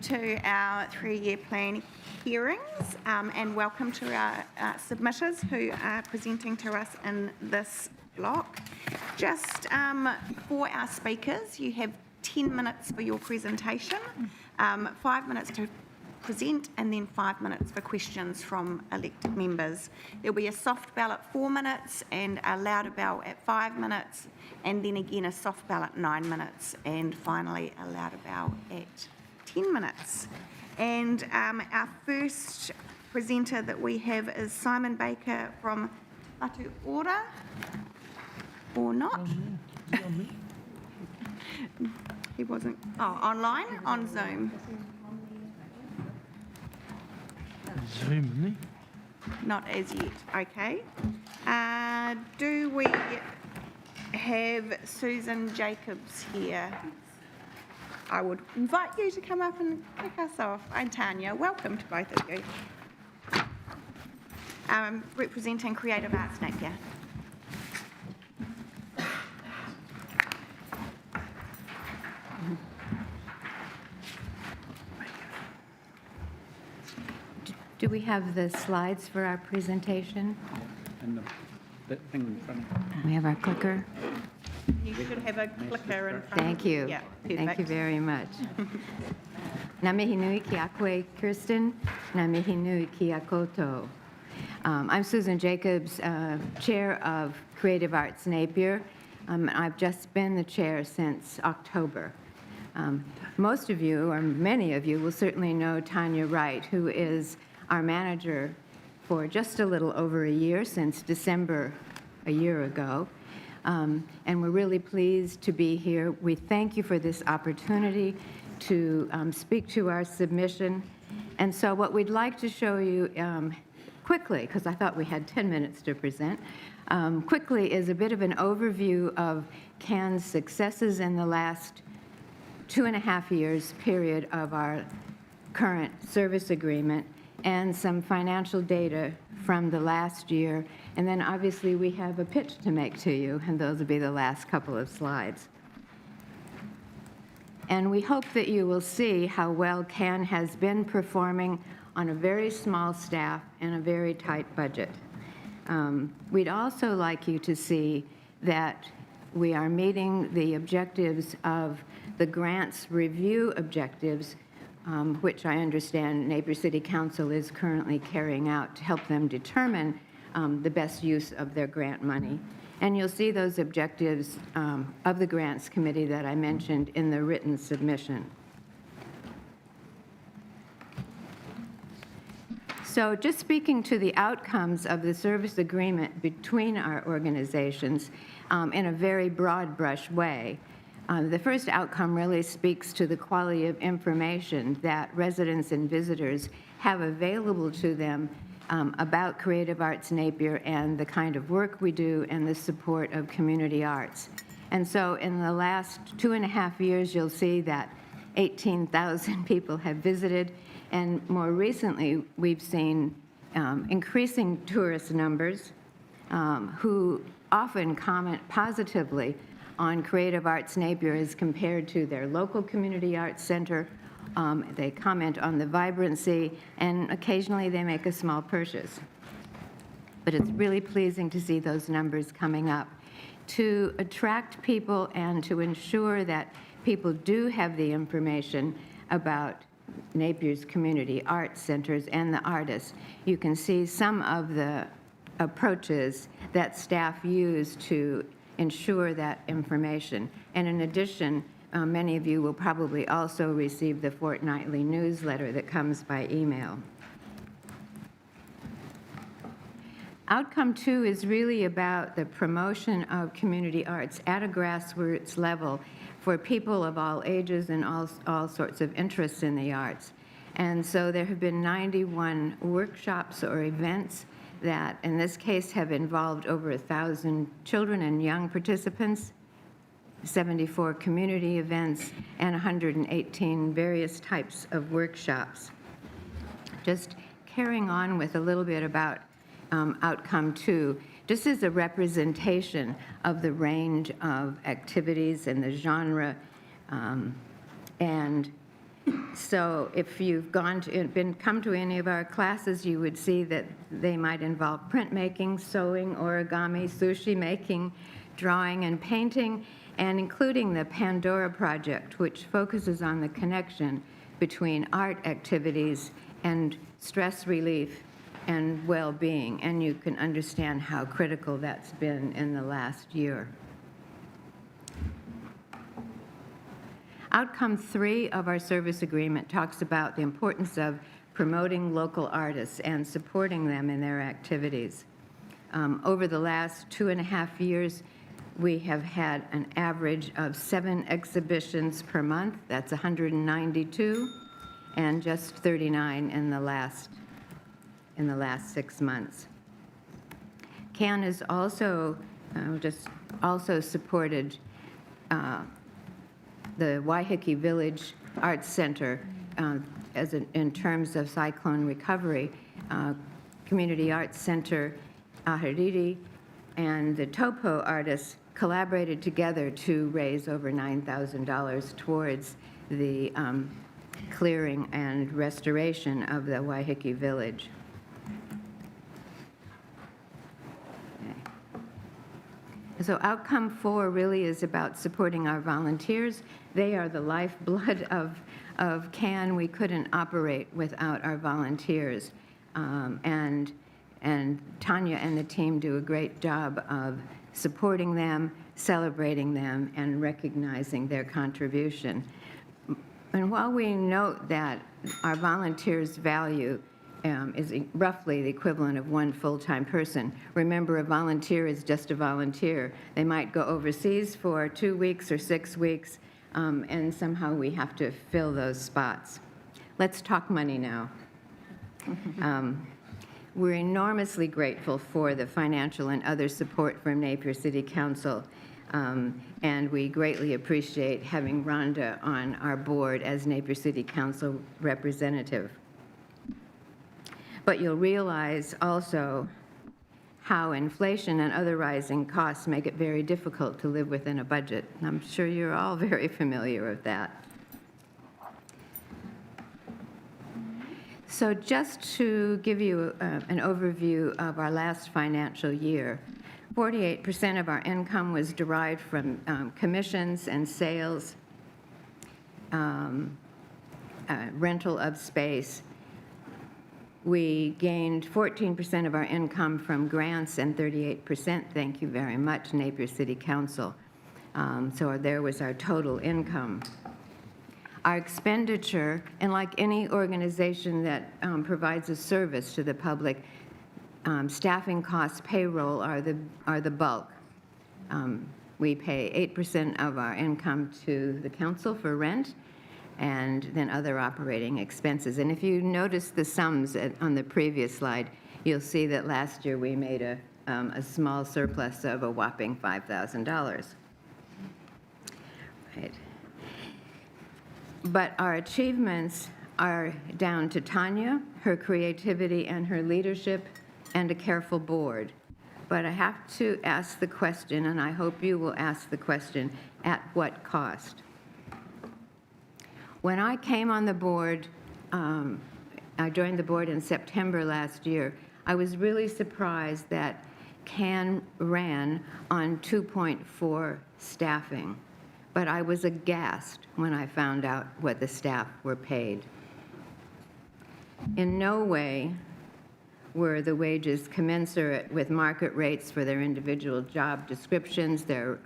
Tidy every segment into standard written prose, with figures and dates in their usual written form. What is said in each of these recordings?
to our 3-year plan hearings, and welcome to our submitters who are presenting to us in this block. Just for our speakers, you have 10 minutes for your presentation, 5 minutes to present, and then 5 minutes for questions from elected members. There'll be a soft bell at 4 minutes and a louder bell at 5 minutes, and then again a soft bell at 9 minutes, and finally a louder bell at 10 minutes. And our first presenter that we have is Simon Baker from Latu Ora, or not? He wasn't, online, on Zoom. Zoom, isn't he? Not as yet, okay. Do we have Susan Jacobs here? I would invite you to come up and kick us off. And Tanya, welcome to both of you. Representing Creative Arts Napier. Do we have the slides for our presentation? And that thing in front of We have our clicker. You should have a clicker in front Thank of you. Yeah, Thank you perfect. very much. Ngā mihi nui ki a koe, Kirsten. Ngā mihi nui ki a koutou. I'm Susan Jacobs, Chair of Creative Arts Napier. I've just been the chair since October. Most of you, or many of you, will certainly know Tanya Wright, who is our manager for just a little over a year, since December a year ago. And we're really pleased to be here. We thank you for this opportunity to speak to our submission. And so what we'd like to show you quickly, because I thought we had 10 minutes to present, quickly is a bit of an overview of CAN's successes in the last 2.5 years period of our current service agreement, and some financial data from the last year. And then obviously we have a pitch to make to you, and those will be the last couple of slides. And we hope that you will see how well CAN has been performing on a very small staff and a very tight budget. We'd also like you to see that we are meeting the objectives of the grants review objectives, which I understand Napier City Council is currently carrying out to help them determine the best use of their grant money. And you'll see those objectives of the Grants Committee that I mentioned in the written submission. So just speaking to the outcomes of the service agreement between our organizations in a very broad brush way, the first outcome really speaks to the quality of information that residents and visitors have available to them about Creative Arts Napier and the kind of work we do and the support of community arts. And so in the last 2.5 years, you'll see that 18,000 people have visited, and more recently, we've seen increasing tourist numbers who often comment positively on Creative Arts Napier as compared to their local community arts center. They comment on the vibrancy, and occasionally they make a small purchase. But it's really pleasing to see those numbers coming up. To attract people and to ensure that people do have the information about Napier's community arts centers and the artists, you can see some of the approaches that staff use to ensure that information. And in addition, many of you will probably also receive the fortnightly newsletter that comes by email. Outcome 2 is really about the promotion of community arts at a grassroots level for people of all ages and all sorts of interests in the arts. And so there have been 91 workshops or events that, in this case, have involved over 1,000 children and young participants, 74 community events, and 118 various types of workshops. Just carrying on with a little bit about outcome 2, this is a representation of the range of activities and the genre, and So if you've come to any of our classes, you would see that they might involve printmaking, sewing, origami, sushi making, drawing and painting, and including the Pandora project, which focuses on the connection between art activities and stress relief and well-being. And you can understand how critical that's been in the last year. Outcome 3 of our service agreement talks about the importance of promoting local artists and supporting them in their activities. Over the last 2.5 years, we have had an average of 7 exhibitions per month. That's 192, and just 39 in the last 6 months. CAN has also supported the Waiheke Village Arts Center in terms of cyclone recovery. Community Arts Center Ahiriri and the Topo artists collaborated together to raise over $9,000 towards the clearing and restoration of the Waiheke Village. So outcome 4 really is about supporting our volunteers. They are the lifeblood of CAN. We couldn't operate without our volunteers. And Tanya and the team do a great job of supporting them, celebrating them, and recognizing their contribution. And while we note that our volunteers' value is roughly the equivalent of 1 full-time person. Remember, a volunteer is just a volunteer. They might go overseas for 2 weeks or 6 weeks, and somehow we have to fill those spots. Let's talk money now. We're enormously grateful for the financial and other support from Napier City Council, and we greatly appreciate having Rhonda on our board as Napier City Council representative. But you'll realize also how inflation and other rising costs make it very difficult to live within a budget. I'm sure you're all very familiar with that. So just to give you an overview of our last financial year, 48% of our income was derived from commissions and sales, rental of space. We gained 14% of our income from grants and 38%, thank you very much, Napier City Council. So there was our total income. Our expenditure, and like any organization that provides a service to the public, staffing costs, payroll are the bulk. We pay 8% of our income to the council for rent, and then other operating expenses. And if you notice the sums on the previous slide, you'll see that last year we made a small surplus of a whopping $5,000. Right. But our achievements are down to Tanya, her creativity and her leadership, and a careful board. But I have to ask the question, and I hope you will ask the question, at what cost? When I came on the board, I joined the board in September last year, I was really surprised that CAN ran on 2.4 staffing. But I was aghast when I found out what the staff were paid. In no way were the wages commensurate with market rates for their individual job descriptions, their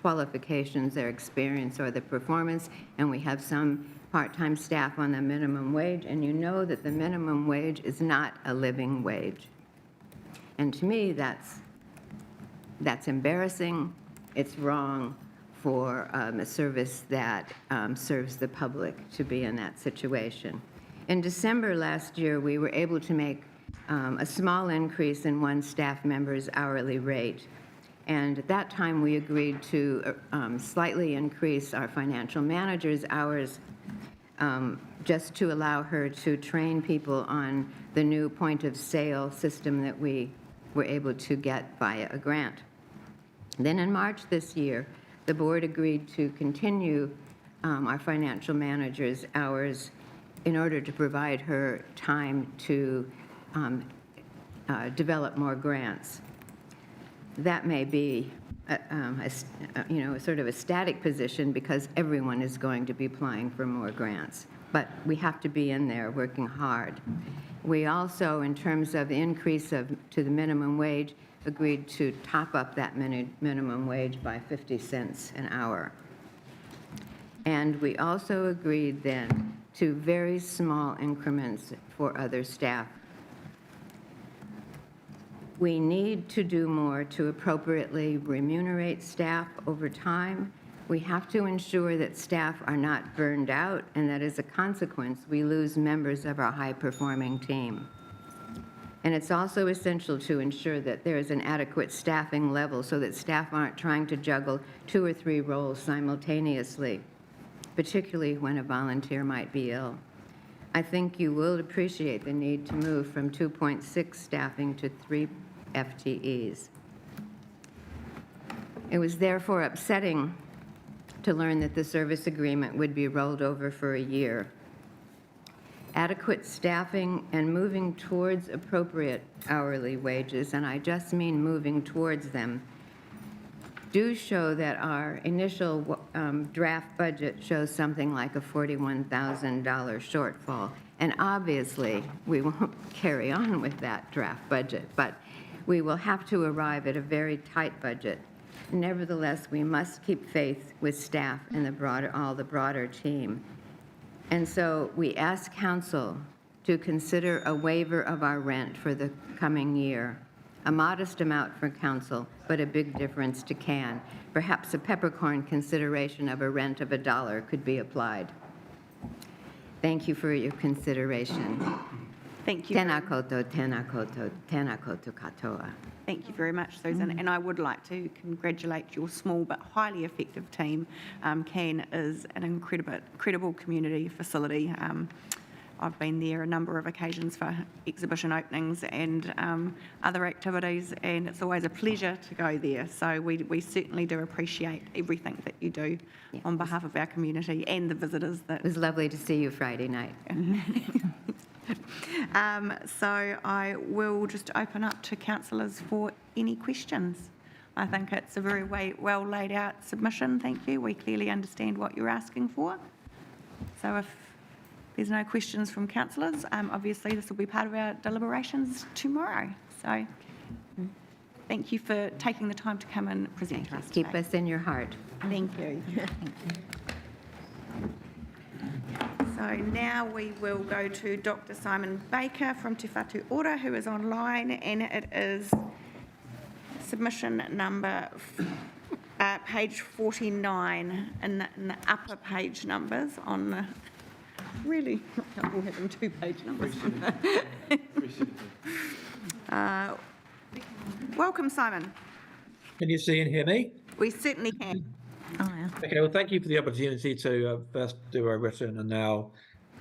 qualifications, their experience, or the performance, and we have some part-time staff on the minimum wage, and you know that the minimum wage is not a living wage. And to me, that's embarrassing, it's wrong for a service that serves the public to be in that situation. In December last year, we were able to make a small increase in one staff member's hourly rate. And at that time, we agreed to slightly increase our financial manager's hours just to allow her to train people on the new point-of-sale system that we were able to get via a grant. Then in March this year, the board agreed to continue our financial manager's hours in order to provide her time to develop more grants. That may be a sort of a static position because everyone is going to be applying for more grants. But we have to be in there working hard. We also, in terms of the increase to the minimum wage, agreed to top up that minimum wage by 50 cents an hour. And we also agreed then to very small increments for other staff. We need to do more to appropriately remunerate staff over time. We have to ensure that staff are not burned out and that as a consequence, we lose members of our high-performing team. And it's also essential to ensure that there is an adequate staffing level so that staff aren't trying to juggle 2 or 3 roles simultaneously, particularly when a volunteer might be ill. I think you will appreciate the need to move from 2.6 staffing to 3 FTEs. It was therefore upsetting to learn that the service agreement would be rolled over for a year. Adequate staffing and moving towards appropriate hourly wages, and I just mean moving towards them, do show that our initial draft budget shows something like a $41,000 shortfall. And obviously, we won't carry on with that draft budget, but we will have to arrive at a very tight budget. Nevertheless, we must keep faith with staff and all the broader team. And so we ask Council to consider a waiver of our rent for the coming year. A modest amount for Council, but a big difference to CAN. Perhaps a peppercorn consideration of a rent of $1 could be applied. Thank you for your consideration. Thank you. Tēnā koutou, tēnā koutou, tēnā koutou katoa. Thank you very much, Susan. And I would like to congratulate your small but highly effective team. CAN is an incredible community facility. I've been there a number of occasions for exhibition openings and other activities, and it's always a pleasure to go there. So we certainly do appreciate everything that you do on behalf of our community and the visitors. It was lovely to see you Friday night. So I will just open up to councillors for any questions. I think it's a very well laid out submission. Thank you. We clearly understand what you're asking for. So if there's no questions from councillors, obviously this will be part of our deliberations tomorrow. So thank you for taking the time to come and present to us today. Keep us in your heart. Thank you. So now we will go to Dr. Simon Baker from Te Whatu Ora, who is online, and it is submission number page 49 in the upper page numbers on the, really, we'll have them 2-page numbers. Welcome, Simon. Can you see and hear me? We certainly can. Okay, well, thank you for the opportunity to first do a written and now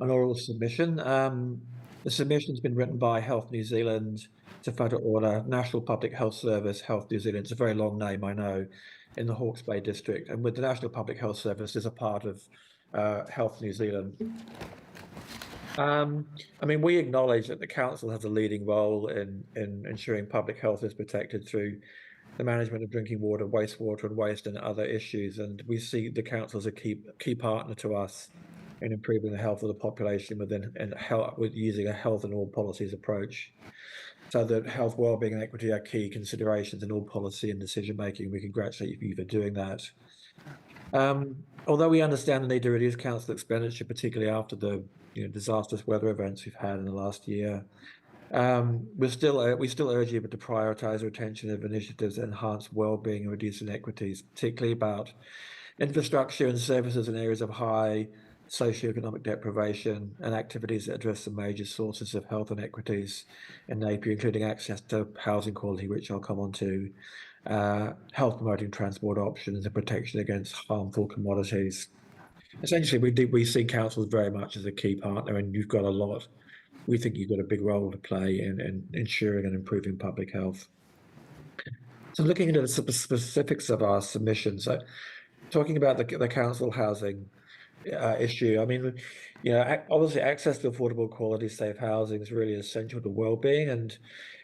an oral submission. The submission's been written by Health New Zealand, Te Whatu Ora, National Public Health Service, Health New Zealand. It's a very long name, I know, in the Hawke's Bay district. And with the National Public Health Service is a part of Health New Zealand. I mean, we acknowledge that the council has a leading role in ensuring public health is protected through the management of drinking water, wastewater and waste and other issues. And we see the council as a key partner to us in improving the health of the population with using a health and all policies approach. So that health, wellbeing and equity are key considerations in all policy and decision making. We congratulate you for doing that. Although we understand the need to reduce council expenditure, particularly after the disastrous weather events we've had in the last year, we still urge you to prioritise retention of initiatives that enhance well-being and reduce inequities, particularly about infrastructure and services in areas of high socioeconomic deprivation and activities that address the major sources of health inequities in Napier, including access to housing quality, which I'll come on to, health promoting transport options and protection against harmful commodities. Essentially, we see councils very much as a key partner, and we think you've got a big role to play in ensuring and improving public health. So looking into the specifics of our submission, so talking about the council housing, issue. I mean, obviously access to affordable, quality, safe housing is really essential to well-being, and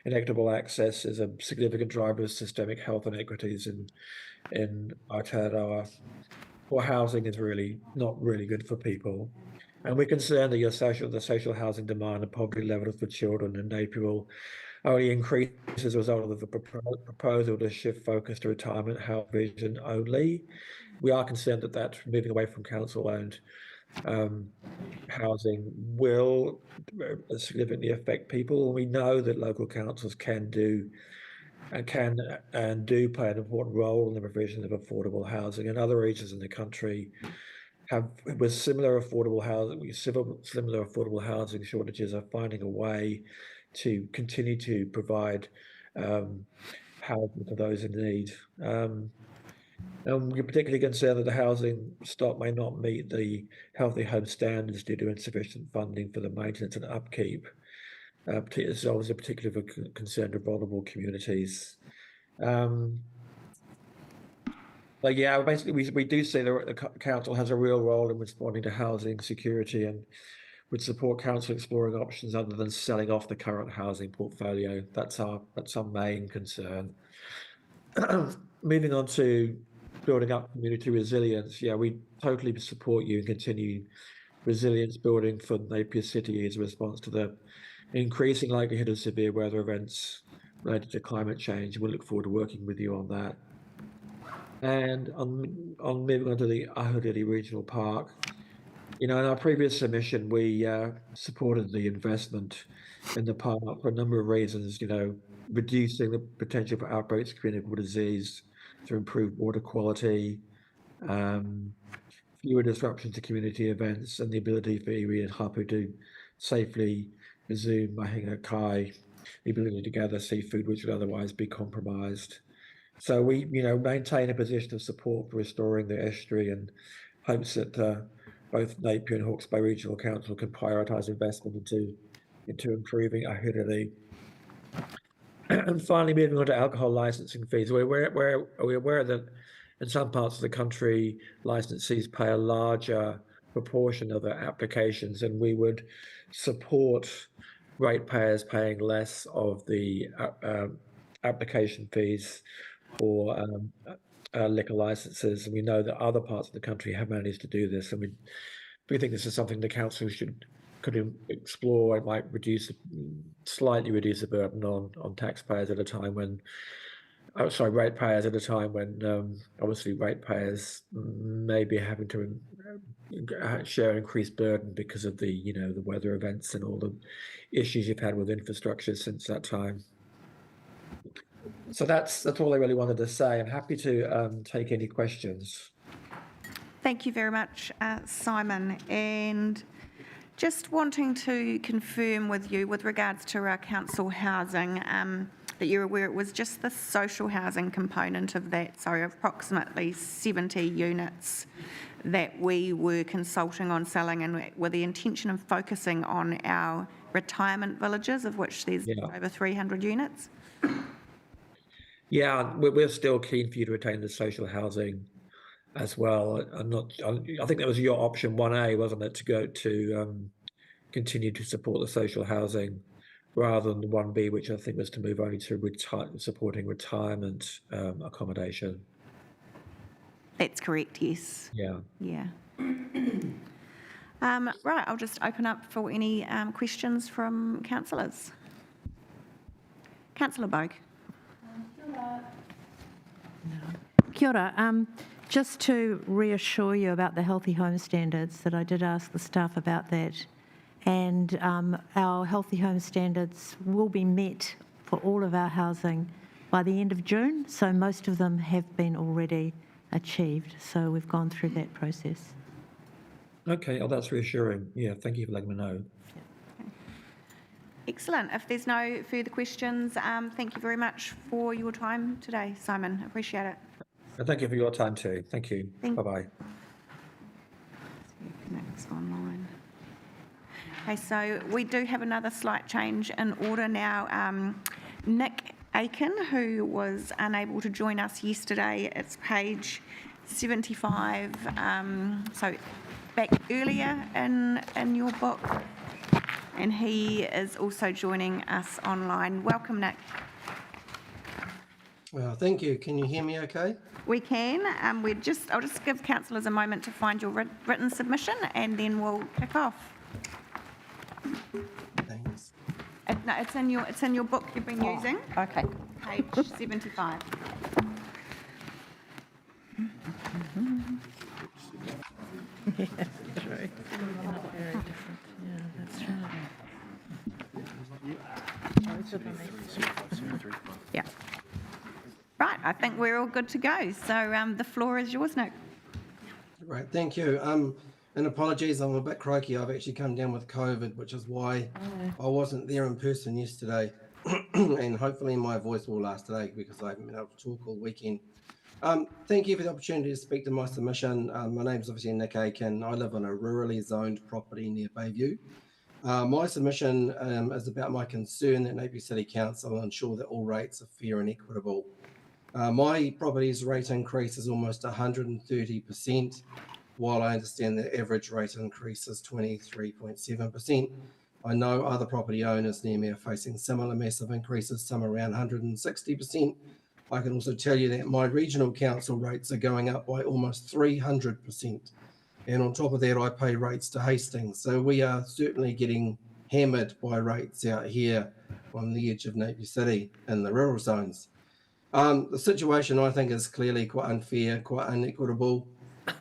inequitable access is a significant driver of systemic health inequities in Aotearoa. Poor housing is really not really good for people. And we're concerned that the social housing demand and poverty levels for children in Napier will only increase as a result of the proposal to shift focus to retirement health vision only. We are concerned that moving away from council-owned housing will significantly affect people. We know that local councils can do play an important role in the provision of affordable housing, and other regions in the country have, with similar affordable housing shortages, are finding a way to continue to provide housing for those in need. And we're particularly concerned that the housing stock may not meet the healthy home standards due to insufficient funding for the maintenance and upkeep. It's obviously particularly of a concern to vulnerable communities. But yeah, basically, we do see the council has a real role in responding to housing security, and would support council exploring options other than selling off the current housing portfolio. That's our main concern. Moving on to building up community resilience. Yeah, we totally support you and continue resilience building for Napier City as a response to the increasing likelihood of severe weather events related to climate change. We look forward to working with you on that. And on moving on to the Ahuriri Regional Park, in our previous submission, we supported the investment in the park for a number of reasons, reducing the potential for outbreaks of communicable disease through improved water quality, fewer disruptions to community events, and the ability for iwi and hapu to safely resume mahinga kai, the ability to gather seafood which would otherwise be compromised. So we, maintain a position of support for restoring the estuary, and hopes that both Napier and Hawke's Bay Regional Council can prioritise investment into improving Ahuriri. And finally, moving on to alcohol licensing fees. Are we aware that in some parts of the country, licensees pay a larger proportion of their applications, and we would support ratepayers paying less of the application fees for liquor licenses. And we know that other parts of the country have managed to do this, and we think this is something the council could explore. It might slightly reduce the burden on taxpayers at a time when, ratepayers at a time when obviously ratepayers may be having to share increased burden because of the the weather events and all the issues you've had with infrastructure since that time. So that's all I really wanted to say. I'm happy to take any questions. Thank you very much, Simon. And just wanting to confirm with you with regards to our council housing, that you're aware it was just the social housing component of that, so approximately 70 units that we were consulting on selling, and with the intention of focusing on our retirement villages, of which there's over 300 units. Yeah, we're still keen for you to retain the social housing as well. I think that was your option 1A, wasn't it, to go to continue to support the social housing rather than the 1B, which I think was to move only to supporting retirement accommodation. That's correct, yes. Yeah. Yeah. Right, I'll just open up for any questions from councillors. Councillor Bogue. Kia ora. Just to reassure you about the healthy home standards, that I did ask the staff about that, and our healthy home standards will be met for all of our housing by the end of June, so most of them have been already achieved, so we've gone through that process. Okay, that's reassuring. Yeah, thank you for letting me know. Excellent. If there's no further questions, thank you very much for your time today, Simon. Appreciate it. And thank you for your time too. Thank you. Bye-bye. Next online. Okay, so we do have another slight change in order now. Nick Aiken, who was unable to join us yesterday, it's page 75, so back earlier in your book. And he is also joining us online. Welcome, Nick. Well, thank you. Can you hear me okay? We can. I'll just give councillors a moment to find your written submission, and then we'll kick off. Thanks. No, it's in your book you've been using. Okay. Page 75. Yeah. Right, I think we're all good to go. So the floor is yours, Nick. Right, thank you. And apologies, I'm a bit croaky. I've actually come down with COVID, which is why I wasn't there in person yesterday. And hopefully my voice will last today because I haven't been able to talk all weekend. Thank you for the opportunity to speak to my submission. My name's obviously Nick Aiken. I live on a rurally zoned property near Bayview. My submission is about my concern that Napier City Council will ensure that all rates are fair and equitable. My property's rate increase is almost 130%, while I understand the average rate increase is 23.7%. I know other property owners near me are facing similar massive increases, some around 160%. I can also tell you that my regional council rates are going up by almost 300%. And on top of that, I pay rates to Hastings. So we are certainly getting hammered by rates out here on the edge of Napier City in the rural zones. The situation, I think, is clearly quite unfair, quite unequitable.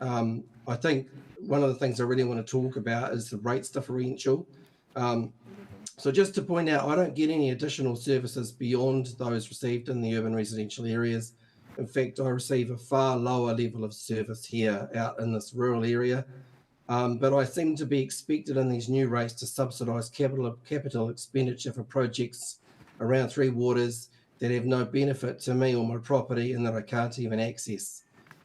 I think one of the things I really want to talk about is the rates differential. So just to point out, I don't get any additional services beyond those received in the urban residential areas. In fact, I receive a far lower level of service here out in this rural area. But I seem to be expected in these new rates to subsidise capital expenditure for projects around Three Waters that have no benefit to me or my property and that I can't even access.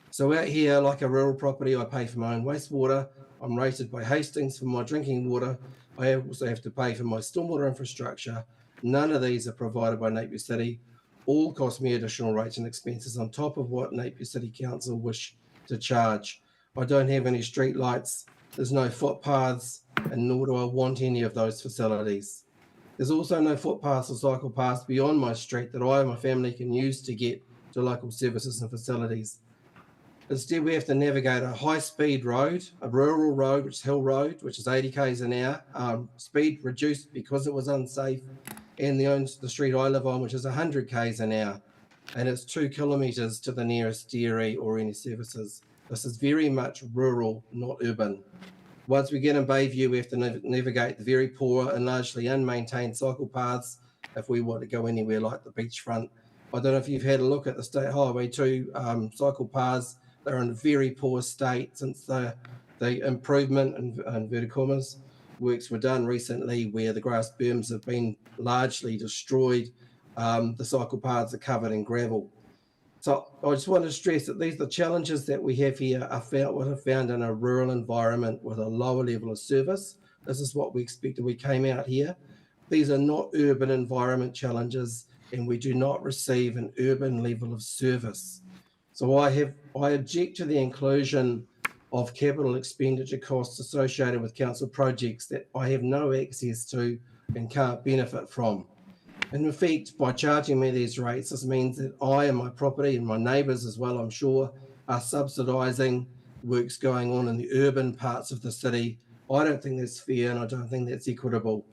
So out here, like a rural property, I pay for my own wastewater. I'm rated by Hastings for my drinking water. I also have to pay for my stormwater infrastructure. None of these are provided by Napier City. All cost me additional rates and expenses on top of what Napier City Council wish to charge. I don't have any street lights. There's no footpaths, and nor do I want any of those facilities. There's also no footpaths or cycle paths beyond my street that I and my family can use to get to local services and facilities. Instead, we have to navigate a high-speed road, a rural road, which is Hill Road, which is 80 k's an hour. Speed reduced because it was unsafe, and the street I live on, which is 100 k's an hour, and it's 2 kilometres to the nearest dairy or any services. This is very much rural, not urban. Once we get in Bayview, we have to navigate the very poor and largely unmaintained cycle paths if we want to go anywhere like the beachfront. I don't know if you've had a look at the State Highway 2 cycle paths. They're in a very poor state since the improvement in inverted commas works were done recently, where the grass berms have been largely destroyed. The cycle paths are covered in gravel. So I just want to stress that these are the challenges that we have here are found in a rural environment with a lower level of service. This is what we expected. We came out here. These are not urban environment challenges, and we do not receive an urban level of service. So I object to the inclusion of capital expenditure costs associated with council projects that I have no access to and can't benefit from. And in fact, by charging me these rates, this means that I and my property and my neighbours as well, I'm sure, are subsidising works going on in the urban parts of the city. I don't think that's fair, and I don't think that's equitable.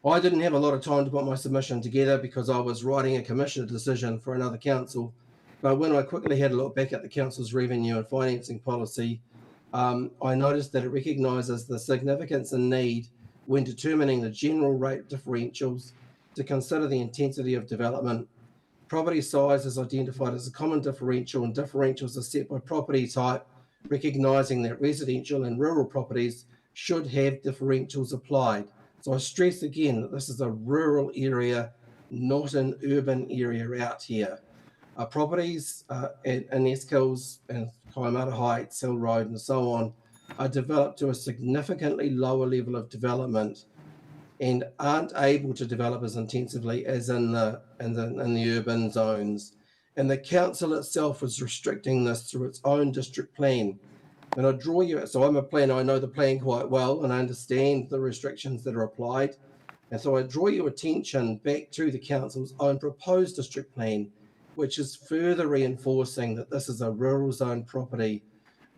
I didn't have a lot of time to put my submission together because I was writing a commissioner decision for another council. But when I quickly had a look back at the council's revenue and financing policy, I noticed that it recognises the significance and need when determining the general rate differentials to consider the intensity of development. Property size is identified as a common differential, and differentials are set by property type, recognising that residential and rural properties should have differentials applied. So I stress again that this is a rural area, not an urban area out here. Properties in Eskills and Kaimata Heights, Hill Road, and so on are developed to a significantly lower level of development and aren't able to develop as intensively as in the urban zones. and the council itself is restricting this through its own district plan. And I draw you, so I'm a planner, I know the plan quite well, and I understand the restrictions that are applied. And so I draw your attention back to the council's own proposed district plan, which is further reinforcing that this is a rural zone property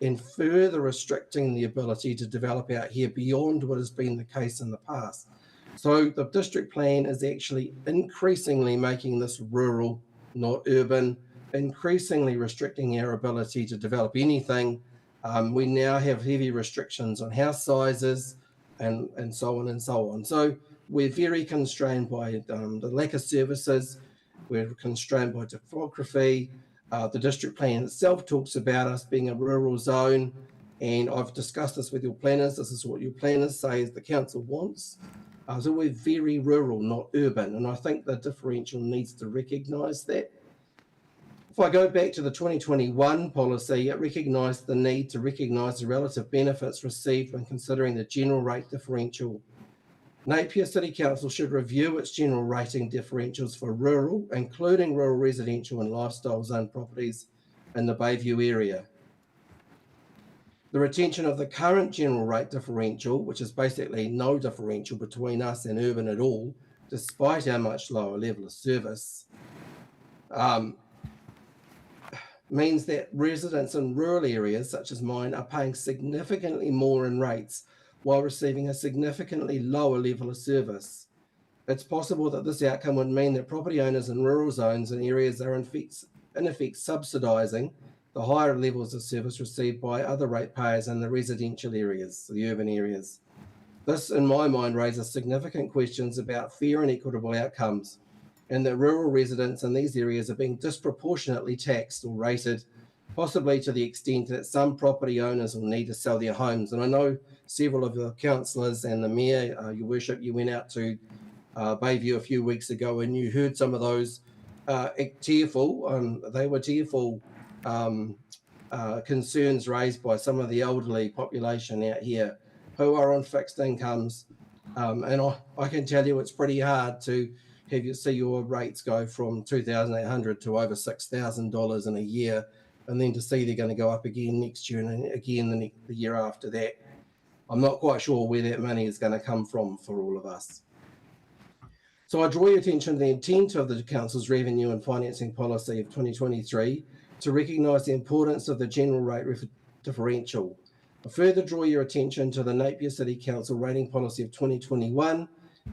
and further restricting the ability to develop out here beyond what has been the case in the past. So the district plan is actually increasingly making this rural, not urban, increasingly restricting our ability to develop anything. We now have heavy restrictions on house sizes and so on and so on. So we're very constrained by the lack of services. We're constrained by topography. The district plan itself talks about us being a rural zone, and I've discussed this with your planners. This is what your planners say is the council wants. So we're very rural, not urban, and I think the differential needs to recognise that. If I go back to the 2021 policy, it recognised the need to recognise the relative benefits received when considering the general rate differential. Napier City Council should review its general rating differentials for rural, including rural residential and lifestyle zone properties in the Bayview area. The retention of the current general rate differential, which is basically no differential between us and urban at all, despite our much lower level of service, means that residents in rural areas such as mine are paying significantly more in rates while receiving a significantly lower level of service. It's possible that this outcome would mean that property owners in rural zones and areas are in effect subsidising the higher levels of service received by other ratepayers in the residential areas, the urban areas. This, in my mind, raises significant questions about fair and equitable outcomes, and that rural residents in these areas are being disproportionately taxed or rated, possibly to the extent that some property owners will need to sell their homes. And I know several of the councillors and the mayor, your worship, you went out to Bayview a few weeks ago and you heard some of those tearful concerns raised by some of the elderly population out here who are on fixed incomes. And I can tell you it's pretty hard to have you see your rates go from $2,800 to over $6,000 in a year, and then to see they're going to go up again next year and again the year after that. I'm not quite sure where that money is going to come from for all of us. So I draw your attention to the intent of the Council's revenue and financing policy of 2023 to recognise the importance of the general rate differential. I further draw your attention to the Napier City Council rating policy of 2021,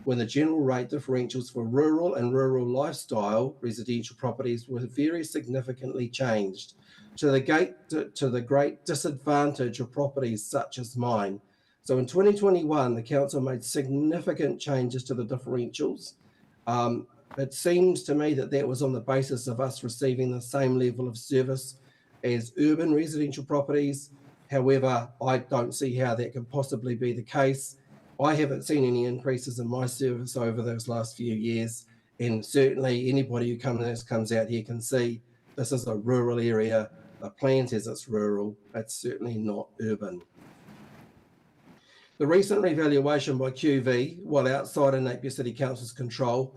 when the general rate differentials for rural and rural lifestyle residential properties were very significantly changed to the great disadvantage of properties such as mine. So in 2021, the council made significant changes to the differentials. It seems to me that was on the basis of us receiving the same level of service as urban residential properties. However, I don't see how that could possibly be the case. I haven't seen any increases in my service over those last few years, and certainly anybody who comes out here can see this is a rural area. The plan says it's rural. It's certainly not urban. The recent revaluation by QV, while outside of Napier City Council's control,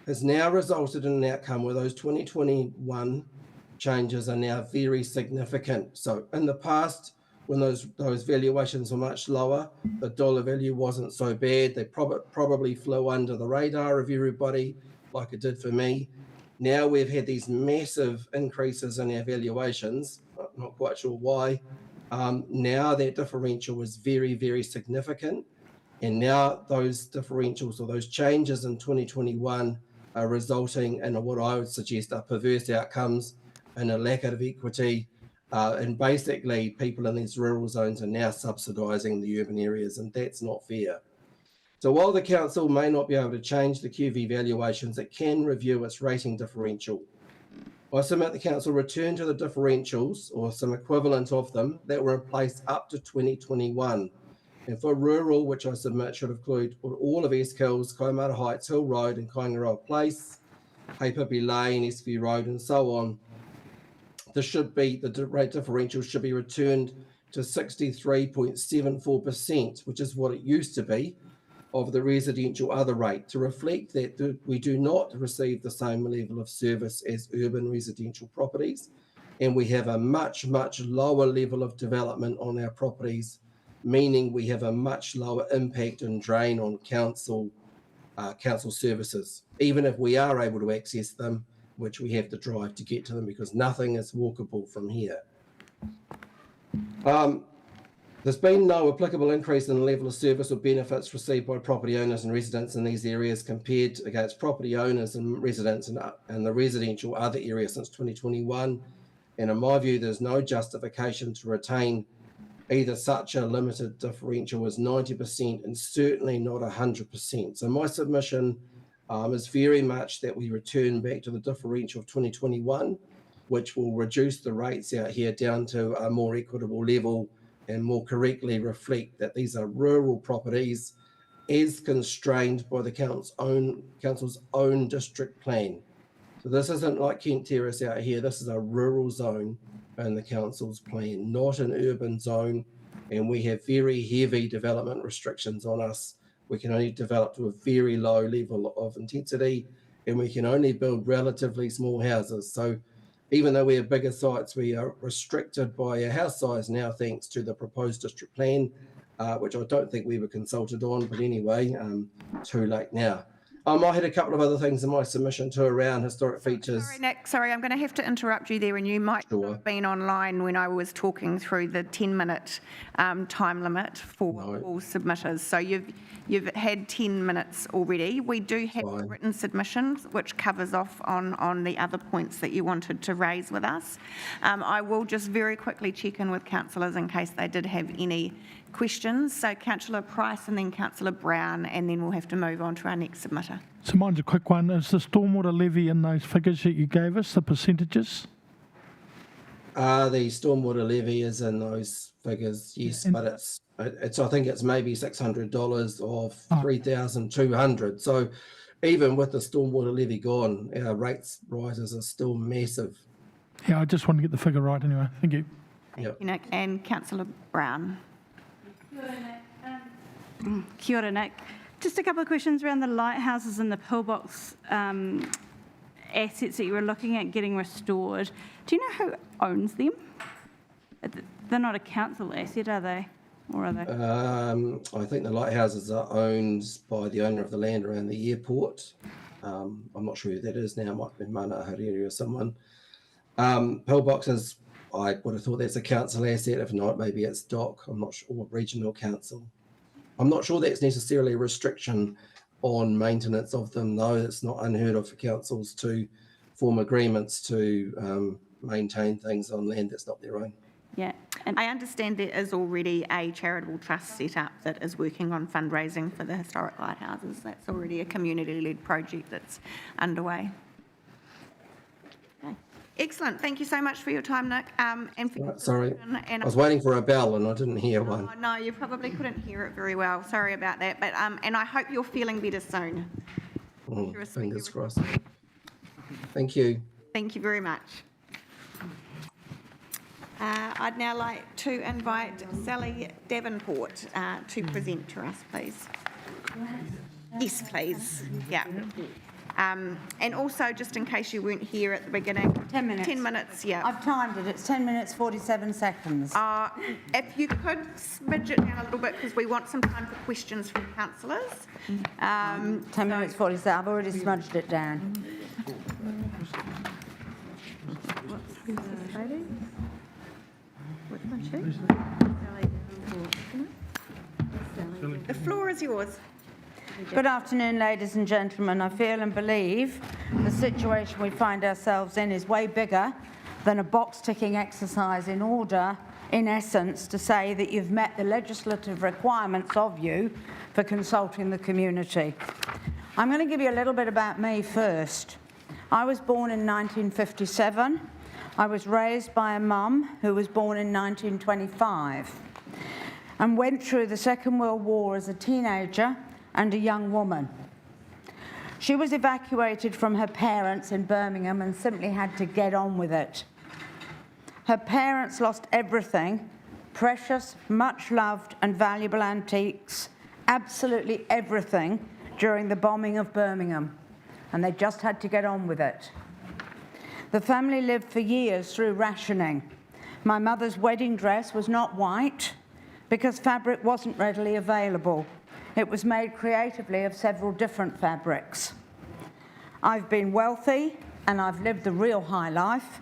has now resulted in an outcome where those 2021 changes are now very significant. So in the past, when those valuations were much lower, the dollar value wasn't so bad. They probably flew under the radar of everybody, like it did for me. Now we've had these massive increases in our valuations. I'm not quite sure why. Now that differential is very, very significant. And now those differentials or those changes in 2021 are resulting in what I would suggest are perverse outcomes and a lack of equity. And basically, people in these rural zones are now subsidising the urban areas, and that's not fair. So while the council may not be able to change the QV valuations, it can review its rating differential. I submit the council return to the differentials, or some equivalent of them, that were in place up to 2021. And for rural, which I submit should include all of Esk Hills, Kaimara Heights, Hill Road and Kaingaroa Place, Hapapi Lane, SV Road and so on, the rate differential should be returned to 63.74%, which is what it used to be. of the residential other rate to reflect that we do not receive the same level of service as urban residential properties, and we have a much, much lower level of development on our properties, meaning we have a much lower impact and drain on council services, even if we are able to access them, which we have to drive to get to them because nothing is walkable from here. There's been no applicable increase in the level of service or benefits received by property owners and residents in these areas compared against property owners and residents in the residential other areas since 2021. And in my view, there's no justification to retain either such a limited differential as 90% and certainly not 100%. So my submission is very much that we return back to the differential of 2021, which will reduce the rates out here down to a more equitable level and more correctly reflect that these are rural properties as constrained by the council's own district plan. So this isn't like Kent Terrace out here. This is a rural zone in the council's plan, not an urban zone. And we have very heavy development restrictions on us. We can only develop to a very low level of intensity, and we can only build relatively small houses. So even though we have bigger sites, we are restricted by our house size now, thanks to the proposed district plan, which I don't think we were consulted on, but anyway, too late now. I had a couple of other things in my submission too around historic features. Sorry, Nick, sorry, I'm going to have to interrupt you there, and you might not have been online when I was talking through the 10-minute time limit for all submitters. So you've had 10 minutes already. We do have written submissions, which covers off on the other points that you wanted to raise with us. I will just very quickly check in with councillors in case they did have any questions. So Councillor Price and then Councillor Brown, and then we'll have to move on to our next submitter. So mine's a quick one. Is the stormwater levy in those figures that you gave us, the percentages? The stormwater levy is in those figures, yes, but it's I think it's maybe $600 of 3,200. So even with the stormwater levy gone, our rates rises are still massive. Yeah, I just want to get the figure right anyway. Thank you. Thank you, Nick. And Councillor Brown. Kia ora, Nick. Just a couple of questions around the lighthouses and the pillbox assets that you were looking at getting restored. Do you know who owns them? They're not a council asset, are they? Or are they? I think the lighthouses are owned by the owner of the land around the airport. I'm not sure who that is now. It might be Mana Hariri or someone. Pillboxes, I would have thought that's a council asset. If not, maybe it's DOC. I'm not sure, or regional council. I'm not sure that's necessarily a restriction on maintenance of them, though. It's not unheard of for councils to form agreements to maintain things on land that's not their own. Yeah, and I understand there is already a charitable trust set up that is working on fundraising for the historic lighthouses. That's already a community-led project that's underway. Okay. Excellent. Thank you so much for your time, Nick. And for Sorry, and I was waiting for a bell and I didn't hear one. No, you probably couldn't hear it very well. Sorry about that. But and I hope you're feeling better soon. Fingers crossed. Thank you. Thank you very much. I'd now like to invite Sally Davenport to present to us, please. Yes, please. Yeah. And also, just in case you weren't here at the beginning. 10 minutes. 10 minutes, yeah. I've timed it. It's 10 minutes, 47 seconds. If you could smidge it down a little bit, because we want some time for questions from councillors. 10 minutes, 47. I've already smudged it down. The floor is yours. Good afternoon, ladies and gentlemen. I feel and believe the situation we find ourselves in is way bigger than a box-ticking exercise in order, in essence, to say that you've met the legislative requirements of you for consulting the community. I'm going to give you a little bit about me first. I was born in 1957. I was raised by a mum who was born in 1925 and went through the Second World War as a teenager and a young woman. She was evacuated from her parents in Birmingham and simply had to get on with it. Her parents lost everything, precious, much loved and valuable antiques absolutely everything during the bombing of Birmingham, and they just had to get on with it. The family lived for years through rationing. My mother's wedding dress was not white because fabric wasn't readily available. It was made creatively of several different fabrics. I've been wealthy and I've lived the real high life,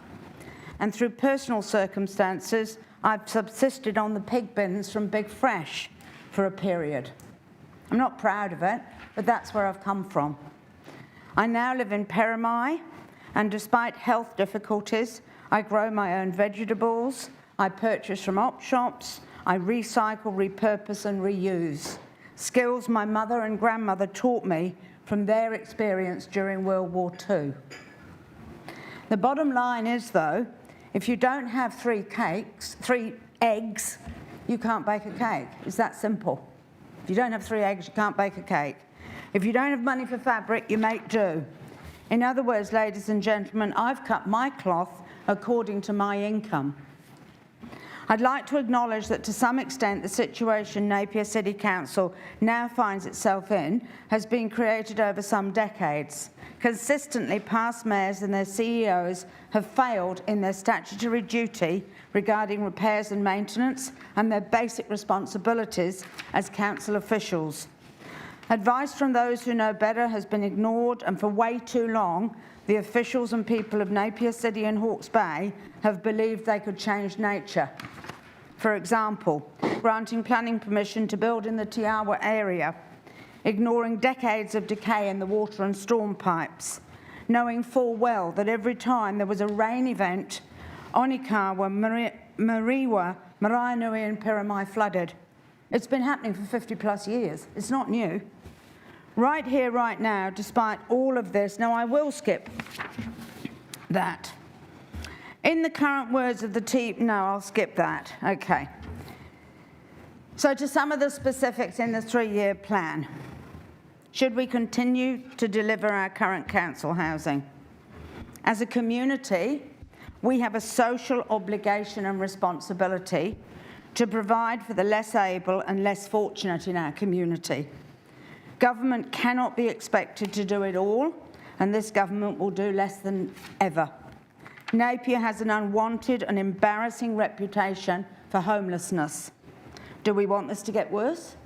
and through personal circumstances, I've subsisted on the pig bins from Big Fresh for a period. I'm not proud of it, but that's where I've come from. I now live in Perrimai, and despite health difficulties, I grow my own vegetables, I purchase from op shops, I recycle, repurpose and reuse. Skills my mother and grandmother taught me from their experience during World War II. The bottom line is, though, if you don't have 3 eggs, you can't bake a cake. It's that simple. If you don't have 3 eggs, you can't bake a cake. If you don't have money for fabric, you make do. In other words, ladies and gentlemen, I've cut my cloth according to my income. I'd like to acknowledge that to some extent the situation Napier City Council now finds itself in has been created over some decades. Consistently, past mayors and their CEOs have failed in their statutory duty regarding repairs and maintenance and their basic responsibilities as council officials. Advice from those who know better has been ignored, and for way too long, the officials and people of Napier City and Hawke's Bay have believed they could change nature. For example, granting planning permission to build in the Tiawa area, ignoring decades of decay in the water and storm pipes, knowing full well that every time there was a rain event, Onikawa, Mariwa, Maraenui and Perrimai flooded. It's been happening for 50 plus years. It's not new. Right here, right now, despite all of this, now I will skip that. In the current words of the team, no, I'll skip that. Okay. So to some of the specifics in the 3-year plan. Should we continue to deliver our current council housing? As a community, we have a social obligation and responsibility to provide for the less able and less fortunate in our community. Government cannot be expected to do it all, and this government will do less than ever. Napier has an unwanted and embarrassing reputation for homelessness. Do we want this to get worse?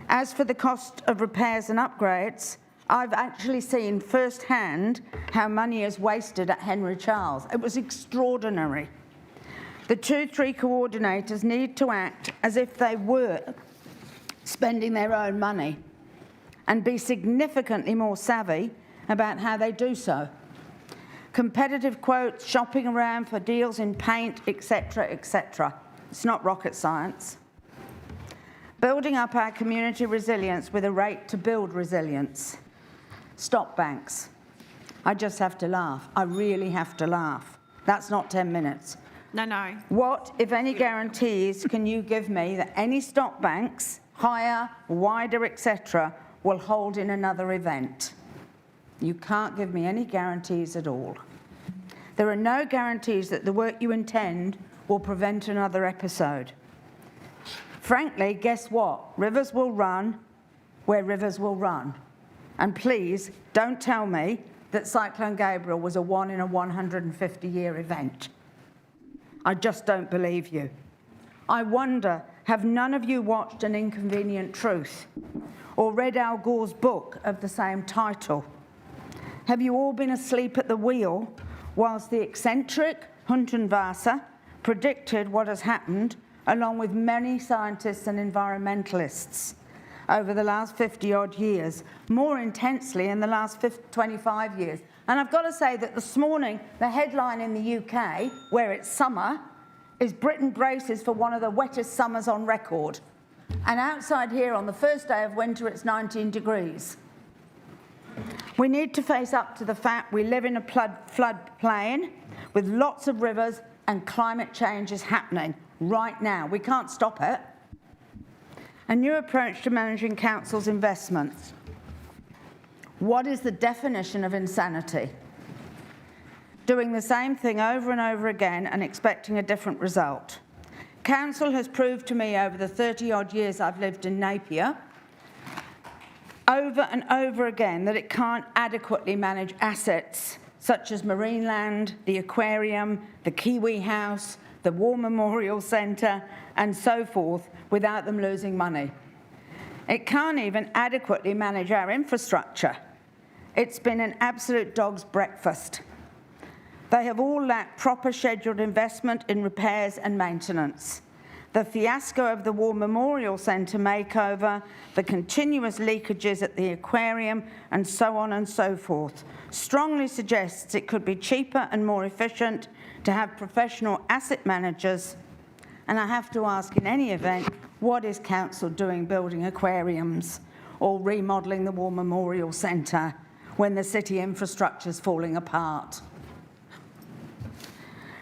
As for the cost of repairs and upgrades, I've actually seen firsthand how money is wasted at Henry Charles. It was extraordinary. The 2-3 coordinators need to act as if they were spending their own money and be significantly more savvy about how they do so. Competitive quotes, shopping around for deals in paint, etc., etc. It's not rocket science. Building up our community resilience with a rate to build resilience. Stop banks. I just have to laugh. I really have to laugh. That's not 10 minutes. No. What, if any, guarantees can you give me that any stop banks, higher, wider, etc., will hold in another event? You can't give me any guarantees at all. There are no guarantees that the work you intend will prevent another episode. Frankly, guess what? Rivers will run where rivers will run. And please, don't tell me that Cyclone Gabriel was a 1 in a 150-year event. I just don't believe you. I wonder, have none of you watched An Inconvenient Truth or read Al Gore's book of the same title? Have you all been asleep at the wheel whilst the eccentric Huntenwasser predicted what has happened, along with many scientists and environmentalists, over the last 50-odd years, more intensely in the last 25 years? And I've got to say that this morning, the headline in the UK, where it's summer, is Britain braces for one of the wettest summers on record. And outside here on the first day of winter, it's 19 degrees. We need to face up to the fact we live in a floodplain with lots of rivers, and climate change is happening right now. We can't stop it. A new approach to managing council's investments. What is the definition of insanity? Doing the same thing over and over again and expecting a different result. Council has proved to me over the 30-odd years I've lived in Napier, over and over again, that it can't adequately manage assets such as Marineland, the aquarium, the Kiwi House, the War Memorial Centre, and so forth, without them losing money. It can't even adequately manage our infrastructure. It's been an absolute dog's breakfast. They have all lacked proper scheduled investment in repairs and maintenance. The fiasco of the War Memorial Centre makeover, the continuous leakages at the aquarium, and so on and so forth, strongly suggests it could be cheaper and more efficient to have professional asset managers. And I have to ask, in any event, what is council doing building aquariums or remodelling the War Memorial Centre when the city infrastructure is falling apart?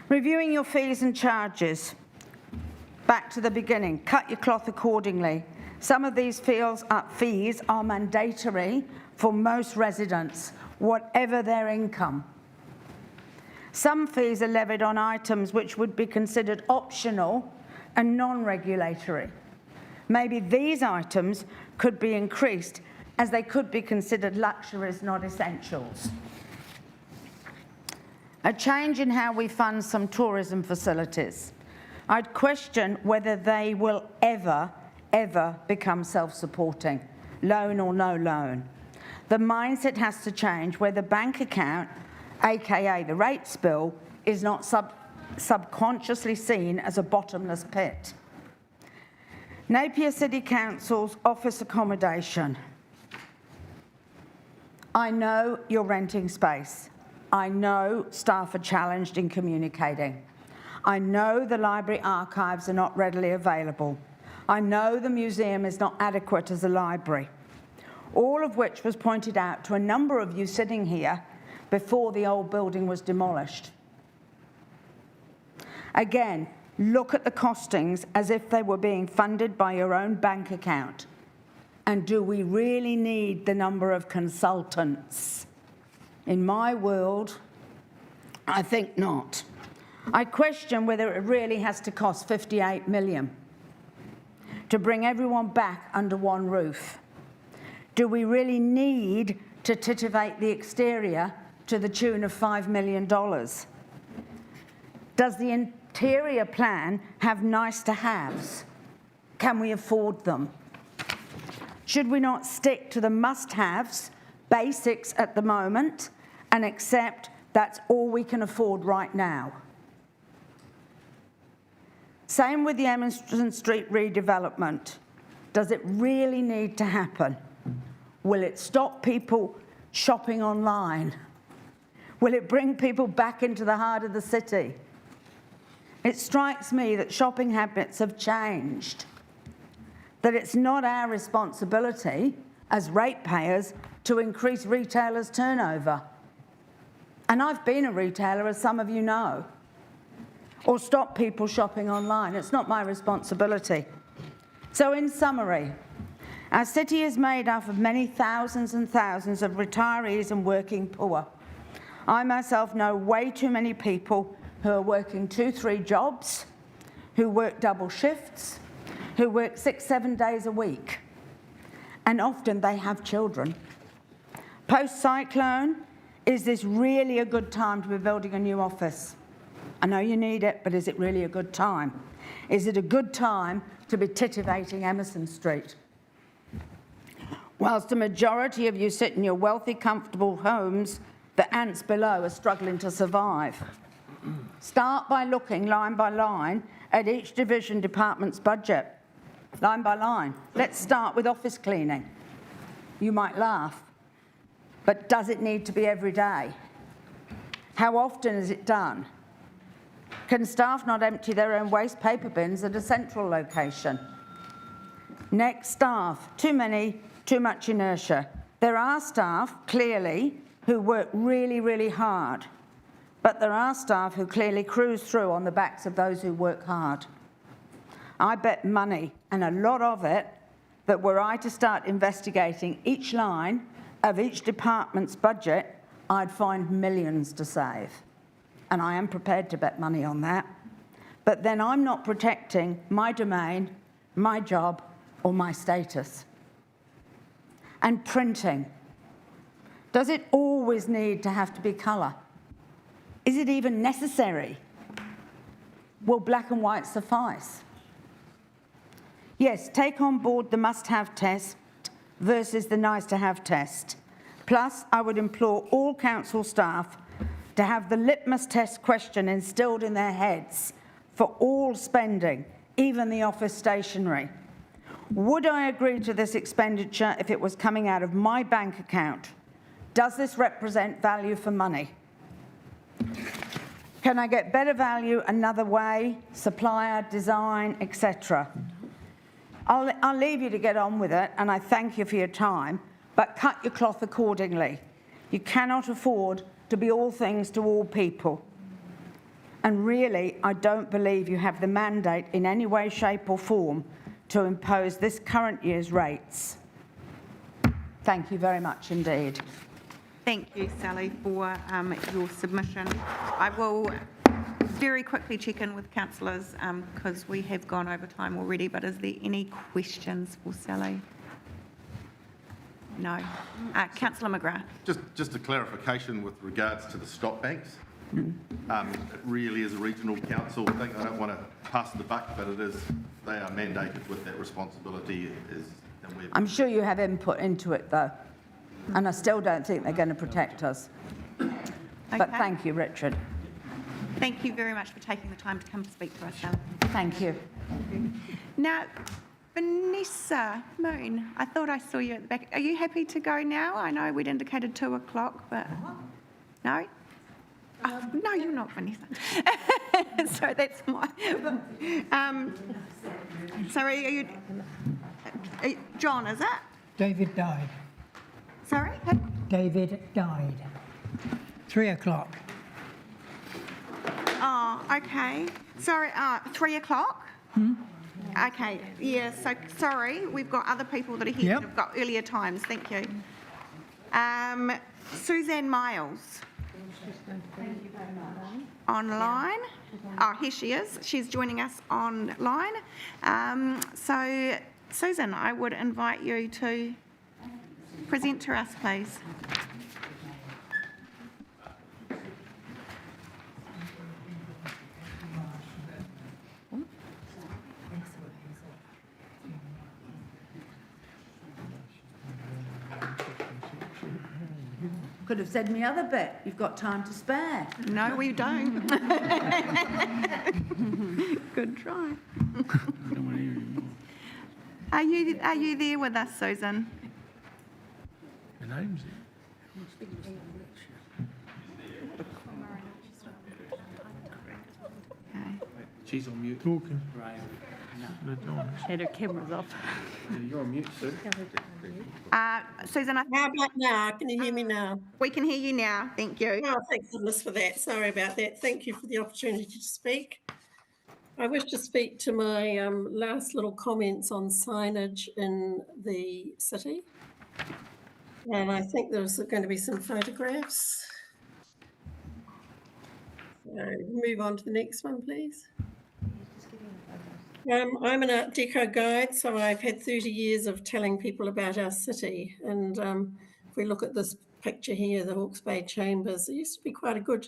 Reviewing your fees and charges. Back to the beginning, cut your cloth accordingly. Some of these fees are mandatory for most residents, whatever their income. Some fees are levied on items which would be considered optional and non-regulatory. Maybe these items could be increased as they could be considered luxuries, not essentials. A change in how we fund some tourism facilities. I'd question whether they will ever become self-supporting, loan or no loan. The mindset has to change where the bank account, aka the rates bill, is not subconsciously seen as a bottomless pit. Napier City Council's office accommodation. I know you're renting space. I know staff are challenged in communicating. I know the library archives are not readily available. I know the museum is not adequate as a library. All of which was pointed out to a number of you sitting here before the old building was demolished. Again, look at the costings as if they were being funded by your own bank account. And do we really need the number of consultants? In my world, I think not. I question whether it really has to cost 58 million to bring everyone back under one roof. Do we really need to titivate the exterior to the tune of $5 million? Does the interior plan have nice-to-haves? Can we afford them? Should we not stick to the must-haves, basics at the moment, and accept that's all we can afford right now? Same with the Emerson Street redevelopment. Does it really need to happen? Will it stop people shopping online? Will it bring people back into the heart of the city? It strikes me that shopping habits have changed, that it's not our responsibility as ratepayers to increase retailers' turnover. And I've been a retailer, as some of you know, or stop people shopping online. It's not my responsibility. So in summary, our city is made up of many thousands and thousands of retirees and working poor. I myself know way too many people who are working 2-3 jobs, who work double shifts, who work 6-7 days a week, and often they have children. Post-cyclone, is this really a good time to be building a new office? I know you need it, but is it really a good time? Is it a good time to be titivating Emerson Street? Whilst the majority of you sit in your wealthy, comfortable homes, the ants below are struggling to survive. Start by looking line by line at each division department's budget. Line by line. Let's start with office cleaning. You might laugh, but does it need to be every day? How often is it done? Can staff not empty their own waste paper bins at a central location? Next, staff. Too many, too much inertia. There are staff, clearly, who work really, really hard, but there are staff who clearly cruise through on the backs of those who work hard. I bet money, and a lot of it, that were I to start investigating each line of each department's budget, I'd find millions to save. And I am prepared to bet money on that. but then I'm not protecting my domain, my job, or my status. And printing. Does it always need to have to be colour? Is it even necessary? Will black and white suffice? Yes, take on board the must-have test versus the nice-to-have test. Plus, I would implore all council staff to have the litmus test question instilled in their heads for all spending, even the office stationery. Would I agree to this expenditure if it was coming out of my bank account? Does this represent value for money? Can I get better value another way, supplier, design, etc.? I'll leave you to get on with it, and I thank you for your time, but cut your cloth accordingly. You cannot afford to be all things to all people. And really, I don't believe you have the mandate in any way, shape or form to impose this current year's rates. Thank you very much indeed. Thank you, Sally, for your submission. I will very quickly check in with councillors because we have gone over time already, but is there any questions for Sally? No. Councillor McGrath. Just a clarification with regards to the stop banks. It really is a regional council thing. I don't want to pass the buck, but they are mandated with that responsibility. I'm sure you have input into it though, and I still don't think they're going to protect us. But Okay. thank you, Richard. Thank you very much for taking the time to come to speak to us, Sally. Thank you. Now, Vanessa Moon, I thought I saw you at the back. Are you happy to go now? I know we'd indicated 2 o'clock, but no? Oh, no, you're not, Vanessa. So that's my... sorry, are you... John, is it? David died. Sorry? David died. 3 o'clock. Oh, okay. Sorry, 3 o'clock? Okay, yeah, so sorry, we've got other people that are here that have got earlier times, thank you. Suzanne Miles. Online. Oh, here she is. She's joining us online. So, Susan, I would invite you to present to us, please. Could have said me other bit. You've got time to spare. No, we don't. Good try. Are you there with us, Susan? Her name's Okay. She's on mute. talking. Right. Had her cameras off. You're on mute, Sue. Susan, How about now? Can you hear me now? we can hear you now. Thank you. Oh, thank goodness for that. Sorry about that. Thank you for the opportunity to speak. I wish to speak to my last little comments on signage in the city. And I think there's going to be some photographs. So move on to the next one, please. I'm an Art Deco guide, so I've had 30 years of telling people about our city. And if we look at this picture here, the Hawke's Bay Chambers, it used to be quite a good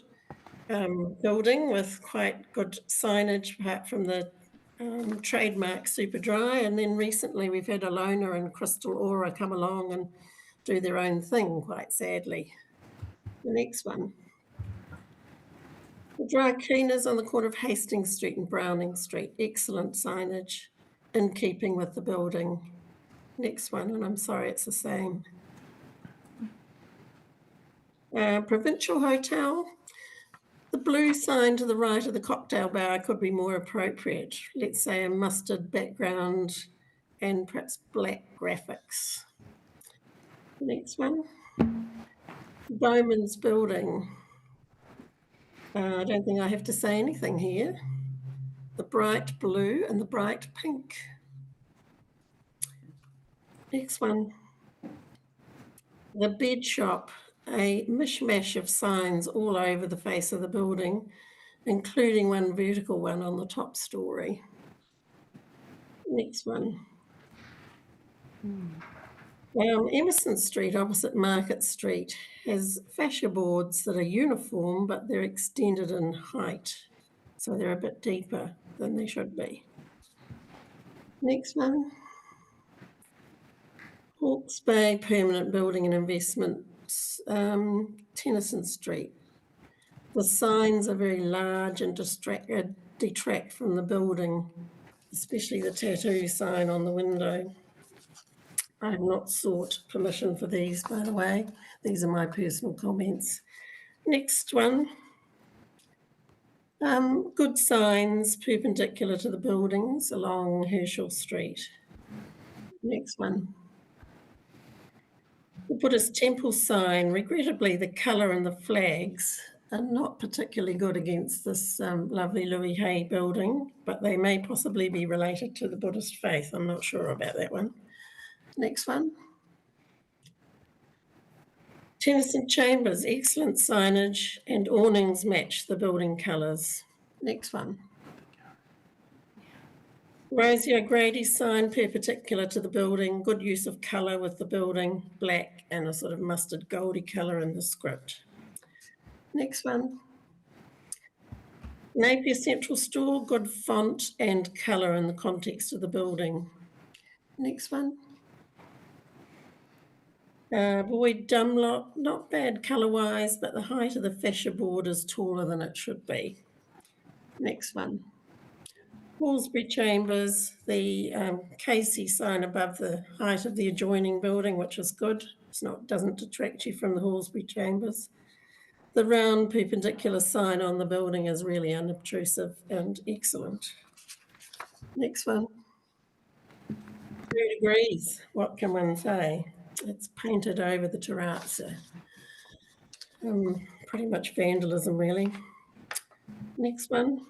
building with quite good signage, apart from the trademark Super Dry. And then recently we've had Alona and Crystal Aura come along and do their own thing, quite sadly. The next one. The dry cleaners on the corner of Hastings Street and Browning Street. Excellent signage in keeping with the building. Next one, and I'm sorry it's the same. Provincial Hotel. The blue sign to the right of the cocktail bar could be more appropriate. Let's say a mustard background and perhaps black graphics. Next one. Bowman's Building. I don't think I have to say anything here. The bright blue and the bright pink. Next one. The bed shop, a mishmash of signs all over the face of the building. including one vertical one on the top story. Next one. Emerson Street, opposite Market Street, has fascia boards that are uniform, but they're extended in height. So they're a bit deeper than they should be. Next one. Hawke's Bay Permanent Building and Investments, Tennyson Street. The signs are very large and detract from the building, especially the tattoo sign on the window. I have not sought permission for these, by the way. These are my personal comments. Next one. Good signs perpendicular to the buildings along Herschel Street. Next one. The Buddhist temple sign, regrettably the colour and the flags are not particularly good against this lovely Louis Hay building, but they may possibly be related to the Buddhist faith. I'm not sure about that one. Next one. Tennyson Chambers, excellent signage and awnings match the building colours. Next one. Rosie O'Grady sign perpendicular to the building, good use of colour with the building, black and a sort of mustard goldy colour in the script. Next one. Napier Central Store, good font and colour in the context of the building. Next one. Boyd Dunlop, not bad colour-wise, but the height of the fascia board is taller than it should be. Next one. Hallsbury Chambers, the Casey sign above the height of the adjoining building, which is good. Doesn't detract you from the Hallsbury Chambers. The round perpendicular sign on the building is really unobtrusive and excellent. Next one. 3 degrees, what can one say? It's painted over the terrazza. Pretty much vandalism, really. Next one.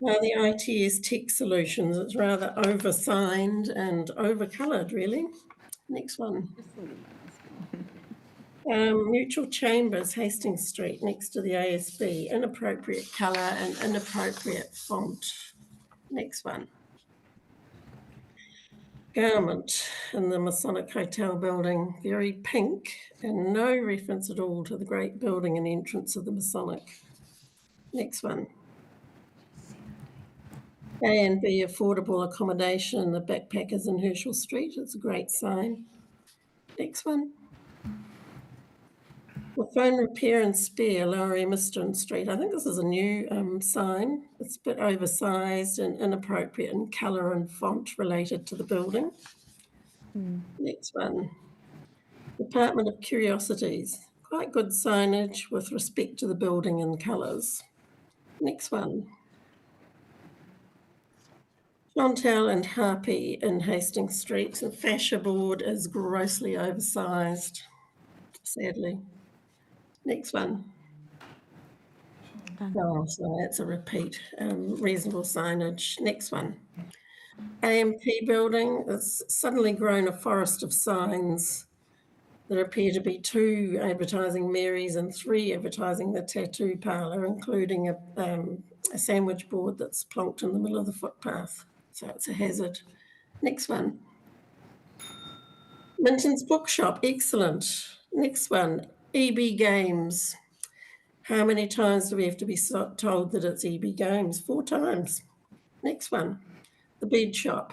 The ITS Tech Solutions, it's rather oversigned and overcoloured, really. Next one. Mutual Chambers, Hastings Street, next to the ASB, inappropriate colour and inappropriate font. Next one. Garment in the Masonic Hotel building, very pink and no reference at all to the great building and entrance of the Masonic. Next one. A&B affordable accommodation in the Backpackers in Herschel Street. It's a great sign. Next one. The phone repair and spare, Lower Emerson Street. I think this is a new sign. It's a bit oversized and inappropriate in colour and font related to the building. Next one. Department of Curiosities. Quite good signage with respect to the building and colours. Next one. Chantal and Harpy in Hastings Street. The fascia board is grossly oversized, sadly. Next one. Oh, so that's a repeat. Reasonable signage. Next one. AMP building has suddenly grown a forest of signs. There appear to be 2 advertising Mary's and 3 advertising the tattoo parlour, including a sandwich board that's plonked in the middle of the footpath. So it's a hazard. Next one. Minton's Bookshop, excellent. Next one. EB Games. How many times do we have to be told that it's EB Games? 4 times. Next one. The Bed Shop,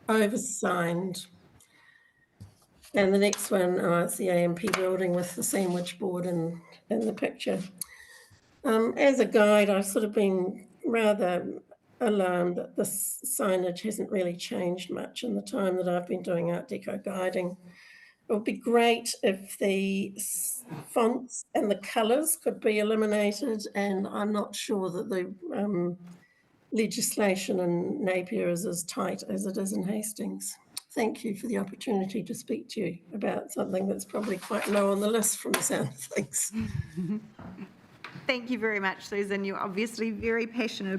oversigned. And the next one, it's the AMP building with the sandwich board in the picture. As a guide, I've sort of been rather alarmed that this signage hasn't really changed much in the time that I've been doing Art Deco guiding. It would be great if the fonts and the colours could be eliminated, and I'm not sure that the legislation in Napier is as tight as it is in Hastings. Thank you for the opportunity to speak to you about something that's probably quite low on the list from the sound of things. Thank you very much, Susan. You're obviously very passionate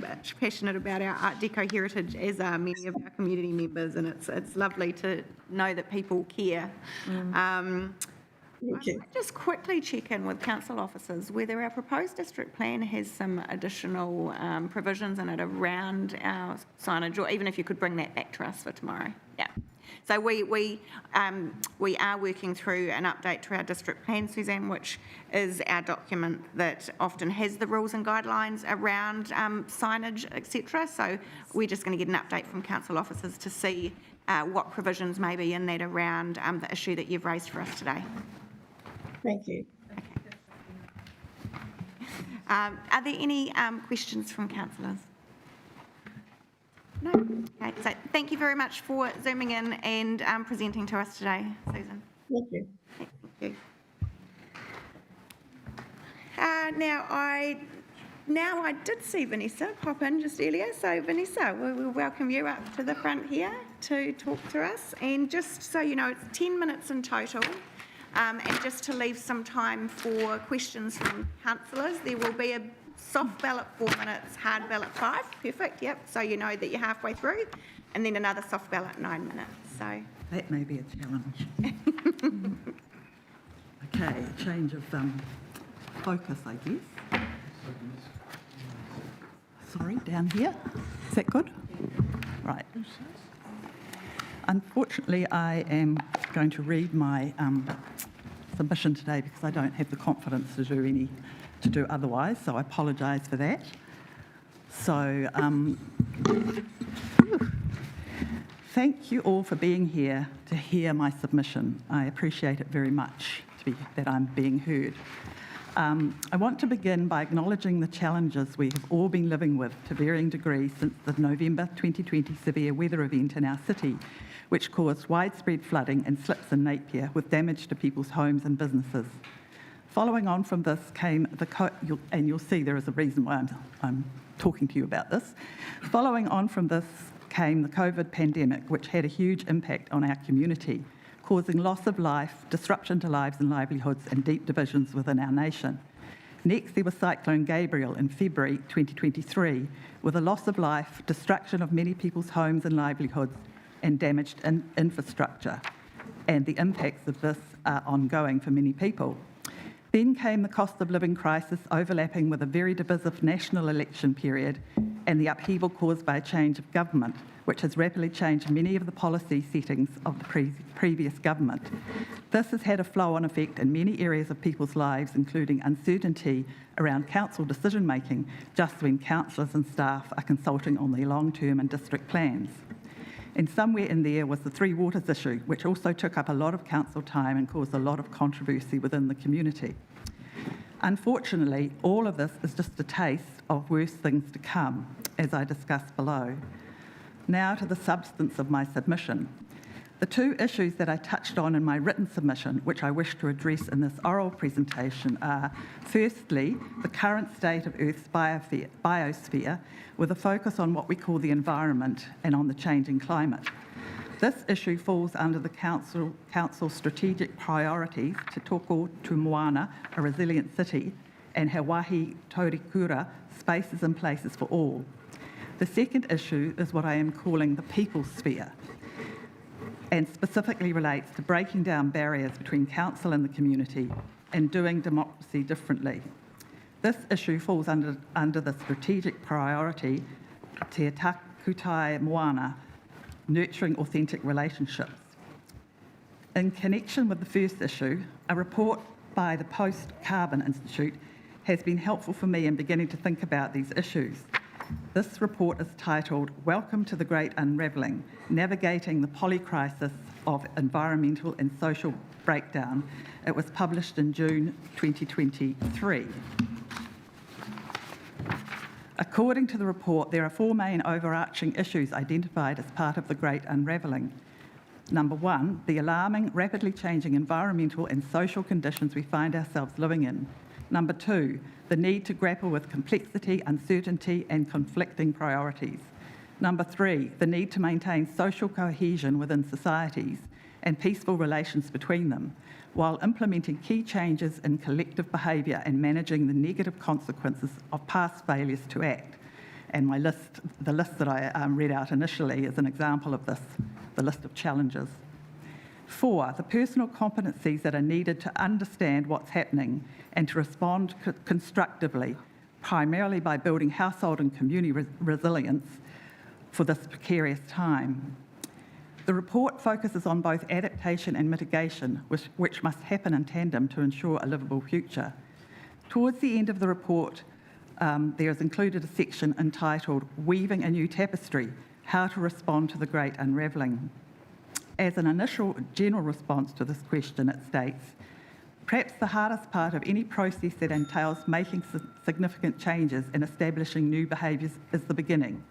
about our Art Deco heritage, as are many of our community members, and it's lovely to know that people care. Thank you. Just quickly check in with council officers whether our proposed district plan has some additional provisions in it around our signage, or even if you could bring that back to us for tomorrow. Yeah. So we are working through an update to our district plan, Suzanne, which is our document that often has the rules and guidelines around signage, etc. So we're just going to get an update from council officers to see what provisions may be in that around the issue that you've raised for us today. Thank you. Are there any questions from councillors? No? Okay, so thank you very much for zooming in and presenting to us today, Susan. Thank you. Thank you. Now I did see Vanessa pop in just earlier, so Vanessa, we'll welcome you up to the front here to talk to us. And just so you know, it's 10 minutes in total. And just to leave some time for questions from councillors, there will be a soft ballot 4 minutes, hard ballot 5. Perfect, yep. So you know that you're halfway through. And then another soft ballot 9 minutes. So that may be a challenge. Okay, change of focus, I guess. Sorry, down here. Is that good? Right. Unfortunately, I am going to read my submission today because I don't have the confidence to do otherwise, so I apologise for that. So, thank you all for being here to hear my submission. I appreciate it very much that I'm being heard. I want to begin by acknowledging the challenges we have all been living with to varying degrees since the November 2020 severe weather event in our city, which caused widespread flooding and slips in Napier with damage to people's homes and businesses. Following on from this came and you'll see there is a reason why I'm talking to you about this. Following on from this came the COVID pandemic, which had a huge impact on our community, causing loss of life, disruption to lives and livelihoods, and deep divisions within our nation. Next, there was Cyclone Gabriel in February 2023, with a loss of life, destruction of many people's homes and livelihoods, and damaged infrastructure. And the impacts of this are ongoing for many people. Then came the cost of living crisis, overlapping with a very divisive national election period and the upheaval caused by a change of government, which has rapidly changed many of the policy settings of the previous government. This has had a flow-on effect in many areas of people's lives, including uncertainty around council decision-making, just when councillors and staff are consulting on their long-term and district plans. And somewhere in there was the Three Waters issue, which also took up a lot of council time and caused a lot of controversy within the community. Unfortunately, all of this is just a taste of worse things to come, as I discussed below. Now to the substance of my submission. The two issues that I touched on in my written submission, which I wish to address in this oral presentation, are firstly, the current state of Earth's biosphere, with a focus on what we call the environment and on the changing climate. This issue falls under the Council's strategic priorities to Toko to Moana, a resilient city, and Hawaii Taurikura, spaces and places for all. The second issue is what I am calling the people's sphere, and specifically relates to breaking down barriers between council and the community and doing democracy differently. This issue falls under the strategic priority Te Takutai Moana, nurturing authentic relationships. In connection with the first issue, a report by the Post-Carbon Institute has been helpful for me in beginning to think about these issues. This report is titled Welcome to the Great Unravelling, Navigating the Polycrisis of Environmental and Social Breakdown. It was published in June 2023. According to the report, there are four main overarching issues identified as part of the Great Unravelling. Number one, the alarming, rapidly changing environmental and social conditions we find ourselves living in. Number two, the need to grapple with complexity, uncertainty, and conflicting priorities. Number three, the need to maintain social cohesion within societies and peaceful relations between them, while implementing key changes in collective behaviour and managing the negative consequences of past failures to act. And the list that I read out initially is an example of this, the list of challenges. 4, the personal competencies that are needed to understand what's happening and to respond constructively, primarily by building household and community resilience for this precarious time. The report focuses on both adaptation and mitigation, which must happen in tandem to ensure a livable future. Towards the end of the report, there is included a section entitled Weaving a New Tapestry, How to Respond to the Great Unravelling. As an initial general response to this question, it states, perhaps the hardest part of any process that entails making significant changes and establishing new behaviours is the beginning.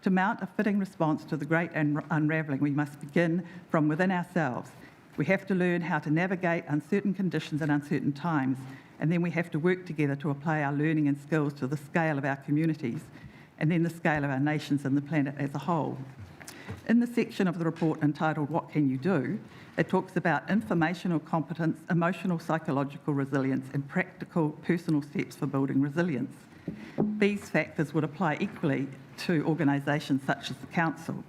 To mount a fitting response to the great unravelling, we must begin from within ourselves. We have to learn how to navigate uncertain conditions and uncertain times, and then we have to work together to apply our learning and skills to the scale of our communities, and then the scale of our nations and the planet as a whole. In the section of the report entitled What Can You Do?, it talks about informational competence, emotional psychological resilience, and practical personal steps for building resilience. These factors would apply equally to organisations such as the Council.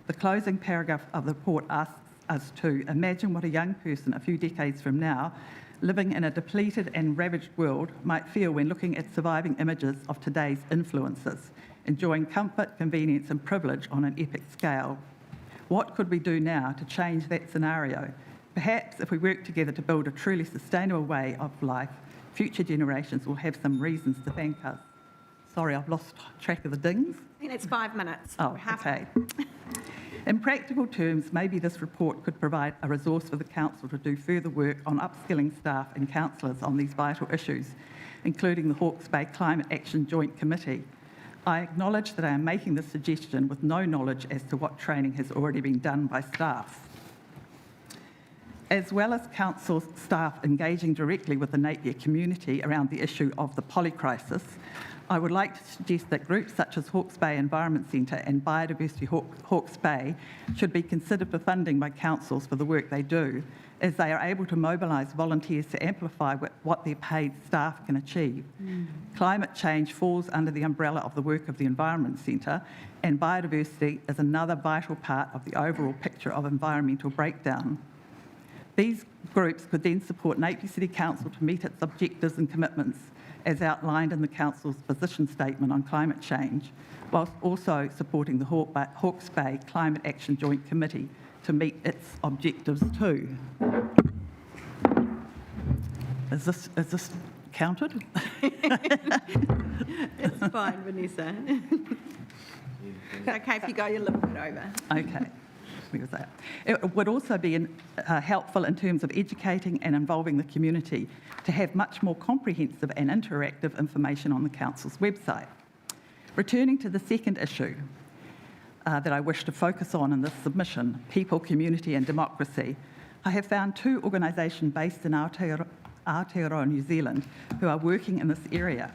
The closing paragraph of the report asks us to imagine what a young person a few decades from now, living in a depleted and ravaged world, might feel when looking at surviving images of today's influencers, enjoying comfort, convenience and privilege on an epic scale. What could we do now to change that scenario? Perhaps if we work together to build a truly sustainable way of life, future generations will have some reasons to thank us. Sorry, I've lost track of the dings. I think it's 5 minutes. Oh, okay. In practical terms, maybe this report could provide a resource for the Council to do further work on upskilling staff and councillors on these vital issues, including the Hawke's Bay Climate Action Joint Committee. I acknowledge that I am making this suggestion with no knowledge as to what training has already been done by staff. As well as Council staff engaging directly with the Napier community around the issue of the polycrisis, I would like to suggest that groups such as Hawke's Bay Environment Centre and Biodiversity Hawke's Bay should be considered for funding by councils for the work they do, as they are able to mobilise volunteers to amplify what their paid staff can achieve. Climate change falls under the umbrella of the work of the Environment Centre, and biodiversity is another vital part of the overall picture of environmental breakdown. These groups could then support Napier City Council to meet its objectives and commitments as outlined in the Council's position statement on climate change, whilst also supporting the Hawke's Bay Climate Action Joint Committee to meet its objectives too. Is this counted? It's fine, Vanessa. It's okay if you go a little bit over. Okay. Where was that? It would also be helpful in terms of educating and involving the community to have much more comprehensive and interactive information on the Council's website. Returning to the second issue that I wish to focus on in this submission, people, community and democracy, I have found two organisations based in Aotearoa, New Zealand, who are working in this area.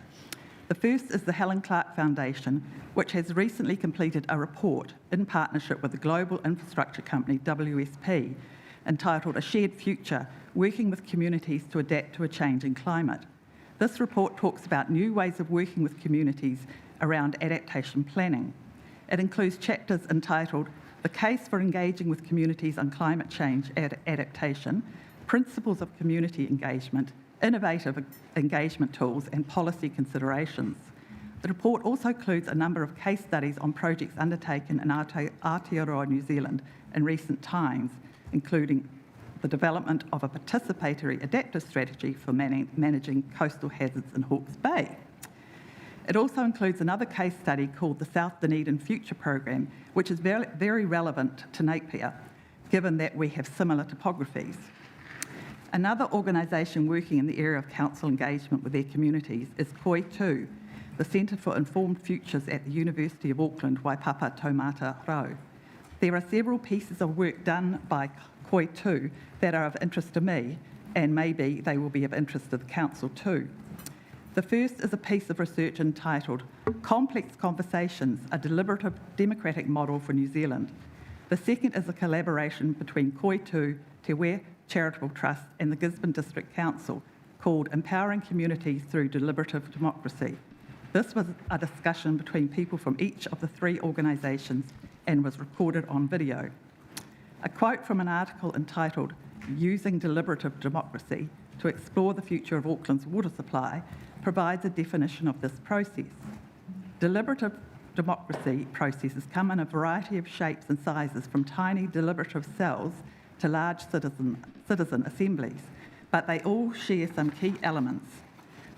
The first is the Helen Clark Foundation, which has recently completed a report in partnership with the global infrastructure company WSP, entitled A Shared Future, Working with Communities to Adapt to a Changing Climate. This report talks about new ways of working with communities around adaptation planning. It includes chapters entitled The Case for Engaging with Communities on Climate Change Adaptation, Principles of Community Engagement, Innovative Engagement Tools and Policy Considerations. The report also includes a number of case studies on projects undertaken in Aotearoa, New Zealand in recent times, including the development of a participatory adaptive strategy for managing coastal hazards in Hawke's Bay. It also includes another case study called the South Dunedin Future Program, which is very relevant to Napier, given that we have similar topographies. Another organisation working in the area of council engagement with their communities is Koi 2, the Centre for Informed Futures at the University of Auckland, Waipapa Taumata Rau. There are several pieces of work done by Koi 2 that are of interest to me, and maybe they will be of interest to the council too. The first is a piece of research entitled Complex Conversations, a Deliberative Democratic Model for New Zealand. The second is a collaboration between Koi 2, Te Wē Charitable Trust and the Gisborne District Council called Empowering Communities Through Deliberative Democracy. This was a discussion between people from each of the three organisations and was recorded on video. A quote from an article entitled "Using Deliberative Democracy to Explore the Future of Auckland's Water Supply" provides a definition of this process. Deliberative democracy processes come in a variety of shapes and sizes, from tiny deliberative cells to large citizen assemblies, but they all share some key elements.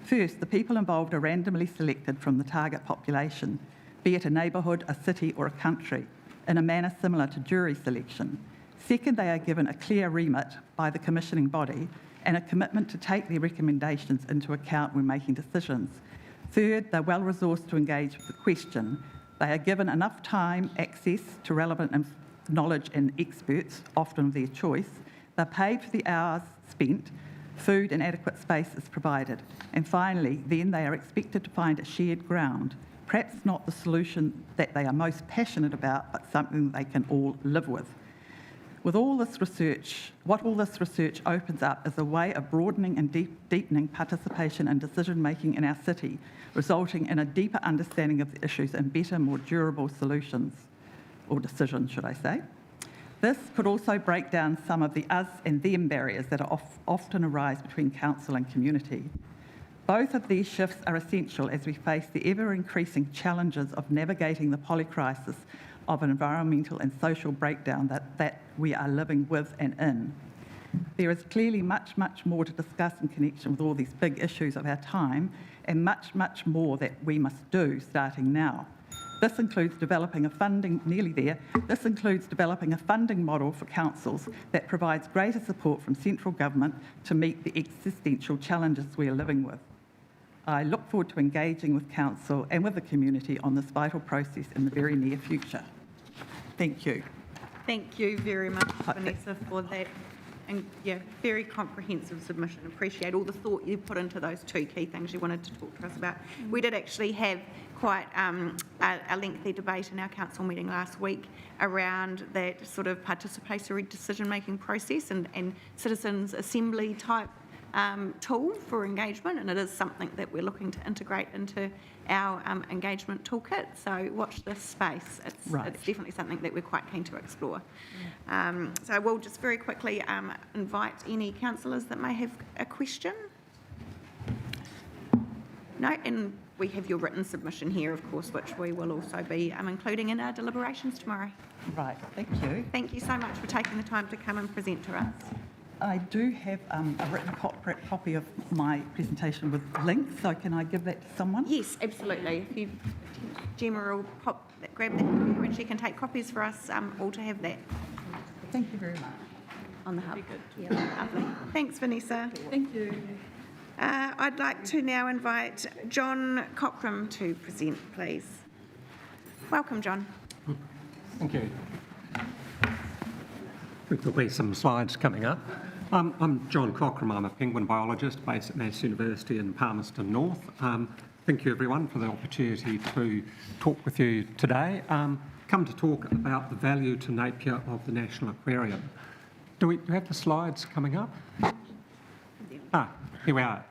First, the people involved are randomly selected from the target population, be it a neighbourhood, a city or a country, in a manner similar to jury selection. Second, they are given a clear remit by the commissioning body and a commitment to take their recommendations into account when making decisions. Third, they're well resourced to engage with the question. They are given enough time, access to relevant knowledge and experts, often of their choice. They're paid for the hours spent. Food and adequate space is provided. And finally, then they are expected to find a shared ground, perhaps not the solution that they are most passionate about, but something they can all live with. With all this research, what all this research opens up is a way of broadening and deepening participation and decision-making in our city, resulting in a deeper understanding of the issues and better, more durable solutions, or decisions, should I say. This could also break down some of the us and them barriers that often arise between council and community. Both of these shifts are essential as we face the ever-increasing challenges of navigating the polycrisis of an environmental and social breakdown that we are living with and in. There is clearly much, much more to discuss in connection with all these big issues of our time, and much, much more that we must do starting now. This includes developing a funding model for councils that provides greater support from central government to meet the existential challenges we are living with. I look forward to engaging with council and with the community on this vital process in the very near future. Thank you. Thank you very much, Vanessa, for that very comprehensive submission. Appreciate all the thought you put into those two key things you wanted to talk to us about. We did actually have quite a lengthy debate in our council meeting last week around that sort of participatory decision-making process and citizens' assembly type tool for engagement, and it is something that we're looking to integrate into our engagement toolkit. So watch this space. It's definitely something that we're quite keen to explore. So we'll just very quickly invite any councillors that may have a question. No, and we have your written submission here, of course, which we will also be including in our deliberations tomorrow. Right, thank you. Thank you so much for taking the time to come and present to us. I do have a written copy of my presentation with links, so can I give that to someone? Yes, absolutely. If you, Gemma will grab that computer and she can take copies for us all to have that. Thank you very much. On the hub. Good. Yeah, lovely. Thanks, Vanessa. Thank you. I'd like to now invite John Cockram to present, please. Welcome, John. Thank you. There'll be some slides coming up. I'm John Cockram. I'm a penguin biologist based at Nash University in Palmerston North. Thank you, everyone, for the opportunity to talk with you today. Come to talk about the value to Napier of the National Aquarium. Do we have the slides coming up? Here we are.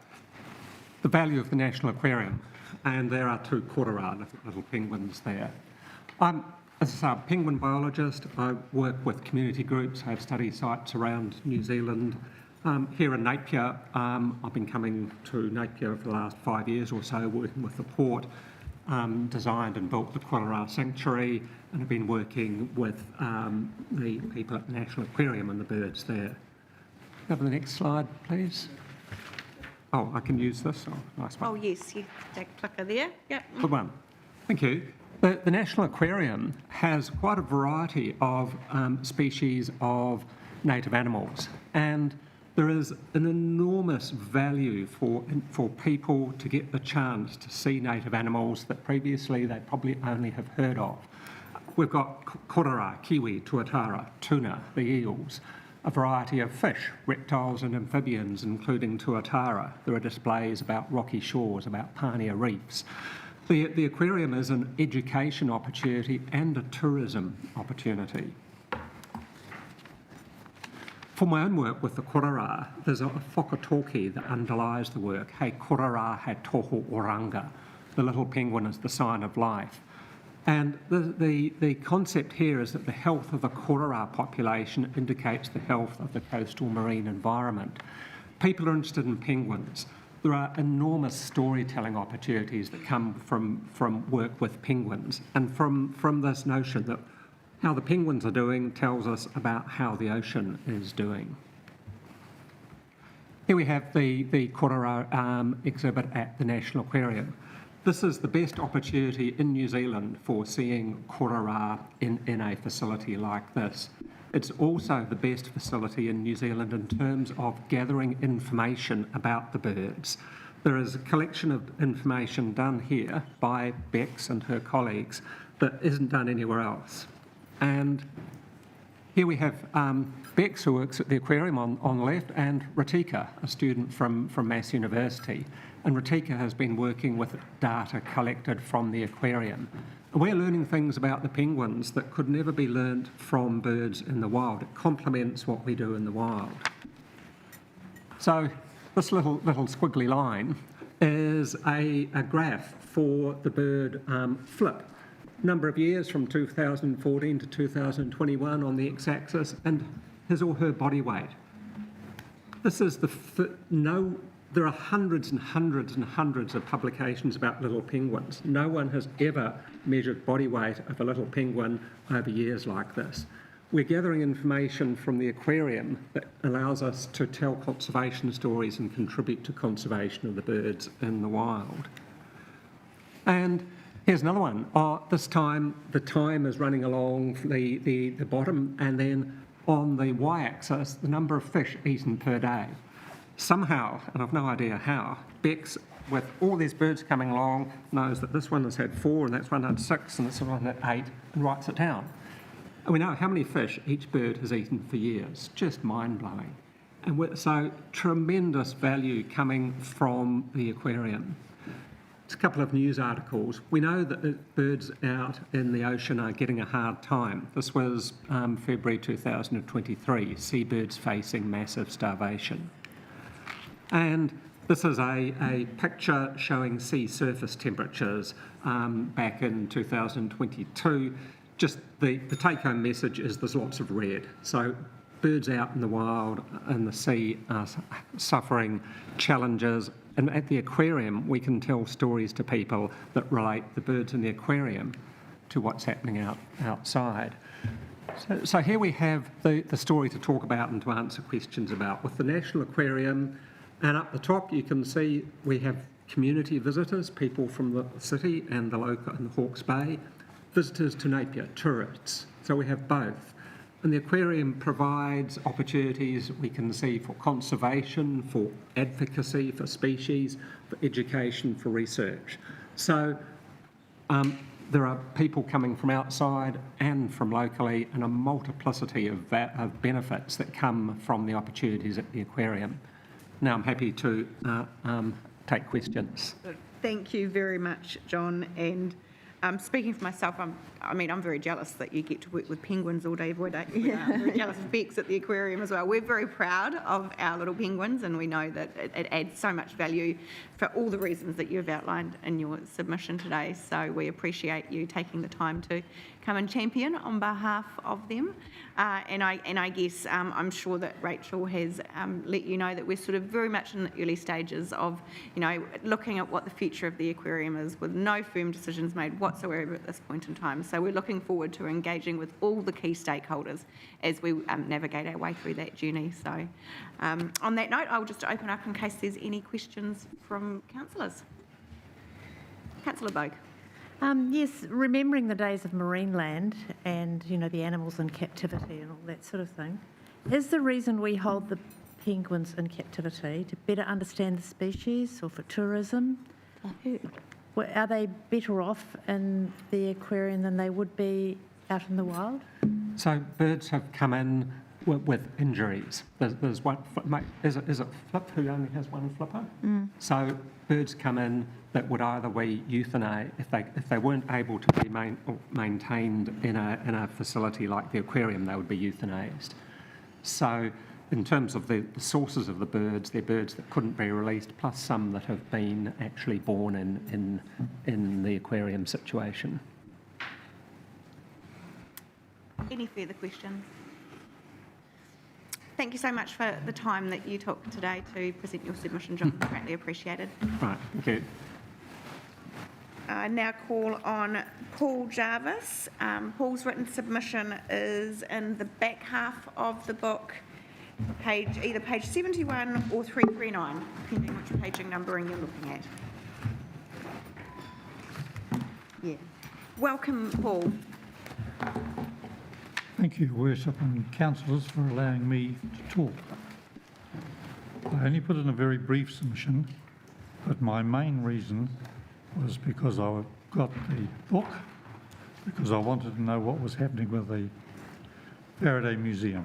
The value of the National Aquarium. And there are two kōrera, little penguins there. As a penguin biologist, I work with community groups. I have study sites around New Zealand. Here in Napier, I've been coming to Napier for the last 5 years or so, working with the port, designed and built the kōrera Sanctuary, and have been working with the people at the National Aquarium and the birds there. Go to the next slide, please. Oh, I can use this. Oh, nice one. Oh, yes, you take a clicker there. Yep. Good one. Thank you. The National Aquarium has quite a variety of species of native animals, and there is an enormous value for people to get the chance to see native animals that previously they probably only have heard of. We've got kōrera, kiwi, tuatara, tuna, the eels, a variety of fish, reptiles and amphibians, including tuatara. There are displays about rocky shores, about Pania reefs. The aquarium is an education opportunity and a tourism opportunity. For my own work with the kōrera, there's a whakatōki that underlies the work. Hei kōrera, hei toho oranga. The little penguin is the sign of life. And the concept here is that the health of the korora population indicates the health of the coastal marine environment. People are interested in penguins. There are enormous storytelling opportunities that come from work with penguins, and from this notion that how the penguins are doing tells us about how the ocean is doing. Here we have the korora exhibit at the National Aquarium. This is the best opportunity in New Zealand for seeing korora in a facility like this. It's also the best facility in New Zealand in terms of gathering information about the birds. There is a collection of information done here by Bex and her colleagues that isn't done anywhere else. And here we have Bex, who works at the aquarium on the left, and Ritika, a student from Mass University. And Ritika has been working with data collected from the aquarium. And we're learning things about the penguins that could never be learnt from birds in the wild. It complements what we do in the wild. So this little squiggly line is a graph for the bird flip. Number of years from 2014 to 2021 on the x-axis, and his or her body weight. This is there are hundreds and hundreds and hundreds of publications about little penguins. No one has ever measured body weight of a little penguin over years like this. We're gathering information from the aquarium that allows us to tell conservation stories and contribute to conservation of the birds in the wild. And here's another one. This time, the time is running along the bottom, and then on the y-axis, the number of fish eaten per day. Somehow, and I've no idea how, Bex, with all these birds coming along, knows that this one has had 4, and that's one had 6, and this one had 8, and writes it down. And we know how many fish each bird has eaten for years. Just mind-blowing. And so tremendous value coming from the aquarium. Just a couple of news articles. We know that the birds out in the ocean are getting a hard time. This was February 2023, seabirds facing massive starvation. And this is a picture showing sea surface temperatures back in 2022. Just the take-home message is there's lots of red. So birds out in the wild and the sea are suffering challenges. And at the aquarium, we can tell stories to people that relate the birds in the aquarium to what's happening outside. So here we have the story to talk about and to answer questions about. With the National Aquarium, and up the top you can see we have community visitors, people from the city and the local and the Hawke's Bay, visitors to Napier, tourists. So we have both. And the aquarium provides opportunities we can see for conservation, for advocacy, for species, for education, for research. So there are people coming from outside and from locally, and a multiplicity of benefits that come from the opportunities at the aquarium. Now I'm happy to take questions. Thank you very much, John. And speaking for myself, I'm very jealous that you get to work with penguins all day, every day. Yeah. I'm very jealous of Bex at the aquarium as well. We're very proud of our little penguins, and we know that it adds so much value for all the reasons that you've outlined in your submission today. So we appreciate you taking the time to come and champion on behalf of them. And I guess I'm sure that Rachel has let you know that we're sort of very much in the early stages of, looking at what the future of the aquarium is, with no firm decisions made whatsoever at this point in time. So we're looking forward to engaging with all the key stakeholders as we navigate our way through that journey. So on that note, I'll just open up in case there's any questions from councillors. Councillor Bogue. Yes, remembering the days of Marineland and, the animals in captivity and all that sort of thing, is the reason we hold the penguins in captivity to better understand the species or for tourism? Are they better off in the aquarium than they would be out in the wild? So birds have come in with injuries. There's one, is it Flip who only has one flipper? So birds come in that would either be euthanized if they weren't able to be maintained in a facility like the aquarium, they would be euthanized. So in terms of the sources of the birds, they're birds that couldn't be released, plus some that have been actually born in the aquarium situation. Any further questions? Thank you so much for the time that you took today to present your submission, John. Greatly appreciated. Right, thank you. I now call on Paul Jarvis. Paul's written submission is in the back half of the book, either page 71 or 339, depending which paging numbering you're looking at. Yeah. Welcome, Paul. Thank you, Worship and councillors, for allowing me to talk. I only put in a very brief submission, but my main reason was because I got the book, because I wanted to know what was happening with the Faraday Museum.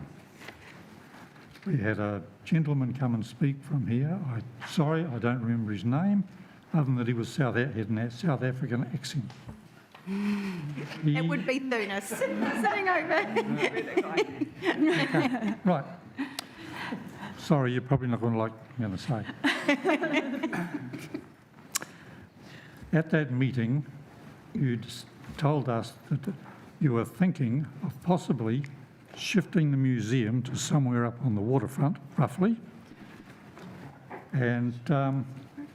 We had a gentleman come and speak from here. Sorry, I don't remember his name, other than that he was had a South African accent. It would be Thunis, sitting over. Okay, right. Sorry, you're probably not going to like what I'm going to say. At that meeting, you told us that you were thinking of possibly shifting the museum to somewhere up on the waterfront, roughly. And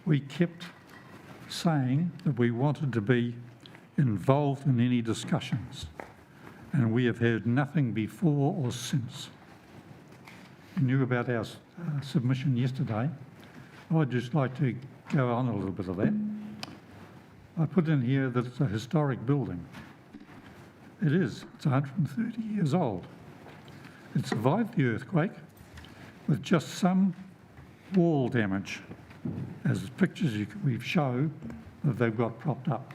we kept saying that we wanted to be involved in any discussions. And we have heard nothing before or since. You knew about our submission yesterday. I'd just like to go on a little bit of that. I put in here that it's a historic building. It is. It's 130 years old. It survived the earthquake with just some wall damage, as the pictures we've shown that they've got propped up.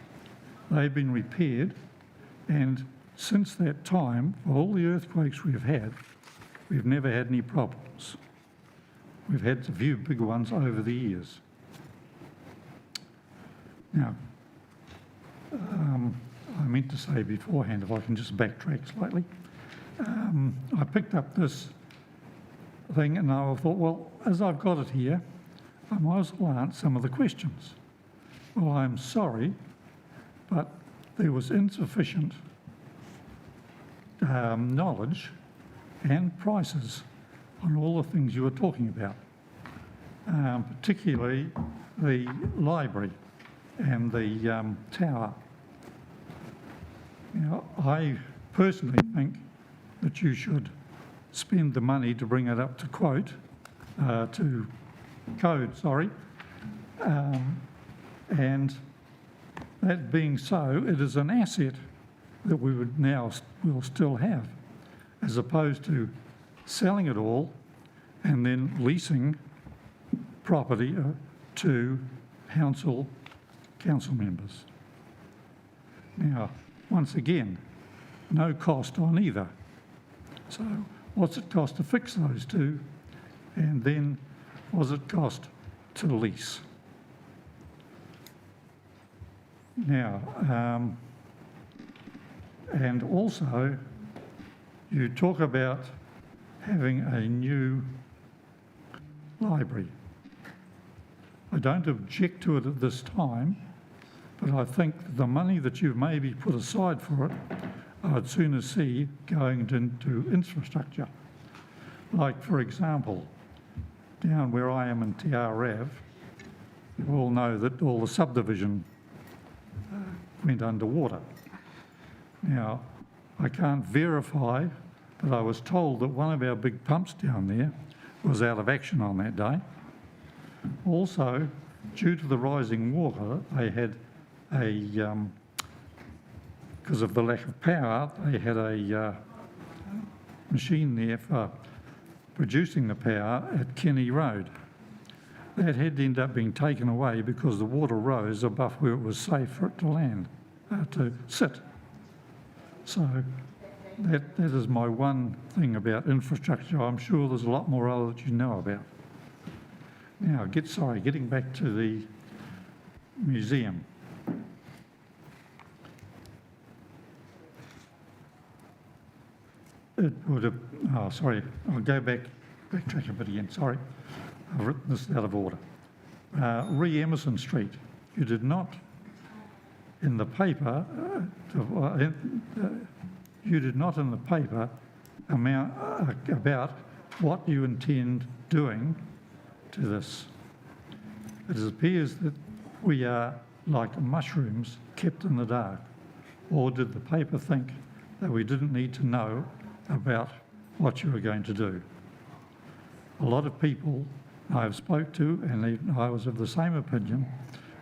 They've been repaired, and since that time, for all the earthquakes we've had, we've never had any problems. We've had a few big ones over the years. Now, I meant to say beforehand, if I can just backtrack slightly, I picked up this thing and I thought, well, as I've got it here, I might as well answer some of the questions. Well, I'm sorry, but there was insufficient knowledge and prices on all the things you were talking about, particularly the library and the tower. You know, I personally think that you should spend the money to bring it up to code, and that being so, it is an asset that we will still have, as opposed to selling it all and then leasing property to council members. Now, once again, no cost on either. So what's it cost to fix those two? And then what's it cost to lease? Now, and also you talk about having a new library. I don't object to it at this time, but I think the money that you've maybe put aside for it, I'd sooner see going into infrastructure. Like, for example, down where I am in TRAV, you all know that all the subdivision went underwater. Now, I can't verify, but I was told that one of our big pumps down there was out of action on that day. Also, due to the rising water, they had because of the lack of power, they had a machine there for producing the power at Kenny Road. That had to end up being taken away because the water rose above where it was safe for it to land, to sit. So that is my one thing about infrastructure. I'm sure there's a lot more other that you know about. Now, getting back to the museum. It would have, I'll go backtrack a bit again, sorry. I've written this out of order. Emerson Street, you did not, in the paper, you did not in the paper about what you intend doing to this. It appears that we are like mushrooms kept in the dark. Or did the paper think that we didn't need to know about what you were going to do? A lot of people I have spoke to, and I was of the same opinion,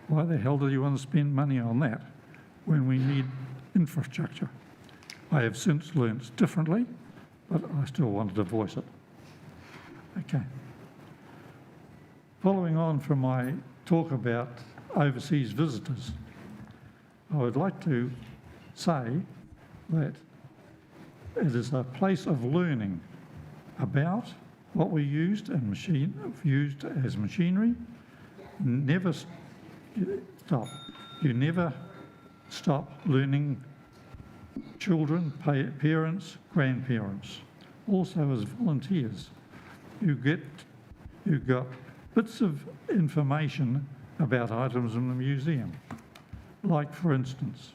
why the hell do you want to spend money on that when we need infrastructure? I have since learnt differently, but I still wanted to voice it. Okay. Following on from my talk about overseas visitors, I would like to say that it is a place of learning about what we used as machinery. Never stop. You never stop learning. Children, parents, grandparents, also as volunteers, you got bits of information about items in the museum, like for instance,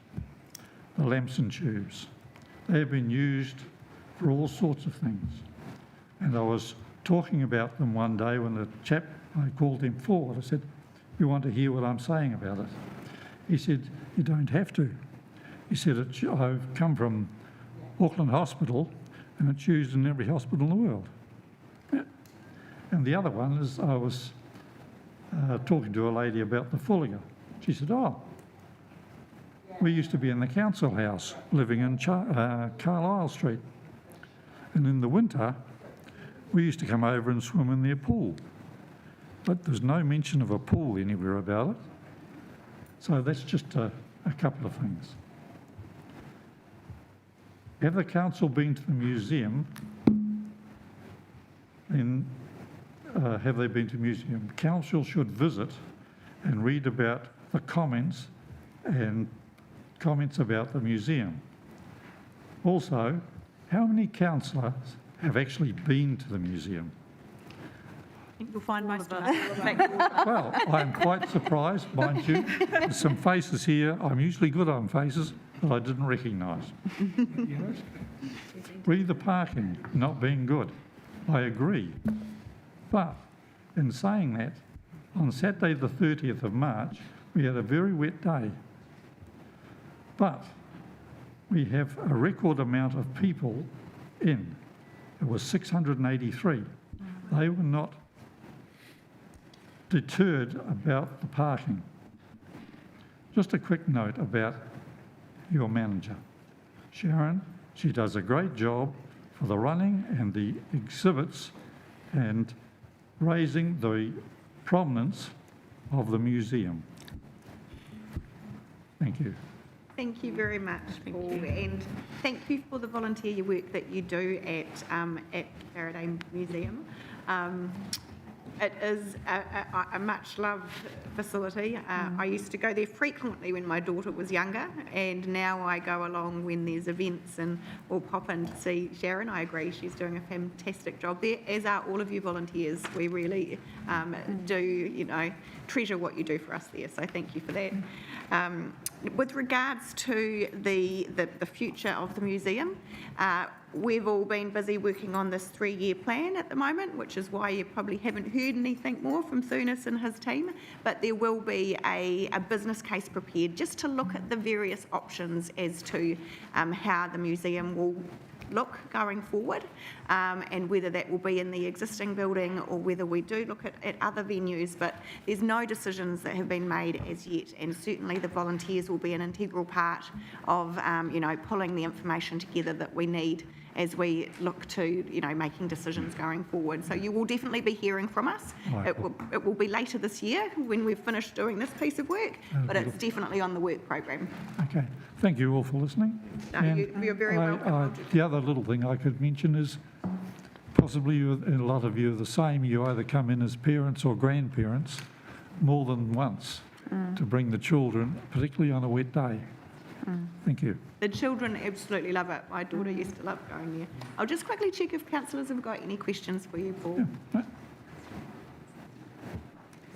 the lamps and tubes. They have been used for all sorts of things. And I was talking about them one day when the chap, I called him forward. I said, "You want to hear what I'm saying about it?" He said, "You don't have to." He said, "I've come from Auckland Hospital and it's used in every hospital in the world." Yeah. And the other one is I was talking to a lady about the Fulliga. She said, "Oh, we used to be in the council house living in Carlisle Street. And in the winter, we used to come over and swim in their pool. But there's no mention of a pool anywhere about it." So that's just a couple of things. Have the council been to the museum? Then have they been to the museum? Council should visit and read about the comments and comments about the museum. Also, how many councillors have actually been to the museum? I think you'll find most of us. Well, I'm quite surprised, mind you. There's some faces here. I'm usually good on faces, but I didn't recognise. Read the parking not being good. I agree. But in saying that, on Saturday the 30th of March, we had a very wet day. But we have a record amount of people in. It was 683. They were not deterred about the parking. Just a quick note about your manager. Sharon, she does a great job for the running and the exhibits and raising the prominence of the museum. Thank you. Thank you very much, Paul, and thank you for the volunteer work that you do at Faraday Museum. It is a much-loved facility. I used to go there frequently when my daughter was younger, and now I go along when there's events and we'll pop in to see Sharon. I agree, she's doing a fantastic job there, as are all of you volunteers. We really do, treasure what you do for us there, so thank you for that. With regards to the future of the museum, we've all been busy working on this 3-year plan at the moment, which is why you probably haven't heard anything more from Thunis and his team, but there will be a business case prepared just to look at the various options as to how the museum will look going forward, and whether that will be in the existing building or whether we do look at other venues, but there's no decisions that have been made as yet, and certainly the volunteers will be an integral part of pulling the information together that we need as we look to making decisions going forward. So you will definitely be hearing from us. Right. It will be later this year when we've finished doing this piece of work, but it's definitely on the work program. Okay, thank you all for listening. No, you're very welcome. The other little thing I could mention is possibly and a lot of you are the same. You either come in as parents or grandparents more than once to bring the children, particularly on a wet day. Thank you. The children absolutely love it. My daughter used to love going there. I'll just quickly check if councillors have got any questions for you, Paul. Yeah.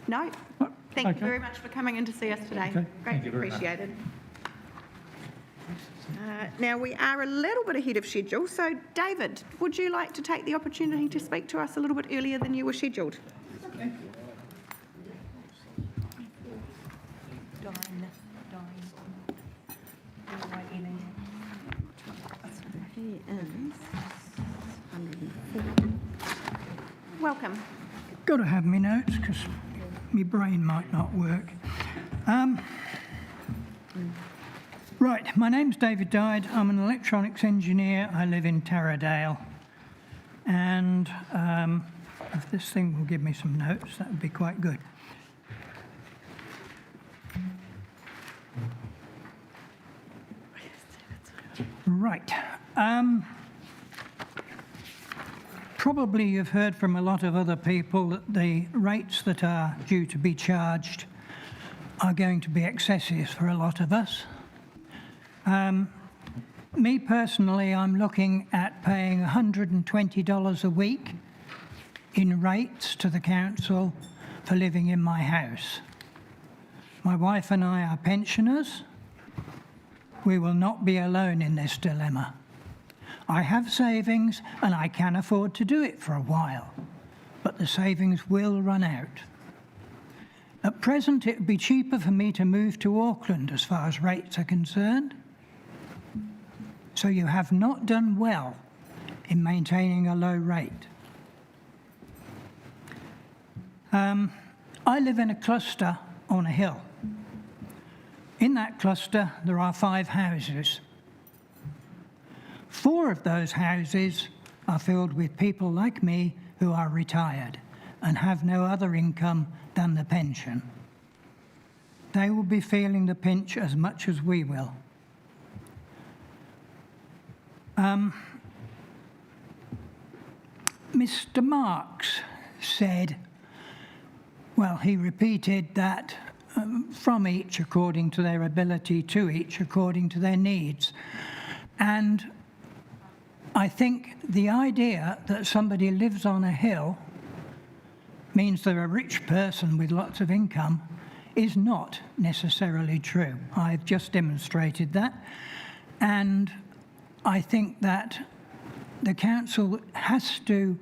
No? Thank you very much for coming in to see us today. Okay. Greatly appreciated. Now, we are a little bit ahead of schedule, so David, would you like to take the opportunity to speak to us a little bit earlier than you were scheduled? Welcome. Got to have me notes because my brain might not work. Right, my name's David Dyde. I'm an electronics engineer. I live in Taradale. And if this thing will give me some notes, that would be quite good. Right. Probably you've heard from a lot of other people that the rates that are due to be charged are going to be excessive for a lot of us. Me personally, I'm looking at paying $120 a week in rates to the council for living in my house. My wife and I are pensioners. We will not be alone in this dilemma. I have savings and I can afford to do it for a while, but the savings will run out. At present, it would be cheaper for me to move to Auckland as far as rates are concerned. So you have not done well in maintaining a low rate. I live in a cluster on a hill. In that cluster, there are 5 houses. 4 of those houses are filled with people like me who are retired and have no other income than the pension. They will be feeling the pinch as much as we will. Mr. Marks said, well, he repeated that from each according to their ability, to each according to their needs. And I think the idea that somebody lives on a hill means they're a rich person with lots of income is not necessarily true. I've just demonstrated that. And I think that the council has to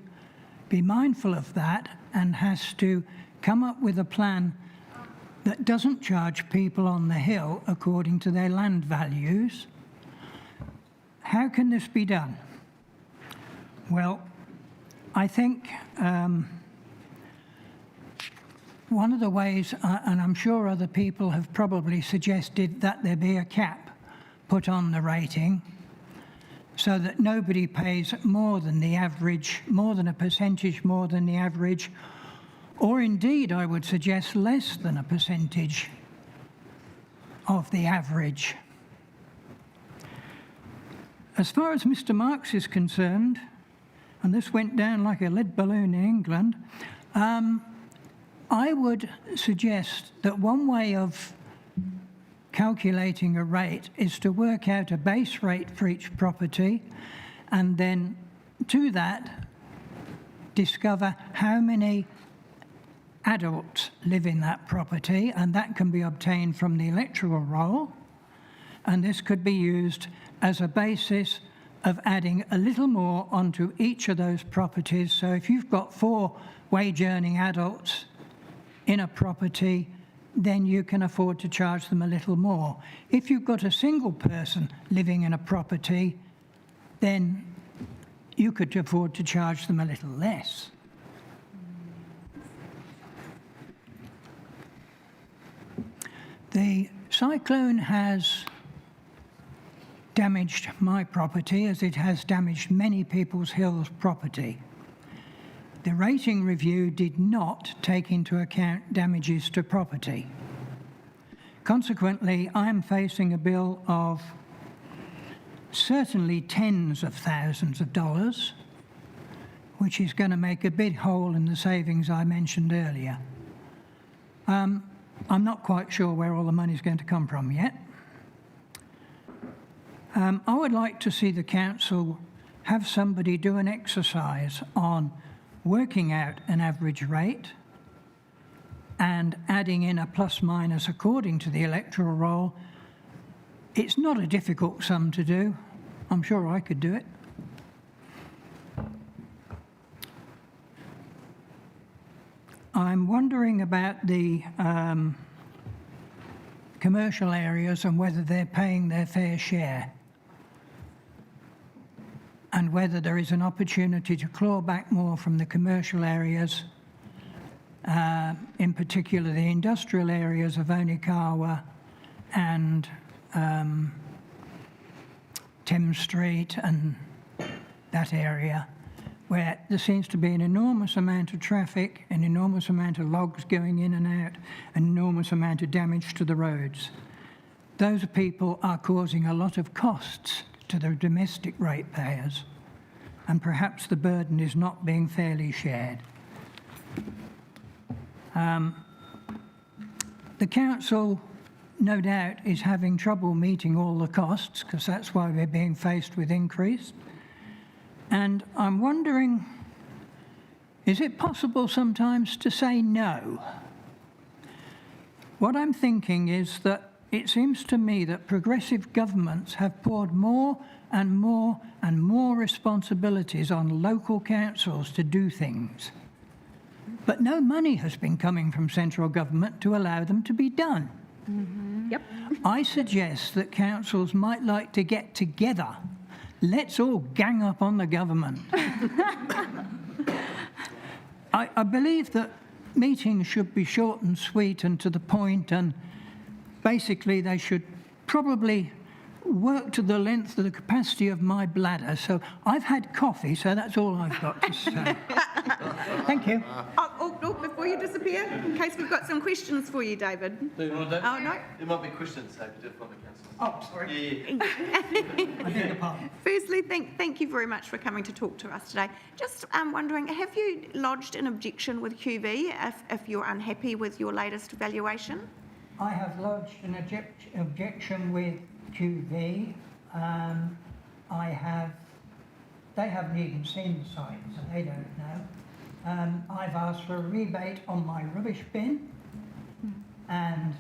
be mindful of that and has to come up with a plan that doesn't charge people on the hill according to their land values. How can this be done? Well, I think one of the ways, and I'm sure other people have probably suggested, that there be a cap put on the rating so that nobody pays more than the average, more than a percentage more than the average, or indeed, I would suggest, less than a percentage of the average. As far as Mr. Marks is concerned, and this went down like a lead balloon in England, I would suggest that one way of calculating a rate is to work out a base rate for each property and then to that discover how many adults live in that property, and that can be obtained from the electoral roll, and this could be used as a basis of adding a little more onto each of those properties. So if you've got 4 wage-earning adults in a property, then you can afford to charge them a little more. If you've got a single person living in a property, then you could afford to charge them a little less. The cyclone has damaged my property as it has damaged many people's hills property. The rating review did not take into account damages to property. Consequently, I am facing a bill of certainly tens of thousands of dollars, which is going to make a big hole in the savings I mentioned earlier. I'm not quite sure where all the money is going to come from yet. I would like to see the council have somebody do an exercise on working out an average rate and adding in a plus minus according to the electoral roll It's not a difficult sum to do. I'm sure I could do it. I'm wondering about the commercial areas and whether they're paying their fair share, and whether there is an opportunity to claw back more from the commercial areas, in particular the industrial areas of Onikawa and Thames Street and that area, where there seems to be an enormous amount of traffic, an enormous amount of logs going in and out, an enormous amount of damage to the roads. Those people are causing a lot of costs to the domestic ratepayers, and perhaps the burden is not being fairly shared. The council, no doubt, is having trouble meeting all the costs, because that's why we're being faced with increase. And I'm wondering, is it possible sometimes to say no? What I'm thinking is that it seems to me that progressive governments have poured more and more and more responsibilities on local councils to do things. But no money has been coming from central government to allow them to be done. Yep. I suggest that councils might like to get together. Let's all gang up on the government. I believe that meetings should be short and sweet and to the point, and basically they should probably work to the length of the capacity of my bladder. So I've had coffee, so that's all I've got to say. Thank you. Oh, before you disappear, in case we've got some questions for you, David. Oh, no? There might be questions, David, from the council. Oh, sorry. Yeah. I beg your pardon. Firstly, thank you very much for coming to talk to us today. Just wondering, have you lodged an objection with QV if you're unhappy with your latest valuation? I have lodged an objection with QV. They haven't even seen the site, so they don't know. I've asked for a rebate on my rubbish bin, and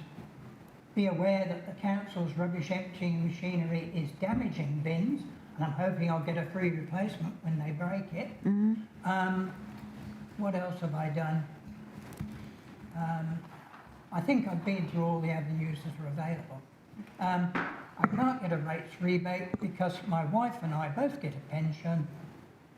be aware that the council's rubbish emptying machinery is damaging bins, and I'm hoping I'll get a free replacement when they break it. What else have I done? I think I've been through all the avenues that are available. I can't get a rates rebate because my wife and I both get a pension,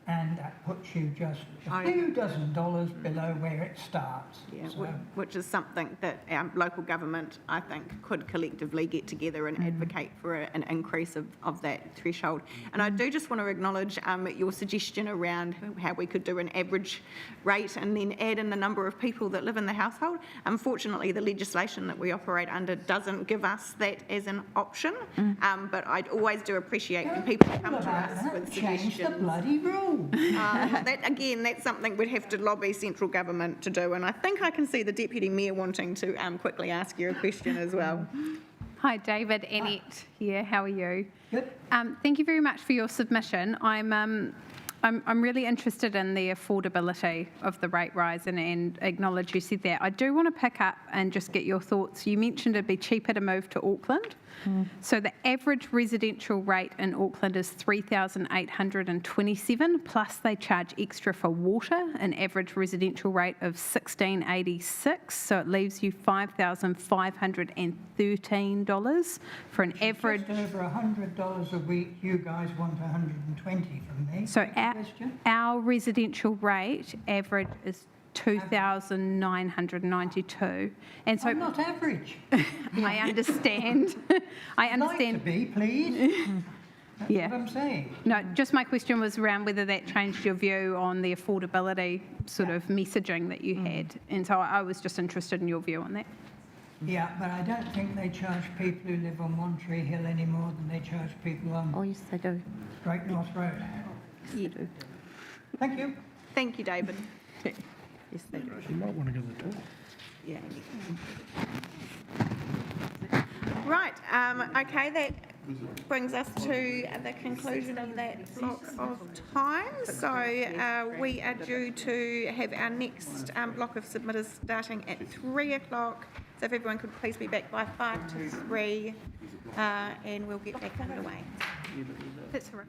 and that puts you just a few dozen dollars below where it starts. Yeah, So, which is something that our local government, I think, could collectively get together and advocate for an increase of that threshold. And I do just want to acknowledge your suggestion around how we could do an average rate and then add in the number of people that live in the household. Unfortunately, the legislation that we operate under doesn't give us that as an option, but I always do appreciate when people come to us with suggestions. change the bloody rule. That's something we'd have to lobby central government to do, and I think I can see the Deputy Mayor wanting to quickly ask you a question as well. Hi, David. Annette here. How are you? Good. Thank you very much for your submission. I'm really interested in the affordability of the rate rise and acknowledge you said that. I do want to pick up and just get your thoughts. You mentioned it'd be cheaper to move to Auckland. So the average residential rate in Auckland is $3,827, plus they charge extra for water, an average residential rate of $1,686. So it leaves you $5,513 for an average. Just over $100 a week. You guys want $120 from me. So our residential rate average is 2,992, and so I'm not average. I understand. I understand. Like to be, please. That's Yeah. what I'm saying. No, just my question was around whether that changed your view on the affordability sort of messaging that you had, and so I was just interested in your view on that. Yeah, but I don't think they charge people who live on One Tree Hill any more than they charge people on yes, they do. Great North Road. Yes, they do. Thank you. Thank you, David. Yes, they do. You might want to give it a talk. Yeah. Right, okay, that brings us to the conclusion of that block of time. So we are due to have our next block of submitters starting at 3 o'clock So if everyone could please be back by 5 to 3, and we'll get back underway. That's all right.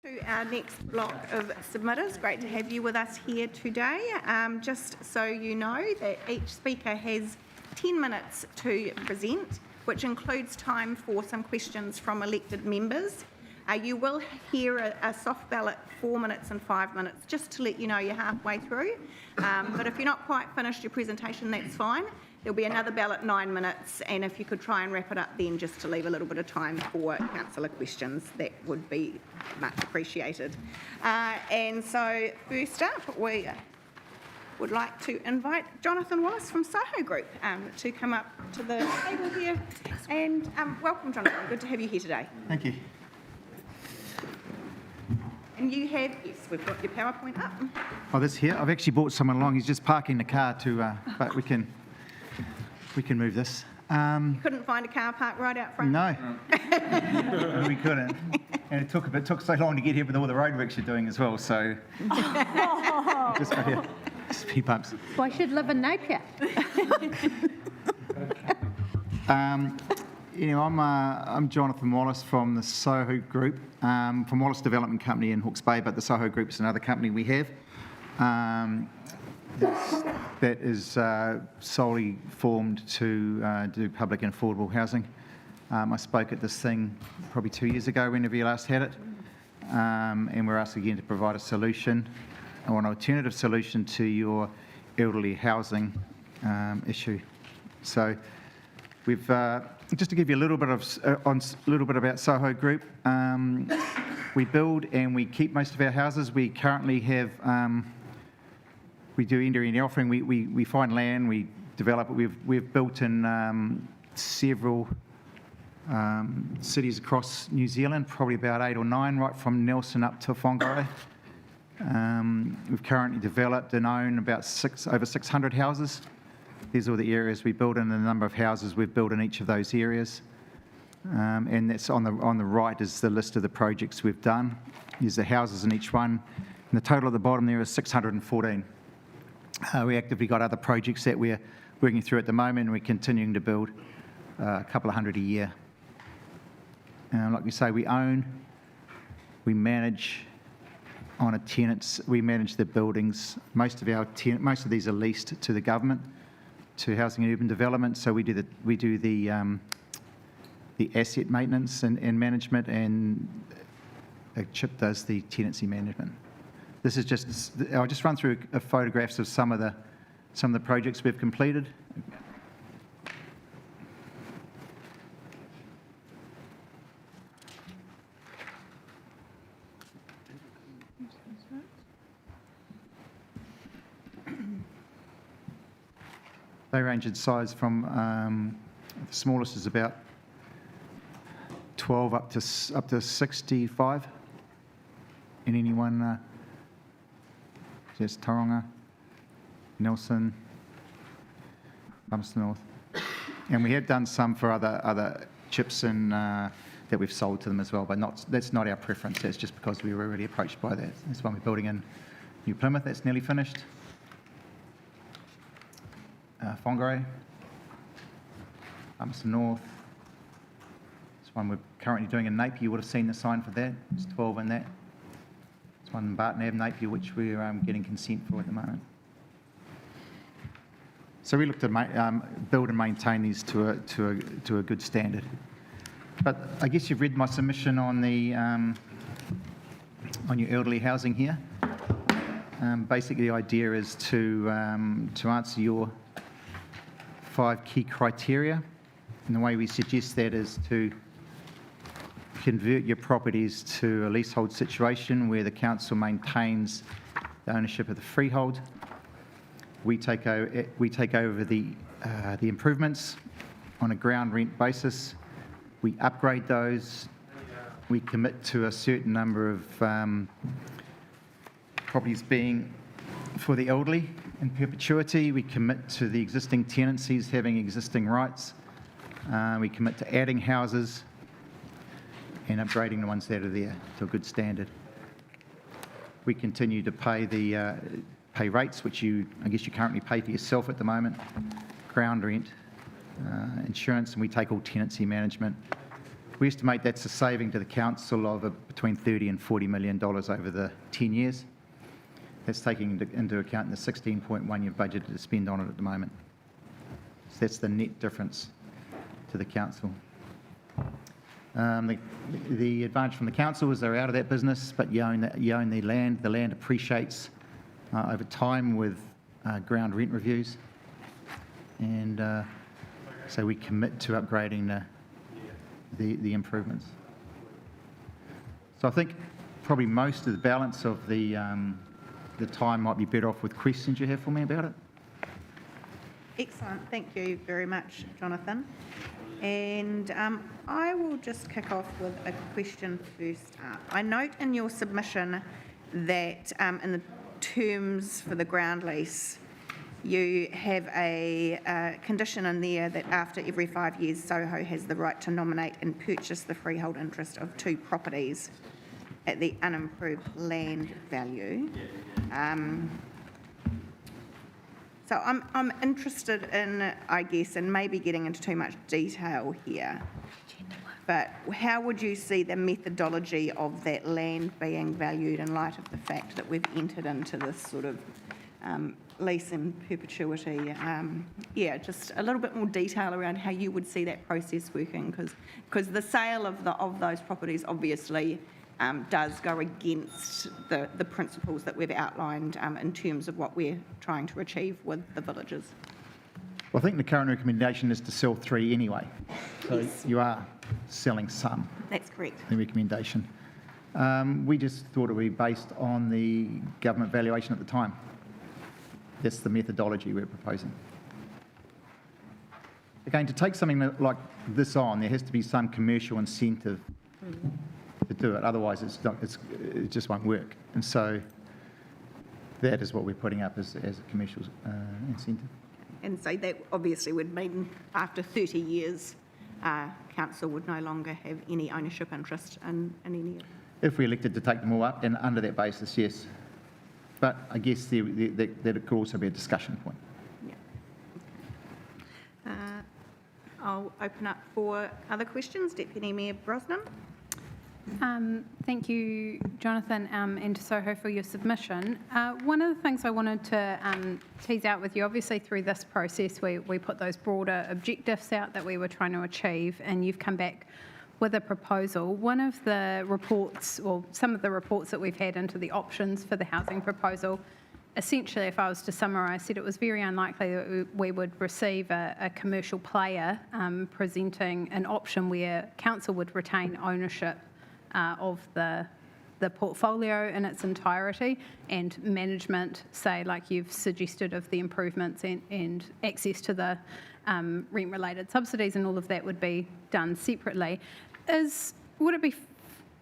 To our next block of submitters, great to have you with us here today. Just so you know that each speaker has 10 minutes to present, which includes time for some questions from elected members. You will hear a soft ballot 4 minutes and 5 minutes, just to let you know you're halfway through. But if you're not quite finished your presentation, that's fine. There'll be another ballot 9 minutes, and if you could try and wrap it up then, just to leave a little bit of time for councillor questions, that would be much appreciated. And so first up, we would like to invite Jonathan Wallace from Soho Group to come up to the table here. And welcome, Jonathan. Good to have you here today. Thank you. And you have, yes, we've got your PowerPoint up. Oh, this here. I've actually brought someone along. He's just parking the car but we can move this. Couldn't find a car park right out front? No, we couldn't. And it took so long to get here with all the roadworks you're doing as well. So just right here, speed bumps. I should live in Napier. I'm Jonathan Wallace from the Soho Group, from Wallace Development Company in Hawke's Bay, but the Soho Group is another company we have that is solely formed to do public and affordable housing. I spoke at this thing probably 2 years ago, whenever you last had it, and we're asked again to provide a solution or an alternative solution to your elderly housing issue. So we've just to give you a little bit about Soho Group. We build and we keep most of our houses. We currently have we do end-to-end offering. We find land, we develop it. We've built in several cities across New Zealand, probably about 8 or 9, right from Nelson up to Whangarei. We've currently developed and own about over 600 houses. These are all the areas we build in, and the number of houses we've built in each of those areas. And that's on the right is the list of the projects we've done. There's the houses in each one. And the total at the bottom there is 614. We actively got other projects that we're working through at the moment, and we're continuing to build a couple of hundred a year. Like we say, we own, we manage on a tenants, we manage the buildings. Most of these are leased to the government, to housing and urban development. So we do the asset maintenance and management, and Chip does the tenancy management. This is just, I'll just run through photographs of some of the projects we've completed. They range in size from the smallest is about 12 up to 65 in any one. There's Taronga, Nelson, Lumsden North, and we have done some for other chips and that we've sold to them as well. But that's not our preference. That's just because we were already approached by that. That's one we're building in New Plymouth. That's nearly finished. Whangarei, Lumsden North. This one we're currently doing in Napier. You would have seen the sign for that. There's 12 in that. There's one in Barton Ave, Napier, which we're getting consent for at the moment. So we look to build and maintain these to a good standard. But I guess you've read my submission on the on your elderly housing here. Basically, the idea is to answer your 5 key criteria, and the way we suggest that is to convert your properties to a leasehold situation where the council maintains the ownership of the freehold. We take over the improvements on a ground rent basis. We upgrade those. We commit to a certain number of properties being for the elderly in perpetuity. We commit to the existing tenancies having existing rights. We commit to adding houses and upgrading the ones that are there to a good standard. We continue to pay rates, which I guess you currently pay for yourself at the moment, ground rent, insurance, and we take all tenancy management. We estimate that's a saving to the council of between $30 and $40 million over the 10 years. That's taking into account the 16.1 you've budgeted to spend on it at the moment. So that's the net difference to the council. The advantage from the council is they're out of that business, but you own the land. The land appreciates over time with ground rent reviews. And so we commit to upgrading the improvements. So I think probably most of the balance of the time might be better off with questions you have for me about it. Excellent. Thank you very much, Jonathan. And I will just kick off with a question first up. I note in your submission that in the terms for the ground lease, you have a condition in there that after every 5 years, Soho has the right to nominate and purchase the freehold interest of 2 properties at the unimproved land value. So I'm interested in, I guess, and maybe getting into too much detail here, but how would you see the methodology of that land being valued in light of the fact that we've entered into this sort of lease in perpetuity? Just a little bit more detail around how you would see that process working, because the sale of those properties obviously does go against the principles that we've outlined in terms of what we're trying to achieve with the villages. Well, I think the current recommendation is to sell 3 anyway. So Yes. you are selling some. That's correct. The recommendation. We just thought it would be based on the government valuation at the time. That's the methodology we're proposing. Again, to take something like this on, there has to be some commercial incentive to do it. Otherwise, it just won't work. And so that is what we're putting up as a commercial incentive. And so that obviously would mean after 30 years, council would no longer have any ownership interest in any of it. If we elected to take them all up, then under that basis, yes. But I guess that could also be a discussion point. Yeah. I'll open up for other questions. Deputy Mayor Brosnan. Thank you, Jonathan, and to Soho for your submission. One of the things I wanted to tease out with you, obviously through this process, we put those broader objectives out that we were trying to achieve, and you've come back with a proposal. One of the reports, or some of the reports that we've had into the options for the housing proposal, essentially, if I was to summarise, said it was very unlikely that we would receive a commercial player presenting an option where council would retain ownership of the portfolio in its entirety, and management, say, like you've suggested, of the improvements and access to the rent-related subsidies and all of that would be done separately. Would it be...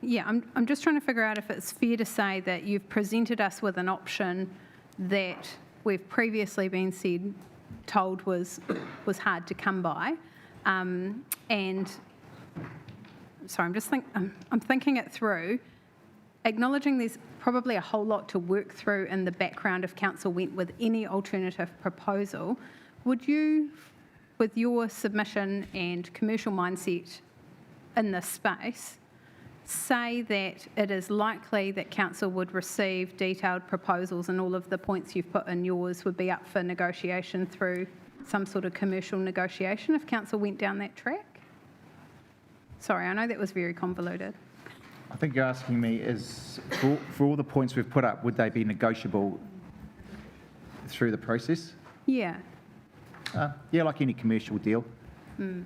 Yeah, I'm just trying to figure out if it's fair to say that you've presented us with an option that we've previously been told was hard to come by, and sorry, I'm thinking it through, acknowledging there's probably a whole lot to work through in the background if council went with any alternative proposal. Would you, with your submission and commercial mindset in this space, say that it is likely that council would receive detailed proposals and all of the points you've put in yours would be up for negotiation through some sort of commercial negotiation if council went down that track? Sorry, I know that was very convoluted. I think you're asking me is, for all the points we've put up, would they be negotiable through the process? Yeah. Yeah, like any commercial deal.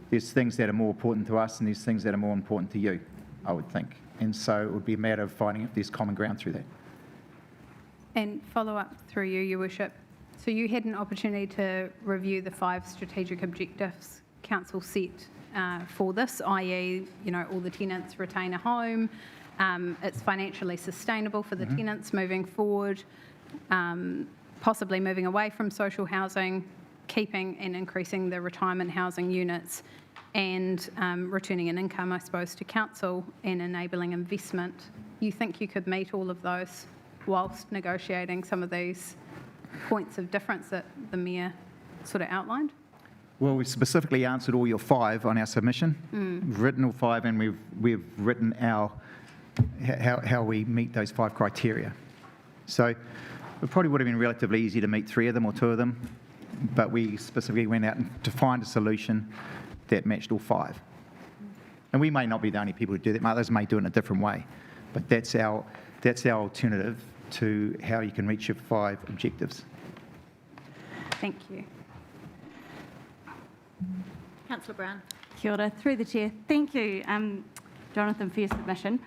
There's things that are more important to us and there's things that are more important to you, I would think. And so it would be a matter of finding if there's common ground through that. And follow up through you, Your Worship. So you had an opportunity to review the 5 strategic objectives council set for this, i.e., all the tenants retain a home, it's financially sustainable for the tenants moving forward, possibly moving away from social housing, keeping and increasing the retirement housing units, and returning an income, I suppose, to council and enabling investment. You think you could meet all of those whilst negotiating some of these points of difference that the Mayor sort of outlined? Well, we specifically answered all your 5 on our submission. We've written all 5, and we've written how we meet those 5 criteria. So it probably would have been relatively easy to meet 3 of them or 2 of them, but we specifically went out to find a solution that matched all 5. And we may not be the only people who do that. Others may do it in a different way, but that's our alternative to how you can reach your 5 objectives. Thank you. Councillor Brown. Kia ora, through the chair. Thank you, Jonathan, for your submission.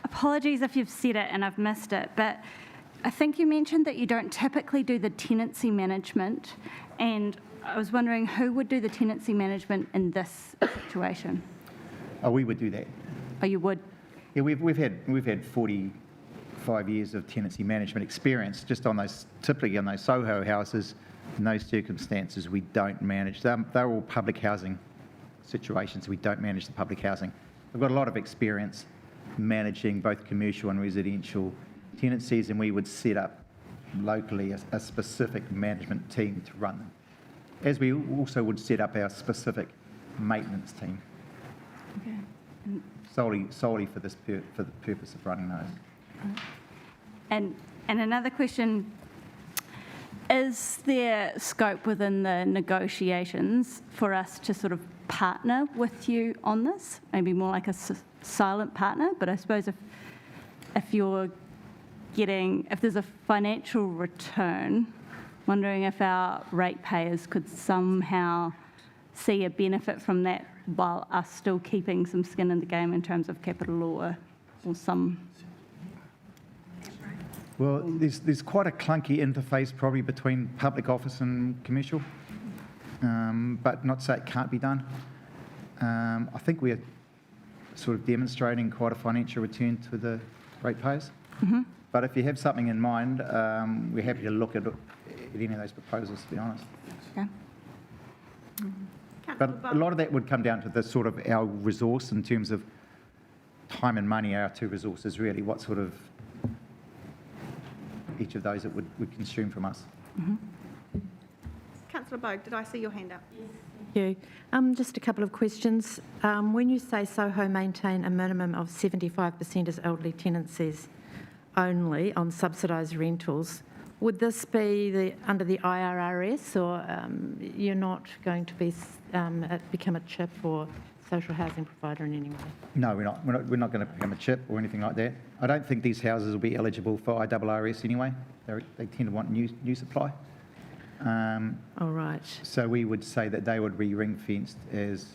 Apologies if you've said it and I've missed it, but I think you mentioned that you don't typically do the tenancy management, and I was wondering who would do the tenancy management in this situation? Oh, we would do that. Oh, you would? Yeah, we've had 45 years of tenancy management experience just on those, typically on those Soho houses. In those circumstances, we don't manage them. They're all public housing situations. We don't manage the public housing. We've got a lot of experience managing both commercial and residential tenancies, and we would set up locally a specific management team to run them, as we also would set up our specific maintenance team. Okay. Solely for the purpose of running those. And another question, is there scope within the negotiations for us to sort of partner with you on this? Maybe more like a silent partner, but I suppose if there's a financial return, wondering if our ratepayers could somehow see a benefit from that while us still keeping some skin in the game in terms of capital or some. Well, there's quite a clunky interface probably between public office and commercial, but not to say it can't be done. I think we're sort of demonstrating quite a financial return to the ratepayers. Mm-hmm. But if you have something in mind, we're happy to look at any of those proposals, to be honest. Okay. But a lot of that would come down to the sort of our resource in terms of time and money, our 2 resources really, what sort of each of those it would consume from us. Mm-hmm. Councillor Bogue, did I see your hand up? Thank you. Just a couple of questions. When you say Soho maintain a minimum of 75% as elderly tenancies only on subsidised rentals, would this be under the IRRS, or you're not going to be become a CHIP or social housing provider in any way? No, we're not. We're not going to become a CHIP or anything like that. I don't think these houses will be eligible for IRRS anyway. They tend to want new supply. All right. So we would say that they would be ring-fenced as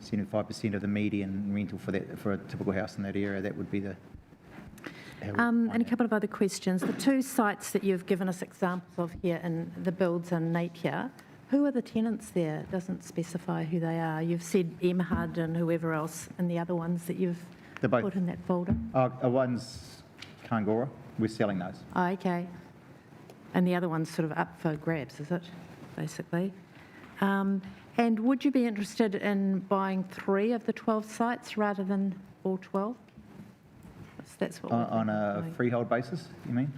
75% of the median rental for a typical house in that area. That would be the. And a couple of other questions. The 2 sites that you've given us examples of here in the builds and Napier, who are the tenants there? It doesn't specify who they are. You've said MHUD and whoever else, and the other ones that you've put in that folder. One's Kangora. We're selling those. Oh, okay. And the other one's sort of up for grabs, is it, basically? And would you be interested in buying 3 of the 12 sites rather than all 12? That's what on a freehold basis, you mean?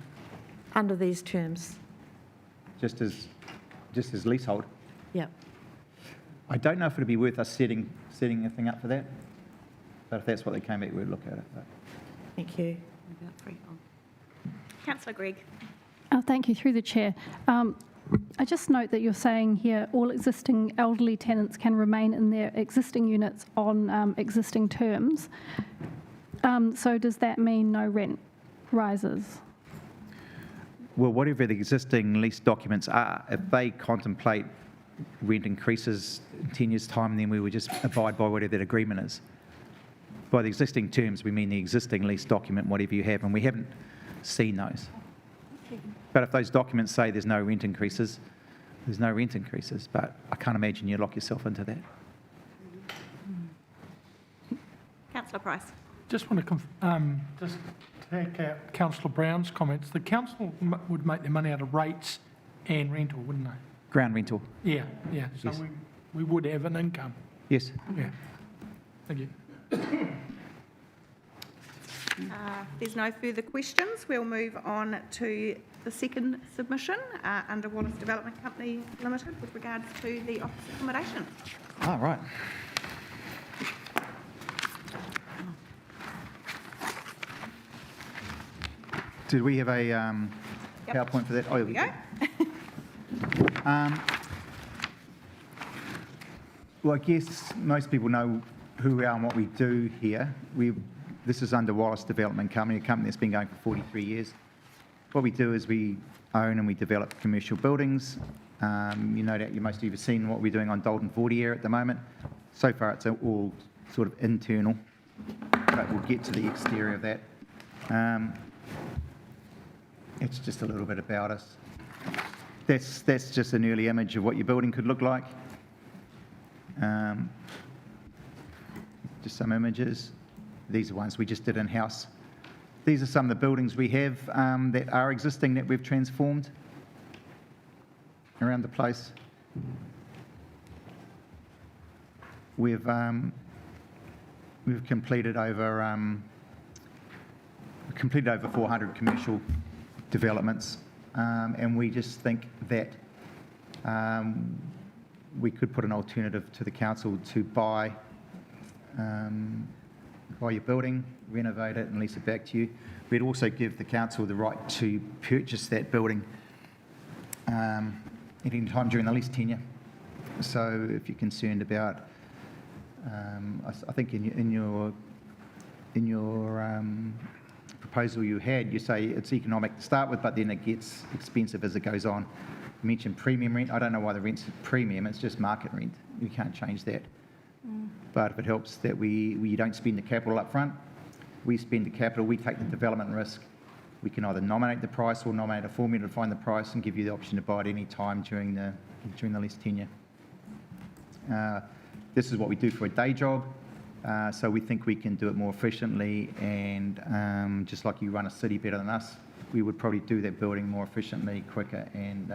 Under these terms. Just as leasehold? Yep. I don't know if it'd be worth us setting a thing up for that, but if that's what they came back, we'd look at it. But. Thank you. Councillor Gregg. Oh, thank you, through the chair. I just note that you're saying here all existing elderly tenants can remain in their existing units on existing terms. So does that mean no rent rises? Well, whatever the existing lease documents are, if they contemplate rent increases in 10 years' time, then we would just abide by whatever that agreement is. By the existing terms, we mean the existing lease document, whatever you have, and we haven't seen those. But if those documents say there's no rent increases, there's no rent increases. But I can't imagine you lock yourself into that. Councillor Price. Just want to just take out Councillor Brown's comments. The council would make their money out of rates and rental, wouldn't they? Ground rental. Yeah. So Yes. we would have an income. Yes. Yeah. Thank you. If there's no further questions, we'll move on to the second submission under Wallace Development Company Limited with regards to the office accommodation. All right. Did we have a PowerPoint for that? Oh, There we go. Well, I guess most people know who we are and what we do here. This is under Wallace Development Company, a company that's been going for 43 years. What we do is we own and we develop commercial buildings. You know that most of you have seen what we're doing on Dalton 40 area at the moment. So far, it's all sort of internal, but we'll get to the exterior of that. It's just a little bit about us. That's just an early image of what your building could look like. Just some images. These are ones we just did in-house. These are some of the buildings we have that are existing that we've transformed around the place. We've completed over 400 commercial developments, and we just think that we could put an alternative to the council to buy your building, renovate it and lease it back to you. We'd also give the council the right to purchase that building at any time during the lease tenure. So if you're concerned about, I think in your proposal you say it's economic to start with, but then it gets expensive as it goes on. You mentioned premium rent. I don't know why the rent's premium. It's just market rent. You can't change that. But if it helps that you don't spend the capital up front, we spend the capital, we take the development risk. We can either nominate the price or nominate a formula to find the price and give you the option to buy it any time during the lease tenure. This is what we do for a day job. So we think we can do it more efficiently, and just like you run a city better than us, we would probably do that building more efficiently, quicker, and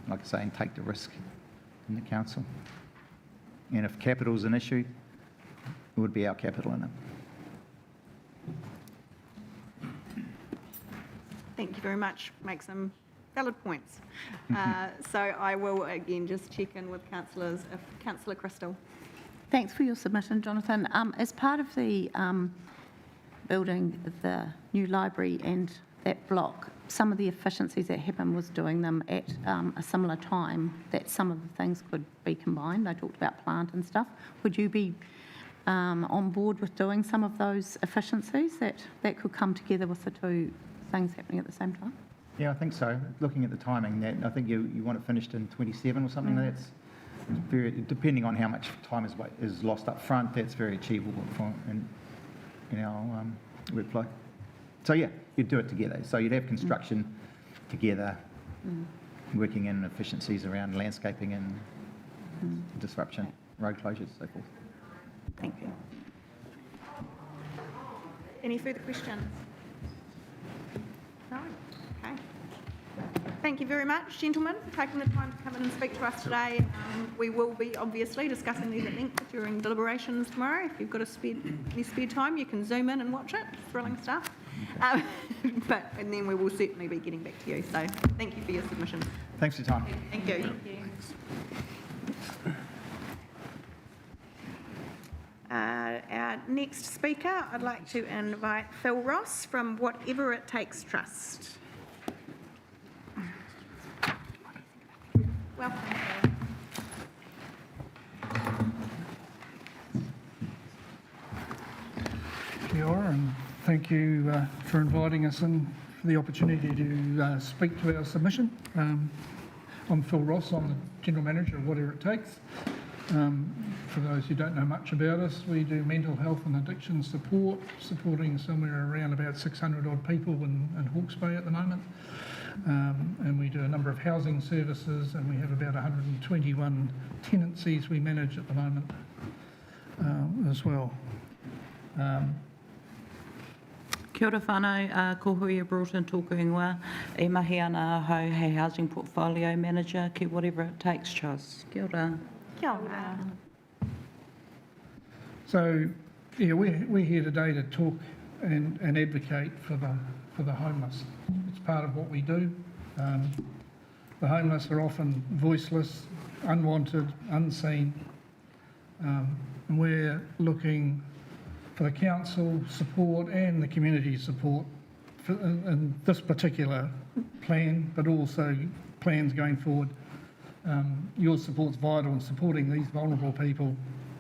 like I say, and take the risk in the council. And if capital is an issue, it would be our capital in it. Thank you very much. Make some valid points. So I will again just check in with councillors. Councillor Crystal. Thanks for your submission, Jonathan. As part of the building the new library and that block, some of the efficiencies that happened was doing them at a similar time, that some of the things could be combined. I talked about plant and stuff. Would you be on board with doing some of those efficiencies that could come together with the two things happening at the same time? Yeah, I think so. Looking at the timing, that I think you want it finished in 27 or something. That's very, depending on how much time is lost up front, that's very achievable in our workflow. So yeah, you'd do it together. So you'd have construction together, working in efficiencies around landscaping and disruption, road closures, so forth. Thank you. Any further questions? No? Okay. Thank you very much, gentlemen, for taking the time to come in and speak to us today. We will be obviously discussing these at length during deliberations tomorrow. If you've got any spare time, you can zoom in and watch it. Thrilling stuff. And then we will certainly be getting back to you. So thank you for your submission. Thanks for your time. Thank you. Thank you. Our next speaker, I'd like to invite Phil Ross from Whatever It Takes Trust. Welcome, Phil. Kia ora, and thank you for inviting us in for the opportunity to speak to our submission. I'm Phil Ross, I'm the General Manager of Whatever It Takes. For those who don't know much about us, we do mental health and addiction support, supporting somewhere around about 600 odd people in Hawke's Bay at the moment. And we do a number of housing services, and we have about 121 tenancies we manage at the moment as well. Kia ora whānau, ko hui brought in tōku ingoa, e mahi ana hau hei housing portfolio manager ki Whatever It Takes Trust. Kia ora. Kia ora. So, yeah, we're here today to talk and advocate for the homeless. It's part of what we do. The homeless are often voiceless, unwanted, unseen, and we're looking for the council support and the community support in this particular plan, but also plans going forward. Your support's vital in supporting these vulnerable people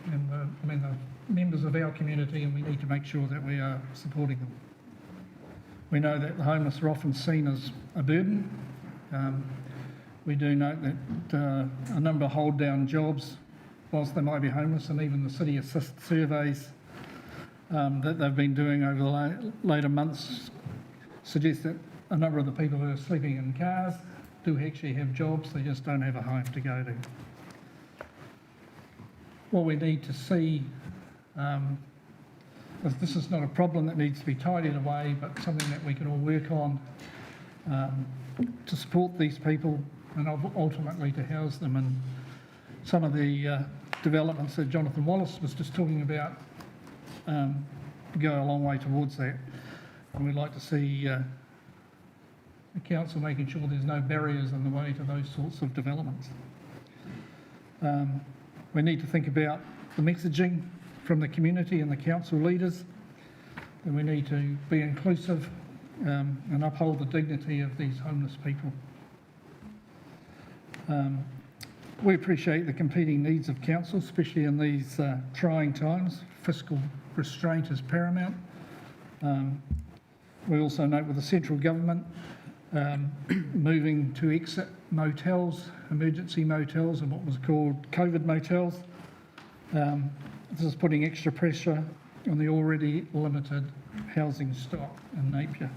and the members of our community, and we need to make sure that we are supporting them. We know that the homeless are often seen as a burden. We do note that a number hold down jobs whilst they might be homeless, and even the City Assist surveys that they've been doing over the later months suggest that a number of the people who are sleeping in cars do actually have jobs, they just don't have a home to go to. What we need to see is this is not a problem that needs to be tidied away, but something that we can all work on to support these people and ultimately to house them. And some of the developments that Jonathan Wallace was just talking about go a long way towards that. And we'd like to see the council making sure there's no barriers in the way to those sorts of developments. We need to think about the messaging from the community and the council leaders, and we need to be inclusive and uphold the dignity of these homeless people. We appreciate the competing needs of council, especially in these trying times. Fiscal restraint is paramount. We also note with the central government moving to exit motels, emergency motels, and what was called COVID motels. This is putting extra pressure on the already limited housing stock in Napier.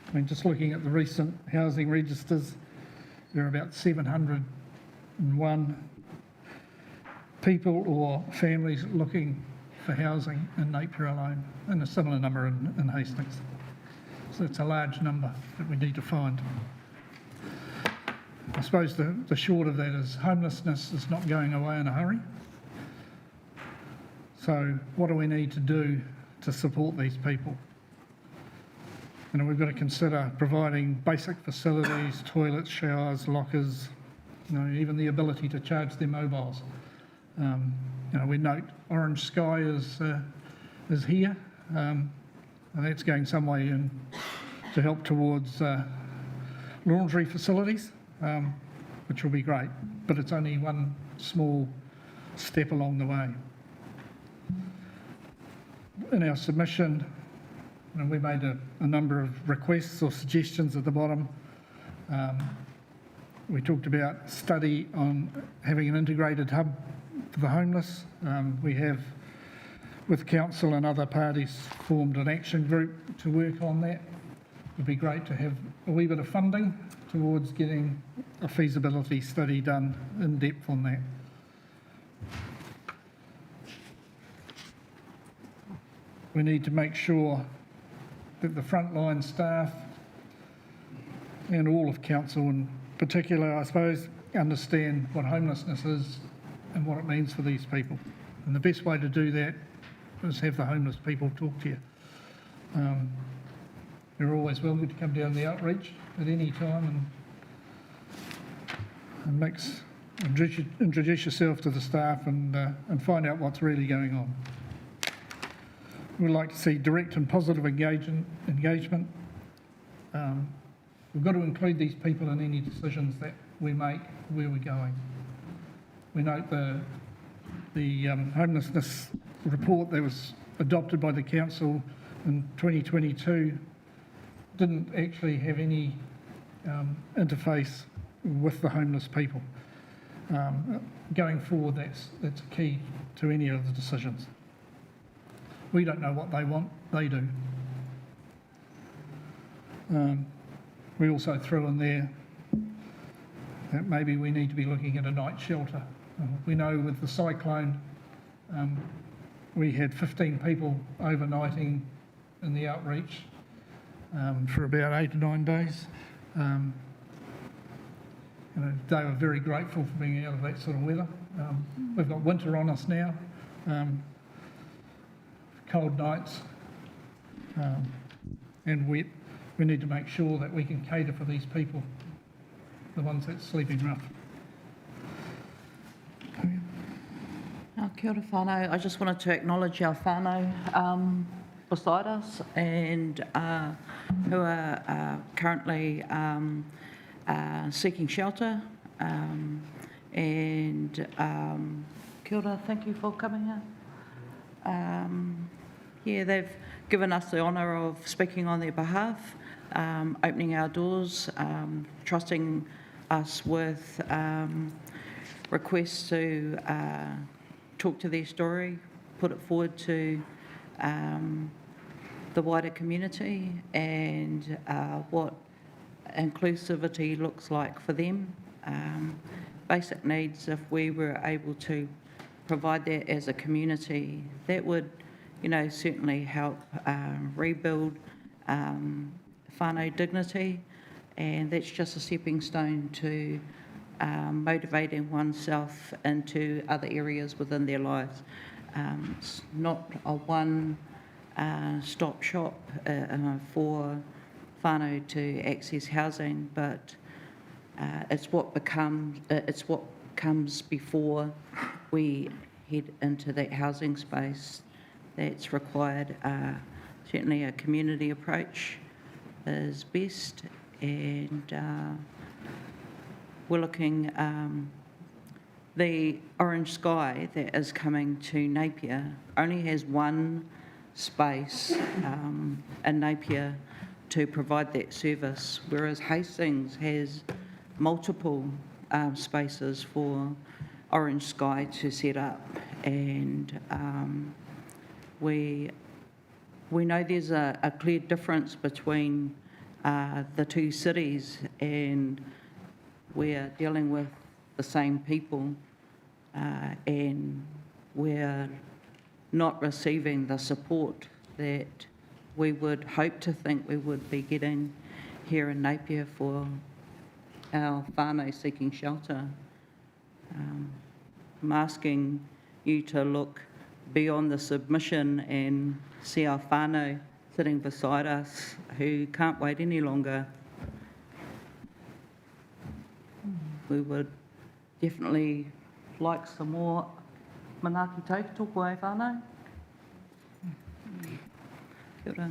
I mean, just looking at the recent housing registers, there are about 701 people or families looking for housing in Napier alone, and a similar number in Hastings. So it's a large number that we need to find. I suppose the short of that is homelessness is not going away in a hurry. So what do we need to do to support these people? You know, we've got to consider providing basic facilities, toilets, showers, lockers, you know, even the ability to charge their mobiles. You know, we note Orange Sky is here, and that's going some way in to help towards laundry facilities, which will be great, but it's only one small step along the way. In our submission, you know, we made a number of requests or suggestions at the bottom. We talked about study on having an integrated hub for the homeless. We have, with council and other parties, formed an action group to work on that. It would be great to have a wee bit of funding towards getting a feasibility study done in depth on that. We need to make sure that the frontline staff and all of council in particular, I suppose, understand what homelessness is and what it means for these people. And the best way to do that is have the homeless people talk to you. You're always welcome to come down the outreach at any time and introduce yourself to the staff and find out what's really going on. We'd like to see direct and positive engagement. We've got to include these people in any decisions that we make, where we're going. We note the homelessness report that was adopted by the council in 2022 didn't actually have any interface with the homeless people. Going forward, that's a key to any of the decisions. We don't know what they want, they do. We also threw in there that maybe we need to be looking at a night shelter. We know with the cyclone, we had 15 people overnighting in the outreach for about 8 or 9 days. You know, they were very grateful for being out of that sort of weather. We've got winter on us now. Cold nights, and wet. We need to make sure that we can cater for these people, the ones that's sleeping rough. Kia ora whānau. I just wanted to acknowledge our whānau beside us and who are currently seeking shelter. And kia ora, thank you for coming here. Yeah, they've given us the honour of speaking on their behalf, opening our doors, trusting us with requests to talk to their story, put it forward to the wider community and what inclusivity looks like for them. Basic needs, if we were able to provide that as a community, that would, you know, certainly help rebuild whānau dignity, and that's just a stepping stone to motivating oneself into other areas within their lives. It's not a one-stop shop for whānau to access housing, but it's what comes before we head into that housing space that's required. Certainly a community approach is best, and we're looking, the Orange Sky that is coming to Napier only has one space in Napier to provide that service, whereas Hastings has multiple spaces for Orange Sky to set up. And we know there's a clear difference between the two cities, and we're dealing with the same people, and we're not receiving the support that we would hope to think we would be getting here in Napier for our whānau seeking shelter. I'm asking you to look beyond the submission and see our whānau sitting beside us who can't wait any longer. We would definitely like some more manaaki tautoko e whānau. Kia ora.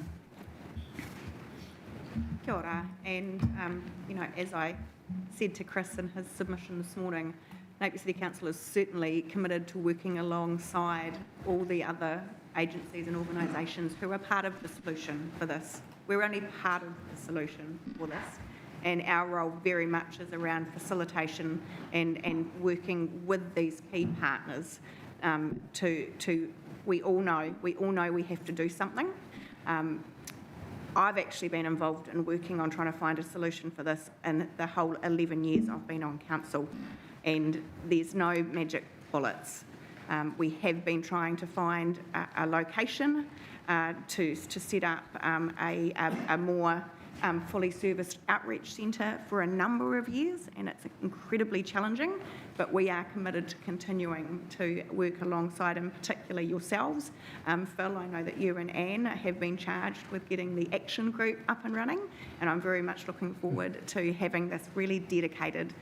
Kia ora. And, you know, as I said to Chris in his submission this morning, Napier City Council is certainly committed to working alongside all the other agencies and organisations who are part of the solution for this. We're only part of the solution for this, and our role very much is around facilitation and working with these key partners we all know we have to do something. I've actually been involved in working on trying to find a solution for this in the whole 11 years I've been on council, and there's no magic bullets. We have been trying to find a location to set up a more fully serviced outreach centre for a number of years, and it's incredibly challenging, but we are committed to continuing to work alongside, in particular yourselves. Phil, I know that you and Anne have been charged with getting the action group up and running, and I'm very much looking forward to having this really dedicated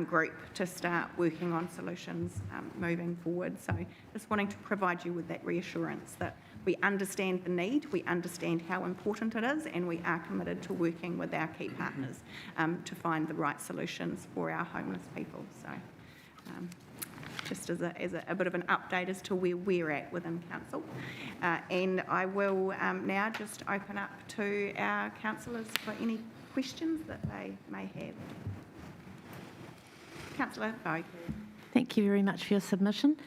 group to start working on solutions moving forward. So just wanting to provide you with that reassurance that we understand the need, we understand how important it is, and we are committed to working with our key partners to find the right solutions for our homeless people. So just as a bit of an update as to where we're at within council. And I will now just open up to our councillors for any questions that they may have. Councillor Bowe. Thank you very much for your submission.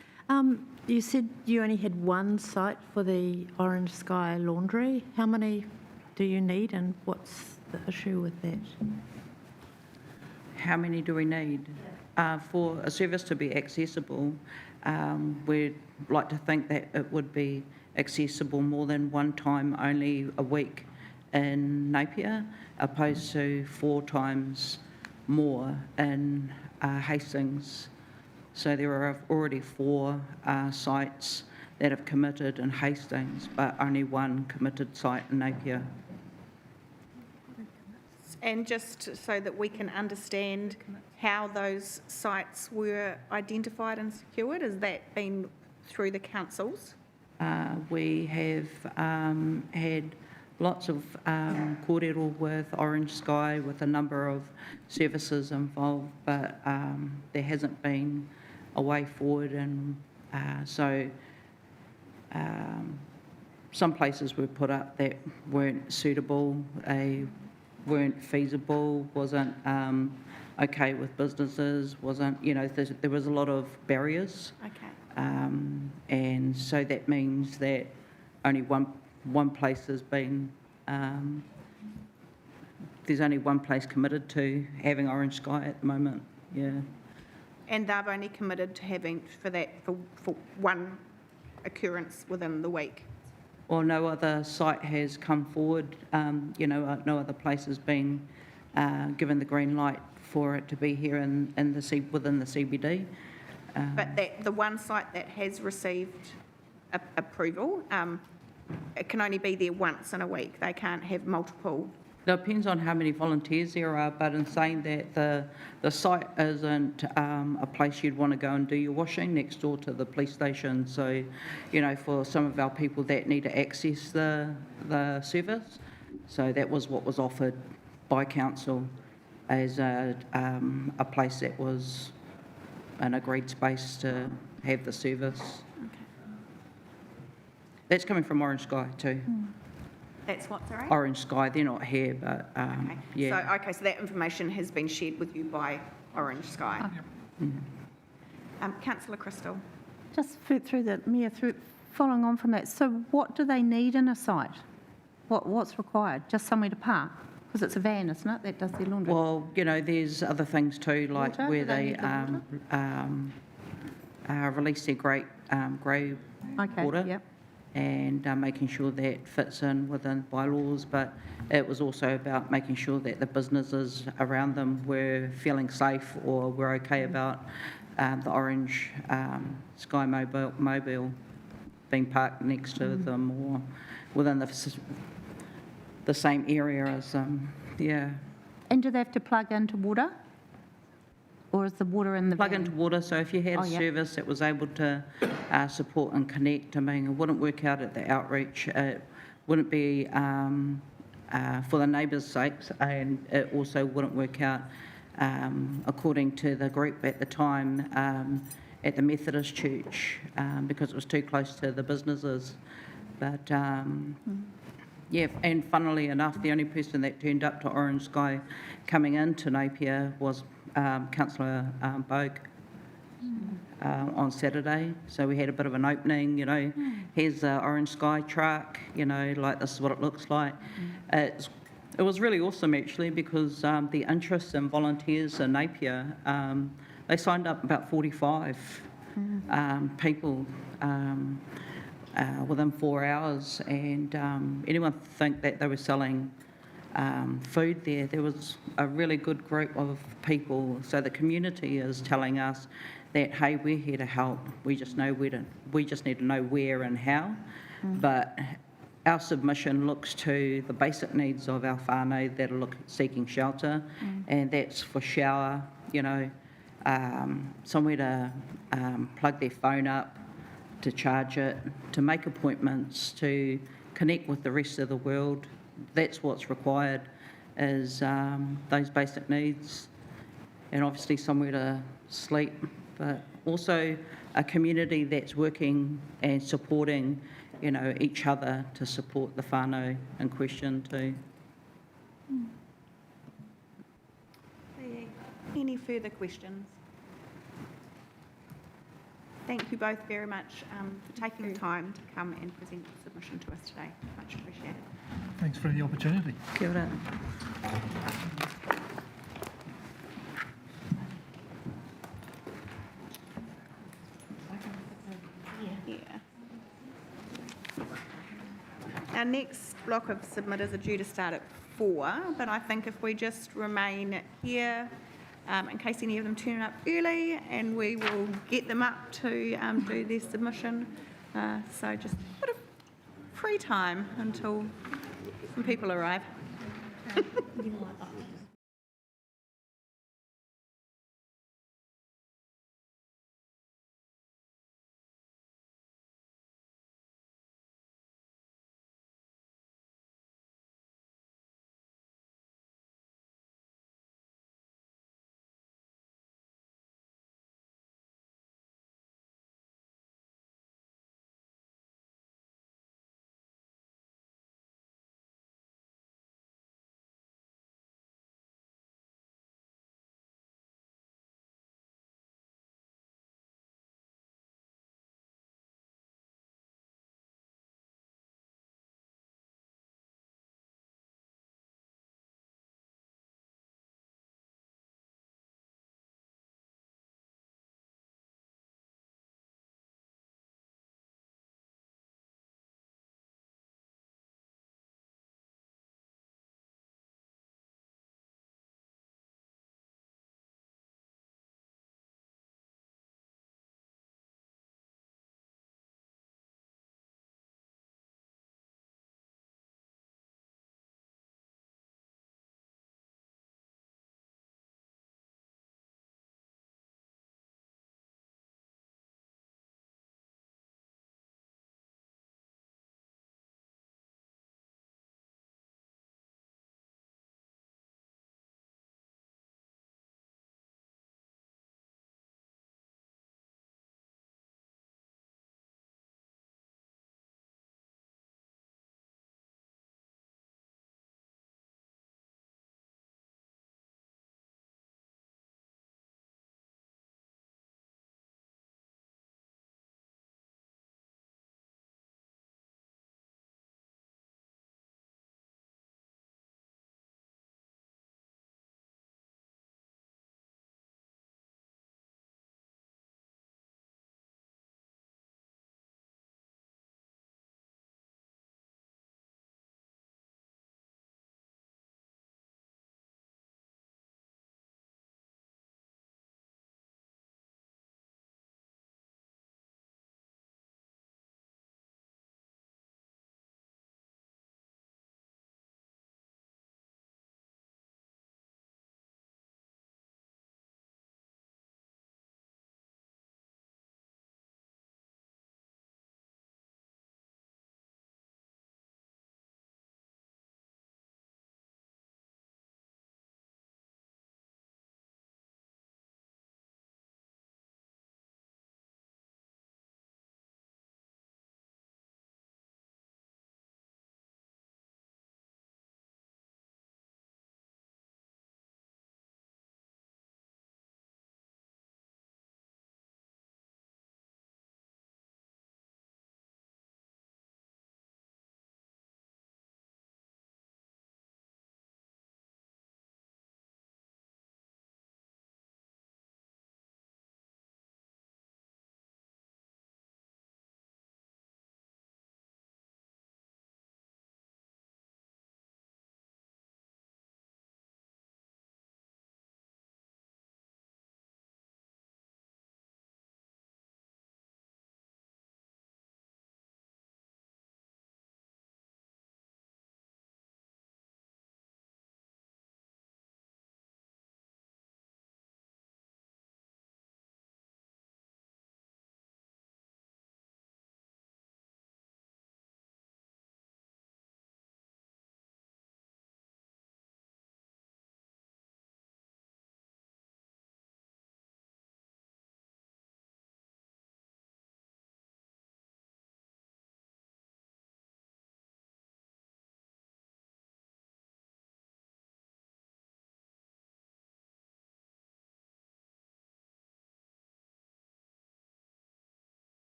You said you only had one site for the Orange Sky Laundry. How many do you need, and what's the issue with that? How many do we need? For a service to be accessible, we'd like to think that it would be accessible more than one time only a week in Napier, opposed to 4 times more in Hastings. So there are already 4 sites that have committed in Hastings, but only one committed site in Napier. And just so that we can understand how those sites were identified and secured, has that been through the councils? We have had lots of kōrero with Orange Sky, with a number of services involved, but there hasn't been a way forward, and so some places were put up that weren't suitable, they weren't feasible, wasn't okay with businesses, wasn't, you know, there was a lot of barriers. Okay. And so that means that only one place has been, there's only one place committed to having Orange Sky at the moment, yeah. And they've only committed to having for one occurrence within the week? Or no other site has come forward, you know, no other place has been given the green light for it to be here within the CBD. But the one site that has received approval, it can only be there once in a week. They can't have multiple. Depends on how many volunteers there are, but in saying that, the site isn't a place you'd want to go and do your washing, next door to the police station. So, you know, for some of our people that need to access the service, so that was what was offered by council as a place that was an agreed space to have the service. Okay. That's coming from Orange Sky too. That's what, sorry? Orange Sky, they're not here, but Okay. yeah. So that information has been shared with you by Orange Sky. Councillor Crystal. Just through the Mayor, following on from that, so what do they need in a site? What's required? Just somewhere to park? Because it's a van, isn't it, that does their laundry? Well, you know, there's other things too, like Water? where Do they they need release their grey water. Yep. And making sure that fits in within bylaws, but it was also about making sure that the businesses around them were feeling safe or were okay about the Orange Sky mobile being parked next to them or within the same area as them, yeah. And do they have to plug into water? Or is the water in the Plug van? into water, so if you had a yeah. service that was able to support and connect, I mean, it wouldn't work out at the outreach, it wouldn't be for the neighbours' sakes, and it also wouldn't work out according to the group at the time at the Methodist Church because it was too close to the businesses. But yeah, and funnily enough, the only person that turned up to Orange Sky coming into Napier was Councillor Bogue on Saturday. So we had a bit of an opening, you know, here's the Orange Sky truck, you know, like this is what it looks like. It was really awesome actually because the interest in volunteers in Napier, they signed up about 45 people within 4 hours, and anyone think that they were selling food there. There was a really good group of people. So the community is telling us that, hey, we're here to help. We just need to know where and how. But our submission looks to the basic needs of our whānau that are seeking shelter, and that's for shower, you know, somewhere to plug their phone up, to charge it, to make appointments, to connect with the rest of the world. That's what's required, is those basic needs, and obviously somewhere to sleep, but also a community that's working and supporting, you know, each other to support the whānau in question too. Any further questions? Thank you both very much for taking the time to come and present the submission to us today. Much appreciated. Thanks for the opportunity. Kia ora. Yeah. Our next block of submitters are due to start at 4, but I think if we just remain here in case any of them turn up early, and we will get them up to do their submission So just a bit of free time until some people arrive.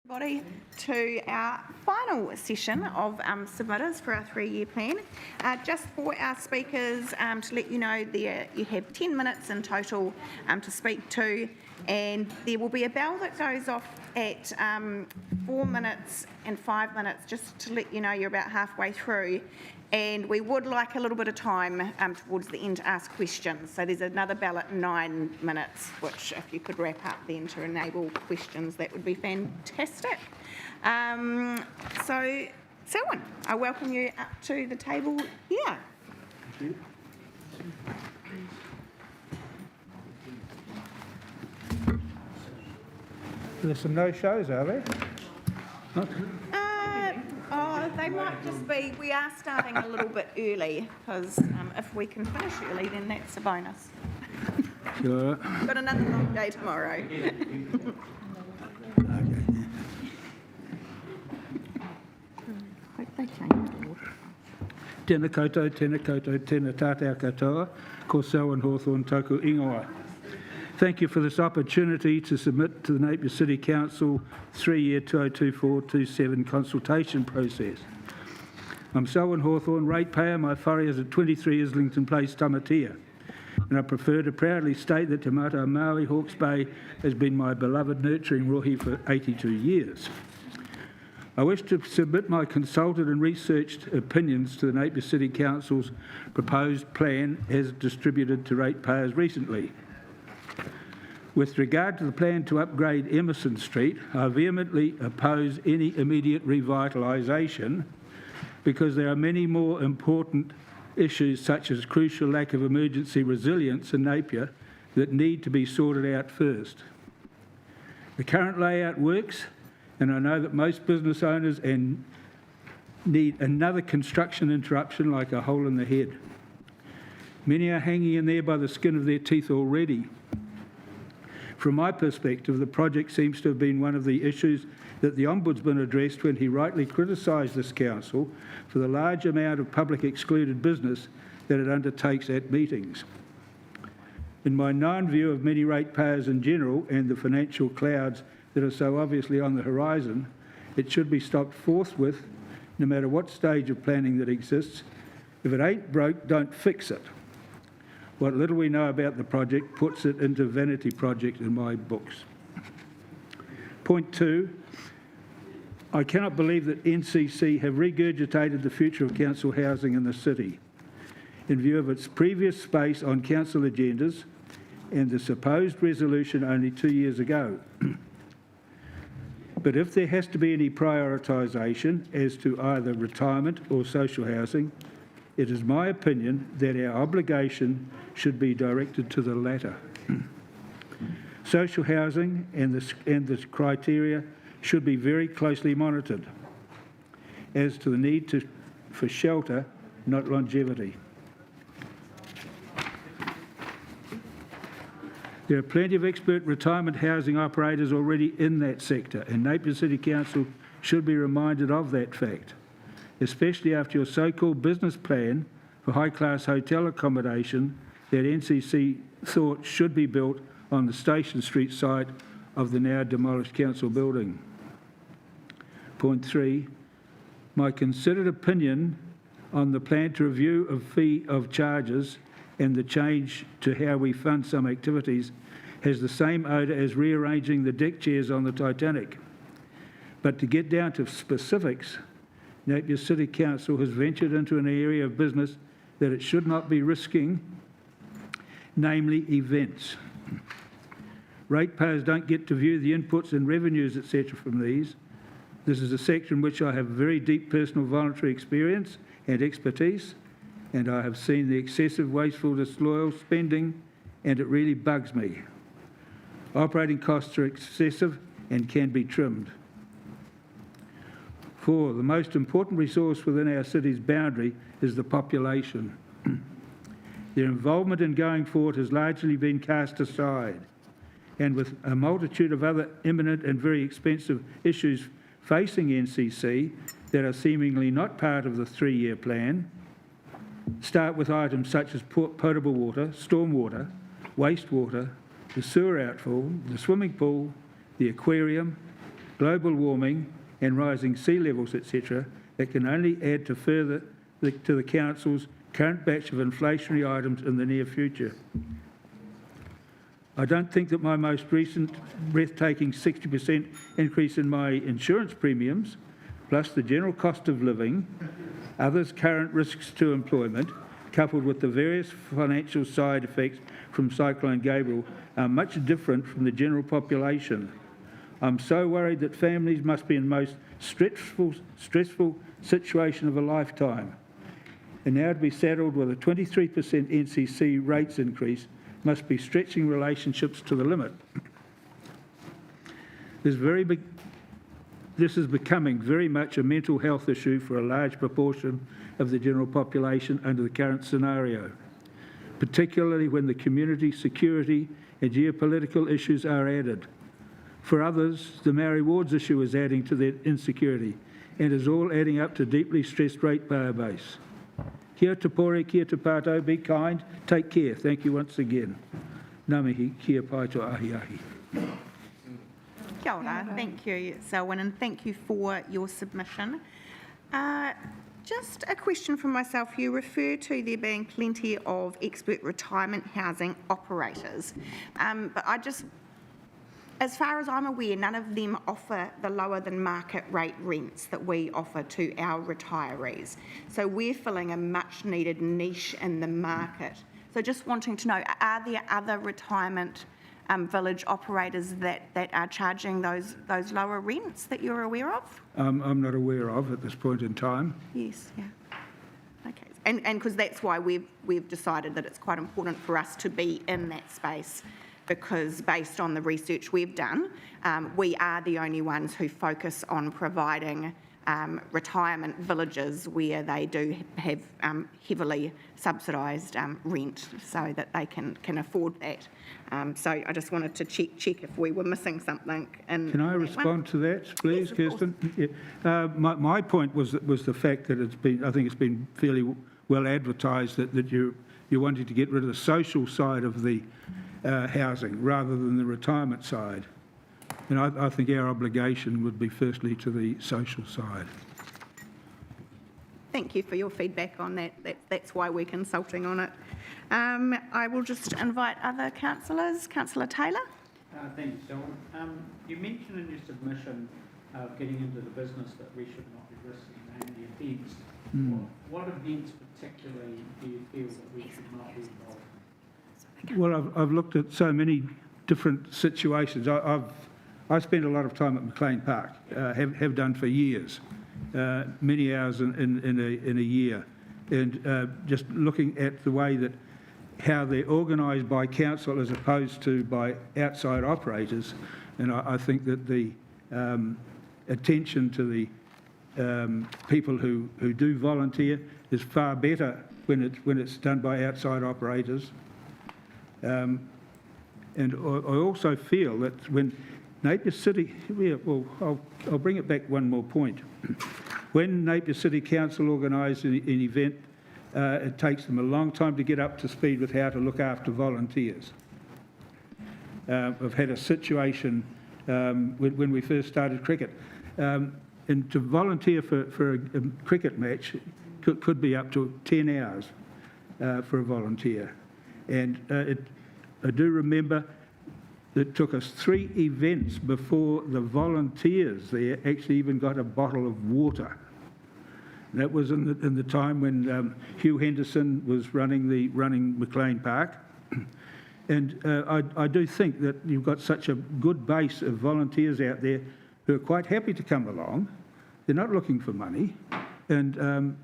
Everybody to our final session of submitters for our 3-year plan. Just for our speakers, to let you know, you have 10 minutes in total to speak to, and there will be a bell that goes off at 4 minutes and 5 minutes, just to let you know you're about halfway through. And we would like a little bit of time towards the end to ask questions. So there's another bell at 9 minutes, which if you could wrap up then to enable questions, that would be fantastic. So, Selwyn, I welcome you up to the table here. There's some no-shows, are there? They might just be, we are starting a little bit early, because if we can finish early, then that's a bonus. Sure. Got another long day tomorrow. Hope they change the order. Tēnā koutou, tēnā tātou katoa, ko Selwyn Hawthorne tōku ingoa. Thank you for this opportunity to submit to the Napier City Council 3-year 2024-27 consultation process. I'm Selwyn Hawthorne, ratepayer. My whare is at 23 Islington Place, Tamatea. And I prefer to proudly state that Te Mata Maui Hawke's Bay has been my beloved nurturing rohi for 82 years. I wish to submit my consulted and researched opinions to the Napier City Council's proposed plan as distributed to ratepayers recently. With regard to the plan to upgrade Emerson Street, I vehemently oppose any immediate revitalisation because there are many more important issues such as crucial lack of emergency resilience in Napier that need to be sorted out first. The current layout works, and I know that most business owners need another construction interruption like a hole in the head. Many are hanging in there by the skin of their teeth already. From my perspective, the project seems to have been one of the issues that the Ombudsman addressed when he rightly criticised this council for the large amount of public excluded business that it undertakes at meetings. In my known view of many ratepayers in general and the financial clouds that are so obviously on the horizon, it should be stopped forthwith, no matter what stage of planning that exists. If it ain't broke, don't fix it. What little we know about the project puts it into vanity project in my books. Point 2, I cannot believe that NCC have regurgitated the future of council housing in the city in view of its previous space on council agendas and the supposed resolution only 2 years ago. But if there has to be any prioritisation as to either retirement or social housing, it is my opinion that our obligation should be directed to the latter. Social housing and the criteria should be very closely monitored as to the need for shelter, not longevity. There are plenty of expert retirement housing operators already in that sector, and Napier City Council should be reminded of that fact, especially after your so-called business plan for high-class hotel accommodation that NCC thought should be built on the Station Street site of the now demolished council building. Point 3, my considered opinion on the plan to review of fee of charges and the change to how we fund some activities has the same odour as rearranging the deck chairs on the Titanic. But to get down to specifics, Napier City Council has ventured into an area of business that it should not be risking, namely events. Ratepayers don't get to view the inputs and revenues, etc. from these. This is a sector in which I have very deep personal voluntary experience and expertise, and I have seen the excessive, wasteful, disloyal spending, and it really bugs me. Operating costs are excessive and can be trimmed. 4, the most important resource within our city's boundary is the population. Their involvement in going forward has largely been cast aside, and with a multitude of other imminent and very expensive issues facing NCC that are seemingly not part of the 3-year plan, start with items such as potable water, stormwater, wastewater, the sewer outfall, the swimming pool, the aquarium, global warming and rising sea levels, etc., that can only add to to the Council's current batch of inflationary items in the near future. I don't think that my most recent breathtaking 60% increase in my insurance premiums, plus the general cost of living, others' current risks to employment, coupled with the various financial side effects from Cyclone Gabriel, are much different from the general population. I'm so worried that families must be in the most stressful situation of a lifetime. And now to be saddled with a 23% NCC rates increase must be stretching relationships to the limit. This is becoming very much a mental health issue for a large proportion of the general population under the current scenario, particularly when the community, security and geopolitical issues are added. For others, the Maori wards issue is adding to their insecurity and is all adding up to deeply stressed ratepayer base. Kia te pore, kia te pātou, be kind, take care. Thank you once again. Ngā mihi, kia pai tō ahi ahi. Kia ora. Thank you, Selwyn, and thank you for your submission. Just a question from myself. You refer to there being plenty of expert retirement housing operators, but as far as I'm aware, none of them offer the lower than market rate rents that we offer to our retirees. So we're filling a much needed niche in the market. So just wanting to know, are there other retirement village operators that are charging those lower rents that you're aware of? I'm not aware of at this point in time. Yes, yeah. Okay, and because that's why we've decided that it's quite important for us to be in that space, because based on the research we've done, we are the only ones who focus on providing retirement villages where they do have heavily subsidised rent so that they can afford that. So I just wanted to check if we were missing something. Can I respond to that, please, yes, Kirsten? Yeah. My point was the fact that I think it's been fairly well advertised that you're wanting to get rid of the social side of the housing rather than the retirement side. And I think our obligation would be firstly to the social side. Thank you for your feedback on that. That's why we're consulting on it. I will just invite other councillors. Councillor Taylor. Thanks, Selwyn. You mentioned in your submission of getting into the business that we should not be risking naming the events. What events particularly do you feel that we should not be involved in? Well, I've looked at so many different situations. I spent a lot of time at McLean Park, have done for years, many hours in a year, and just looking at the way that how they're organised by council as opposed to by outside operators, and I think that the attention to the people who do volunteer is far better when it's done by outside operators. And I also feel that when Napier City, I'll bring it back one more point. When Napier City Council organise an event, it takes them a long time to get up to speed with how to look after volunteers. I've had a situation when we first started cricket, and to volunteer for a cricket match could be up to 10 hours for a volunteer. And I do remember it took us 3 events before the volunteers there actually even got a bottle of water. And that was in the time when Hugh Henderson was running McLean Park. And I do think that you've got such a good base of volunteers out there who are quite happy to come along. They're not looking for money, and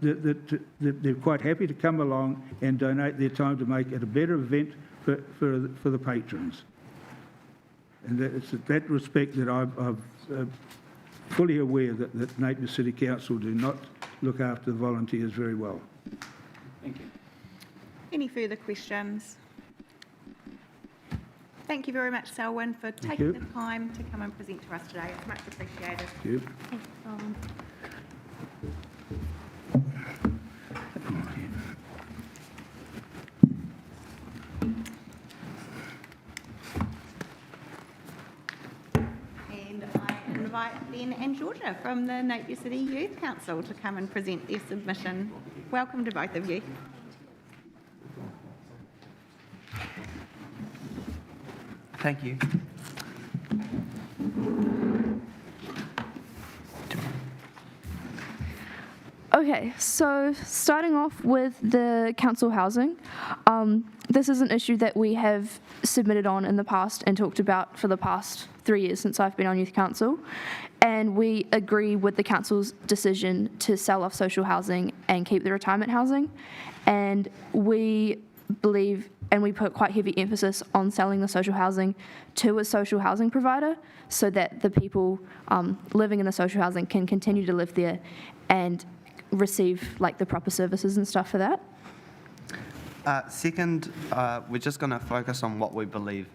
they're quite happy to come along and donate their time to make it a better event for the patrons. And it's in that respect that I'm fully aware that Napier City Council do not look after the volunteers very well. Thank you. Any further questions? Thank you very much, Selwyn, for taking the time to come and present to us today. It's much appreciated. Thank you. Thanks, Selwyn. And I invite Ben and Georgia from the Napier City Youth Council to come and present their submission. Welcome to both of you. Thank you. Okay, so starting off with the council housing, this is an issue that we have submitted on in the past and talked about for the past 3 years since I've been on youth council, and we agree with the council's decision to sell off social housing and keep the retirement housing, and we believe and we put quite heavy emphasis on selling the social housing to a social housing provider so that the people living in the social housing can continue to live there and receive like the proper services and stuff for that. Second, we're just going to focus on what we believe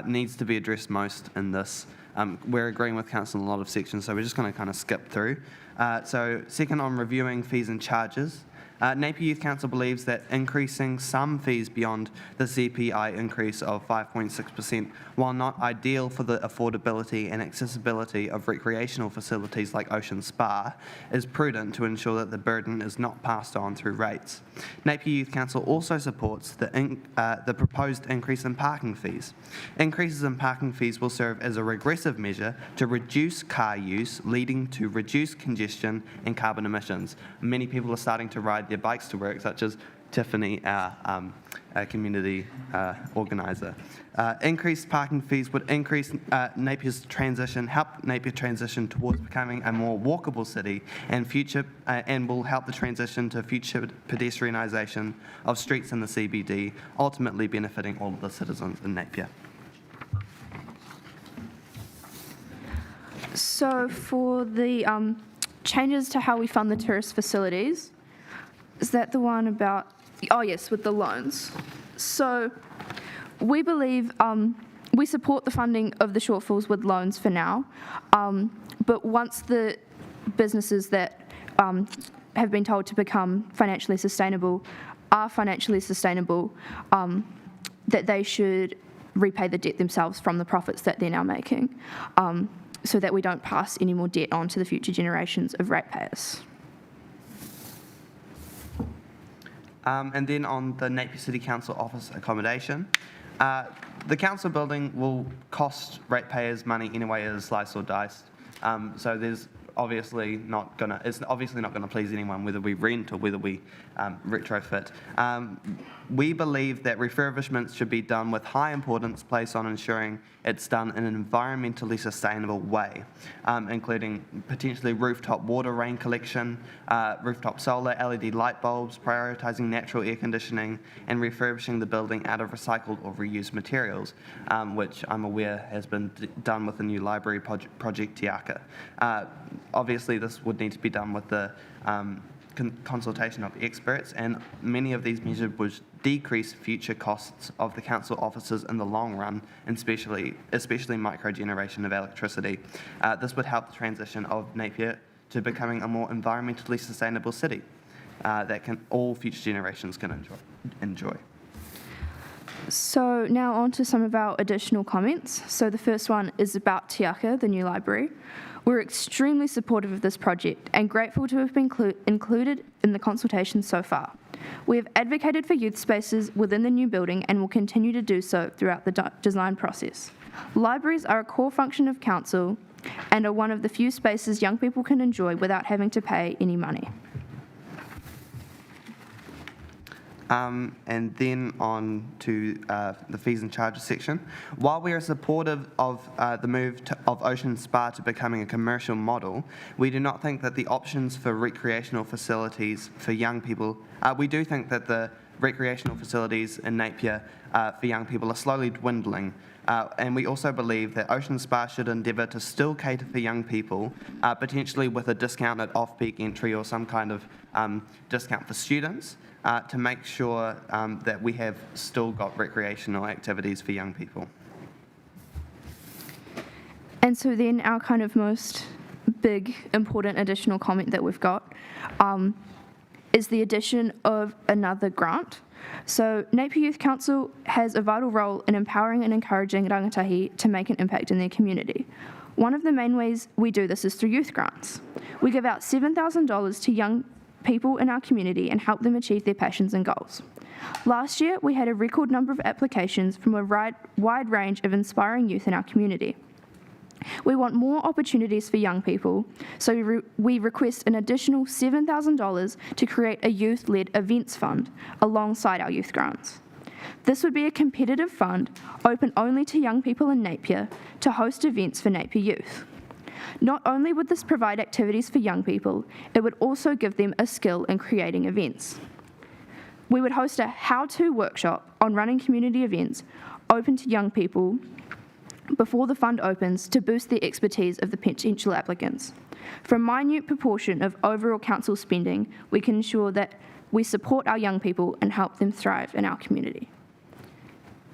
needs to be addressed most in this. We're agreeing with council in a lot of sections, so we're just going to kind of skip through. So second, on reviewing fees and charges. Napier Youth Council believes that increasing some fees beyond the CPI increase of 5.6%, while not ideal for the affordability and accessibility of recreational facilities like Ocean Spa, is prudent to ensure that the burden is not passed on through rates. Napier Youth Council also supports the proposed increase in parking fees. Increases in parking fees will serve as a regressive measure to reduce car use, leading to reduced congestion and carbon emissions. Many people are starting to ride their bikes to work, such as Tiffany, our community organiser. Increased parking fees would increase Napier's transition, help Napier transition towards becoming a more walkable city, and will help the transition to future pedestrianisation of streets in the CBD, ultimately benefiting all of the citizens in Napier. So for the changes to how we fund the tourist facilities, is that the one about, oh yes, with the loans. So we believe, we support the funding of the shortfalls with loans for now, but once the businesses that have been told to become financially sustainable are financially sustainable, that they should repay the debt themselves from the profits that they're now making, so that we don't pass any more debt on to the future generations of ratepayers. And then on the Napier City Council office accommodation, the council building will cost ratepayers money anyway as slice or diced. So there's obviously not going to please anyone whether we rent or whether we retrofit. We believe that refurbishments should be done with high importance placed on ensuring it's done in an environmentally sustainable way, including potentially rooftop water rain collection, rooftop solar, LED light bulbs, prioritising natural air conditioning, and refurbishing the building out of recycled or reused materials, which I'm aware has been done with the new library project Tiaka. Obviously, this would need to be done with the consultation of experts, and many of these measures would decrease future costs of the council offices in the long run, and especially micro-generation of electricity. This would help the transition of Napier to becoming a more environmentally sustainable city that all future generations can enjoy. So now on to some of our additional comments. So the first one is about Tiaka, the new library. We're extremely supportive of this project and grateful to have been included in the consultation so far. We have advocated for youth spaces within the new building and will continue to do so throughout the design process. Libraries are a core function of council and are one of the few spaces young people can enjoy without having to pay any money. And then on to the fees and charges section. While we are supportive of the move of Ocean Spa to becoming a commercial model, we do not think that the options for recreational facilities for young people, we do think that the recreational facilities in Napier for young people are slowly dwindling. And we also believe that Ocean Spa should endeavour to still cater for young people, potentially with a discount at off-peak entry or some kind of discount for students, to make sure that we have still got recreational activities for young people. And so then our kind of most big, important additional comment that we've got is the addition of another grant. So Napier Youth Council has a vital role in empowering and encouraging rangatahi to make an impact in their community. One of the main ways we do this is through youth grants. We give out $7,000 to young people in our community and help them achieve their passions and goals. Last year, we had a record number of applications from a wide range of inspiring youth in our community. We want more opportunities for young people, so we request an additional $7,000 to create a youth-led events fund alongside our youth grants. This would be a competitive fund open only to young people in Napier to host events for Napier youth. Not only would this provide activities for young people, it would also give them a skill in creating events. We would host a how-to workshop on running community events open to young people before the fund opens to boost the expertise of the potential applicants. From a minute proportion of overall council spending, we can ensure that we support our young people and help them thrive in our community.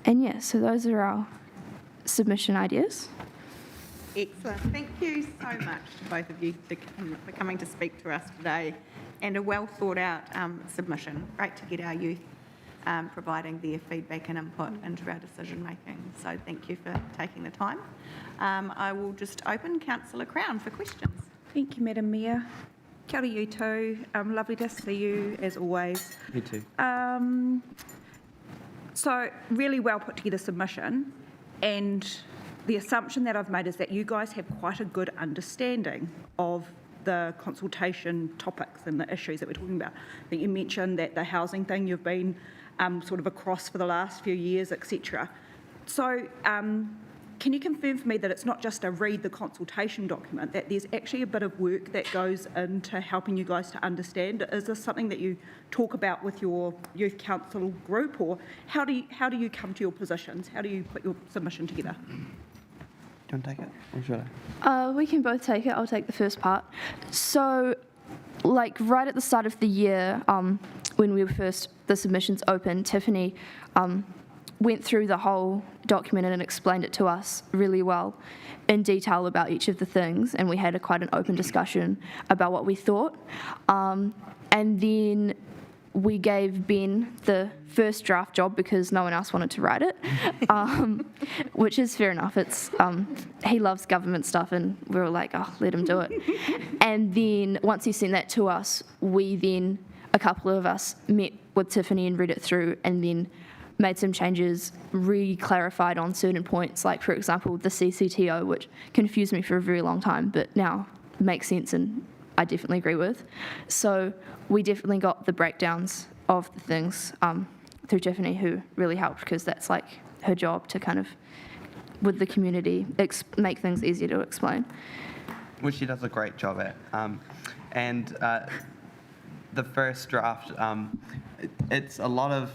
And yeah, so those are our submission ideas. Excellent. Thank you so much to both of you for coming to speak to us today, and a well thought out submission. Great to get our youth providing their feedback and input into our decision making. So thank you for taking the time. I will just open Councillor Crown for questions. Thank you, Madam Mayor. Kia ora you too. Lovely to see you as always. Me too. So really well put together submission, and the assumption that I've made is that you guys have quite a good understanding of the consultation topics and the issues that we're talking about. I think you mentioned that the housing thing you've been sort of across for the last few years, etc. So can you confirm for me that it's not just a read the consultation document, that there's actually a bit of work that goes into helping you guys to understand? Is this something that you talk about with your youth council group, or how do you come to your positions? How do you put your submission together? Do you want to take it, or should I? We can both take it. I'll take the first part. So, like right at the start of the year, when the submissions opened, Tiffany went through the whole document and explained it to us really well in detail about each of the things, and we had quite an open discussion about what we thought. And then we gave Ben the first draft job because no one else wanted to write it, which is fair enough. It's he loves government stuff, and we were like, oh, let him do it. And then once he sent that to us, a couple of us met with Tiffany and read it through, and then made some changes, re-clarified on certain points, like, for example, the CCTO, which confused me for a very long time, but now makes sense and I definitely agree with. So we definitely got the breakdowns of the things through Tiffany, who really helped, because that's like her job to kind of, with the community, make things easier to explain. Which she does a great job at. The first draft, it's a lot of,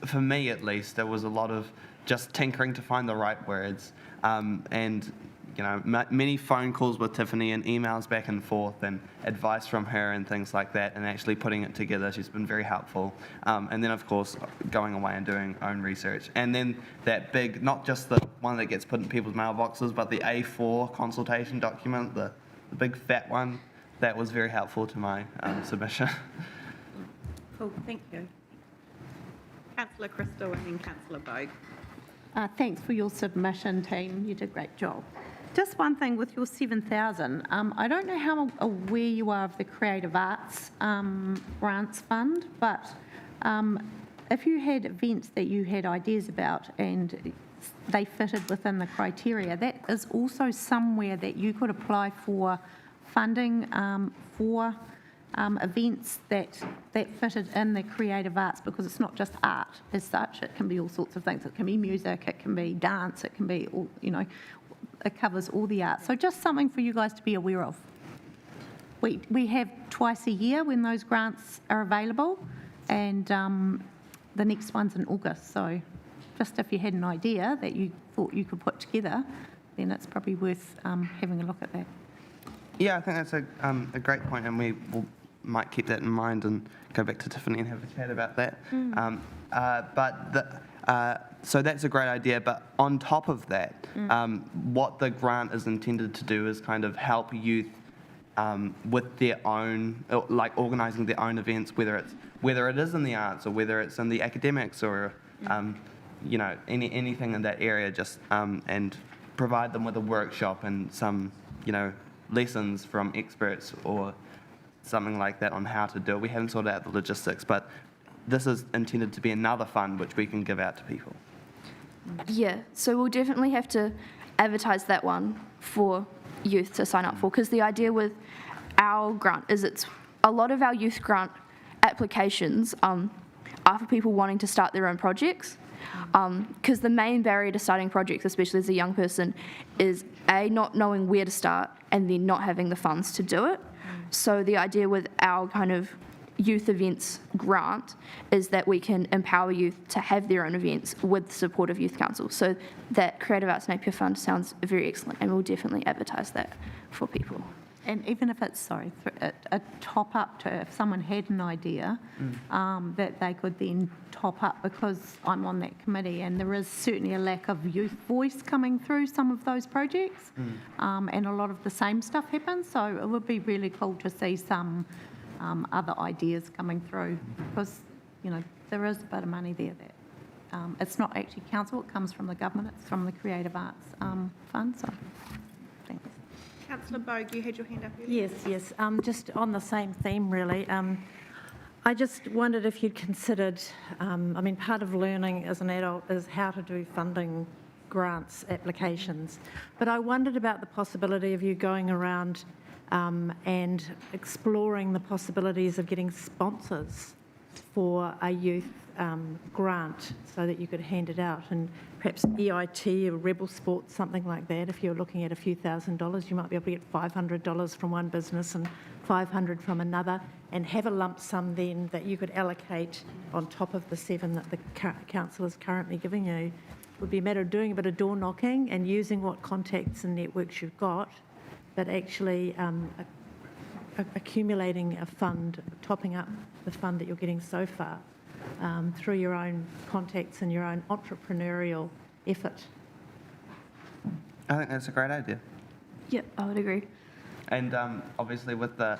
for me at least, there was a lot of just tinkering to find the right words, and many phone calls with Tiffany and emails back and forth and advice from her and things like that, and actually putting it together. She's been very helpful. And then, of course, going away and doing own research. And then that big, not just the one that gets put in people's mailboxes, but the A4 consultation document, the big fat one, that was very helpful to my submission. Cool, thank you. Councillor Crystal and then Councillor Bogue. Thanks for your submission, team. You did a great job. Just one thing with your 7,000. I don't know how aware you are of the Creative Arts Grants Fund, but if you had events that you had ideas about and they fitted within the criteria, that is also somewhere that you could apply for funding for events that fitted in the creative arts, because it's not just art as such. It can be all sorts of things. It can be music, it can be dance, it can be all, it covers all the arts. So just something for you guys to be aware of. We have twice a year when those grants are available, and the next one's in August. So just if you had an idea that you thought you could put together, then it's probably worth having a look at that. Yeah, I think that's a great point, and we might keep that in mind and go back to Tiffany and have a chat about that. So that's a great idea, but on top of that, what the grant is intended to do is kind of help youth with their own, like organising their own events, whether it is in the arts or whether it's in the academics or anything in that area, just and provide them with a workshop and some, lessons from experts or something like that on how to do it. We haven't sorted out the logistics, but this is intended to be another fund which we can give out to people. Yeah, so we'll definitely have to advertise that one for youth to sign up for, because the idea with our grant is it's a lot of our youth grant applications are for people wanting to start their own projects, because the main barrier to starting projects, especially as a young person, is A, not knowing where to start, and then not having the funds to do it. So the idea with our kind of youth events grant is that we can empower youth to have their own events with the support of Youth Council. So that Creative Arts Napier Fund sounds very excellent, and we'll definitely advertise that for people. And even if it's, a top up to, if someone had an idea, that they could then top up, because I'm on that committee and there is certainly a lack of youth voice coming through some of those projects, and a lot of the same stuff happens. So it would be really cool to see some other ideas coming through, because, there is a bit of money there that it's not actually council, it comes from the government, it's from the Creative Arts Fund. So thanks. Councillor Bogue, you had your hand up earlier. Yes. Just on the same theme, really. I just wondered if you'd considered, part of learning as an adult is how to do funding grants applications. But I wondered about the possibility of you going around and exploring the possibilities of getting sponsors for a youth grant so that you could hand it out, and perhaps EIT or Rebel Sports, something like that. If you're looking at a few $1,000s, you might be able to get $500 from one business and $500 from another, and have a lump sum then that you could allocate on top of the 7 that the council is currently giving you. It would be a matter of doing a bit of door knocking and using what contacts and networks you've got, but actually accumulating a fund, topping up the fund that you're getting so far through your own contacts and your own entrepreneurial effort. I think that's a great idea. Yep, I would agree. And obviously with the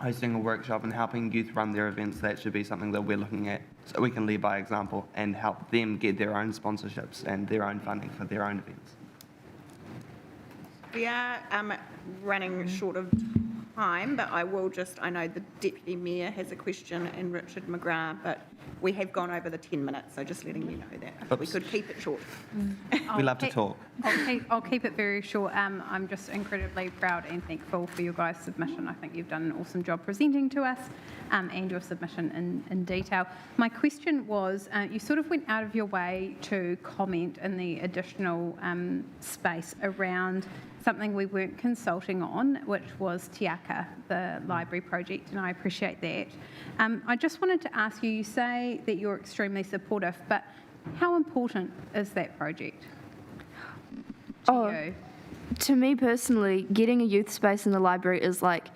hosting a workshop and helping youth run their events, that should be something that we're looking at, so we can lead by example and help them get their own sponsorships and their own funding for their own events. We are running short of time, but I know the Deputy Mayor has a question and Richard McGrath, but we have gone over the 10 minutes, so just letting you know that. We could keep it short. We love to talk. I'll keep it very short. I'm just incredibly proud and thankful for your guys' submission. I think you've done an awesome job presenting to us and your submission in detail. My question was, you sort of went out of your way to comment in the additional space around something we weren't consulting on, which was Te Aka, the library project, and I appreciate that. I just wanted to ask you, you say that you're extremely supportive, but how important is that project to you? To me personally, getting a youth space in the library is like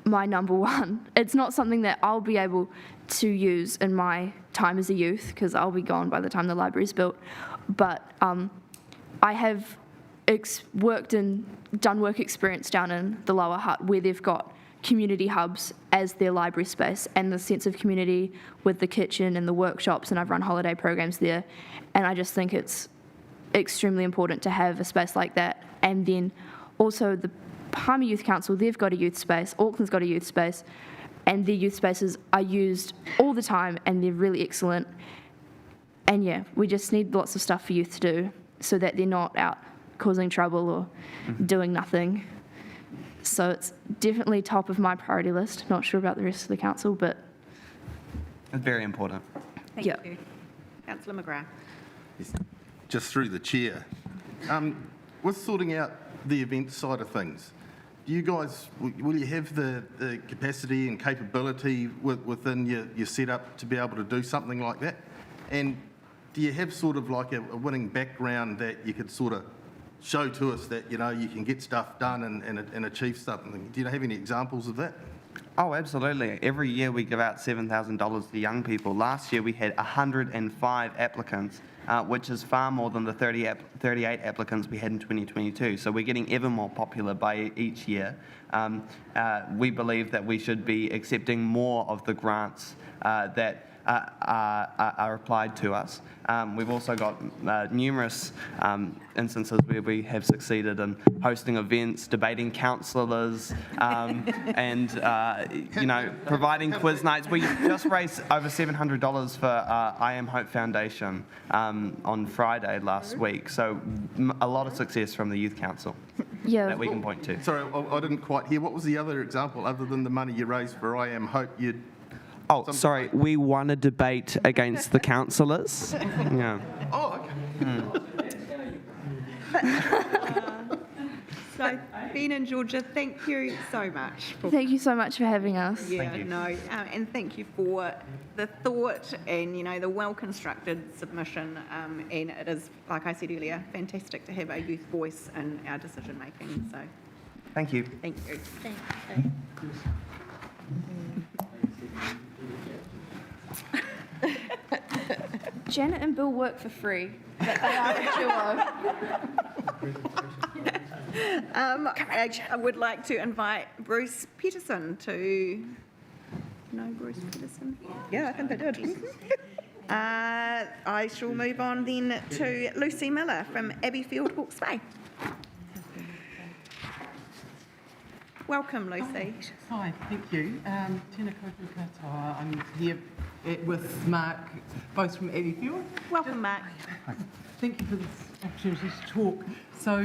my number one. It's not something that I'll be able to use in my time as a youth, because I'll be gone by the time the library's built, but I have done work experience down in the Lower Hutt, where they've got community hubs as their library space, and the sense of community with the kitchen and the workshops, and I've run holiday programs there, and I just think it's extremely important to have a space like that. And then also the Palmer Youth Council, they've got a youth space, Auckland's got a youth space, and their youth spaces are used all the time and they're really excellent. And yeah, we just need lots of stuff for youth to do so that they're not out causing trouble or doing nothing. So it's definitely top of my priority list. Not sure about the rest of the council, but it's very important. Thank you. Councillor McGrath. Just through the chair. With sorting out the event side of things, do you guys, will you have the capacity and capability within your setup to be able to do something like that? And do you have sort of like a winning background that you could sort of show to us that, you can get stuff done and achieve something? Do you have any examples of that? Oh, absolutely. Every year we give out $7,000 to young people. Last year we had 105 applicants, which is far more than the 38 applicants we had in 2022. So we're getting ever more popular by each year. We believe that we should be accepting more of the grants that are applied to us. We've also got numerous instances where we have succeeded in hosting events, debating councillors, and providing quiz nights. We just raised over $700 for I Am Hope Foundation on Friday last week. So a lot of success from the Youth Council that we can point to. Sorry, I didn't quite hear. What was the other example other than the money you raised for I Am Hope? Oh, sorry, we won a debate against the councillors. Yeah. Oh, okay. So, Ben and Georgia, thank you so much. Thank you so much for having us. Yeah, and thank you for the thought and, the well-constructed submission. And it is, like I said earlier, fantastic to have a youth voice in our decision-making. So, thank you. Thank you. Thanks, Kate. Janet and Bill work for free, but they are a duo. I would like to invite Bruce Peterson to... No, Bruce Peterson? Yeah, I think I did. I shall move on then to Lucy Miller from Abbeyfield Hawke's Bay. Welcome, Lucy. Hi, thank you. Tēnā koutou katoa. I'm here with Mark, both from Abbeyfield. Welcome, Mark. Thank you for this opportunity to talk. So,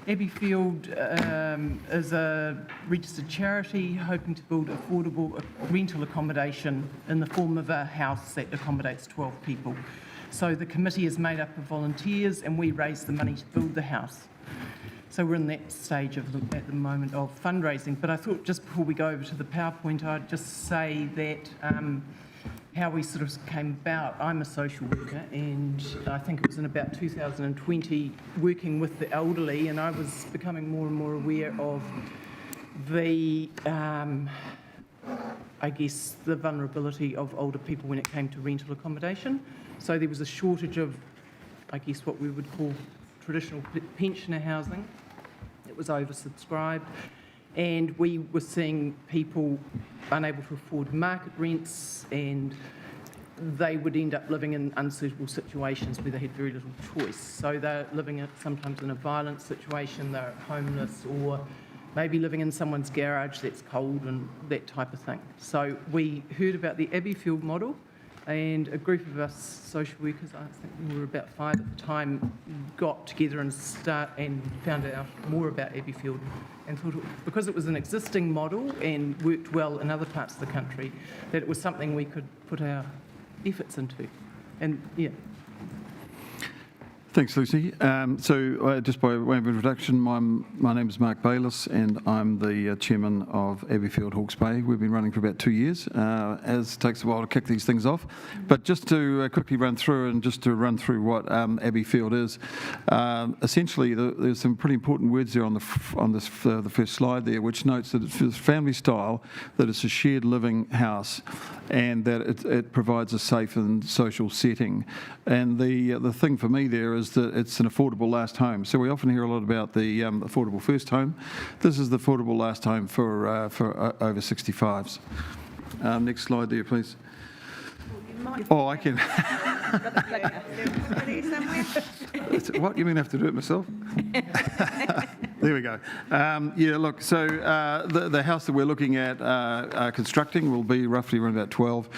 Abbeyfield is a registered charity hoping to build affordable rental accommodation in the form of a house that accommodates 12 people. So the committee is made up of volunteers and we raise the money to build the house. So we're in that stage at the moment of fundraising. But I thought just before we go over to the PowerPoint, I'd just say that how we sort of came about. I'm a social worker, and I think it was in about 2020, working with the elderly, and I was becoming more and more aware of the, I guess, the vulnerability of older people when it came to rental accommodation. So there was a shortage of, I guess, what we would call traditional pensioner housing. It was oversubscribed, and we were seeing people unable to afford market rents, and they would end up living in unsuitable situations where they had very little choice. So they're living sometimes in a violent situation, they're homeless, or maybe living in someone's garage that's cold and that type of thing. So we heard about the Abbeyfield model, and a group of us social workers, I think we were about 5 at the time, got together and found out more about Abbeyfield, and thought because it was an existing model and worked well in other parts of the country, that it was something we could put our efforts into. And yeah. Thanks, Lucy. Just by way of introduction, my name is Mark Bayliss, and I'm the chairman of Abbeyfield Hawke's Bay. We've been running for about 2 years, as it takes a while to kick these things off. But just to quickly run through what Abbeyfield is, essentially there's some pretty important words there on the first slide there, which notes that it's family style, that it's a shared living house, and that it provides a safe and social setting. And the thing for me there is that it's an affordable last home. So we often hear a lot about the affordable first home. This is the affordable last home for over 65s. Next slide there, please. Oh, I can. What, you mean I have to do it myself? There we go. The house that we're looking at constructing will be roughly around about 12.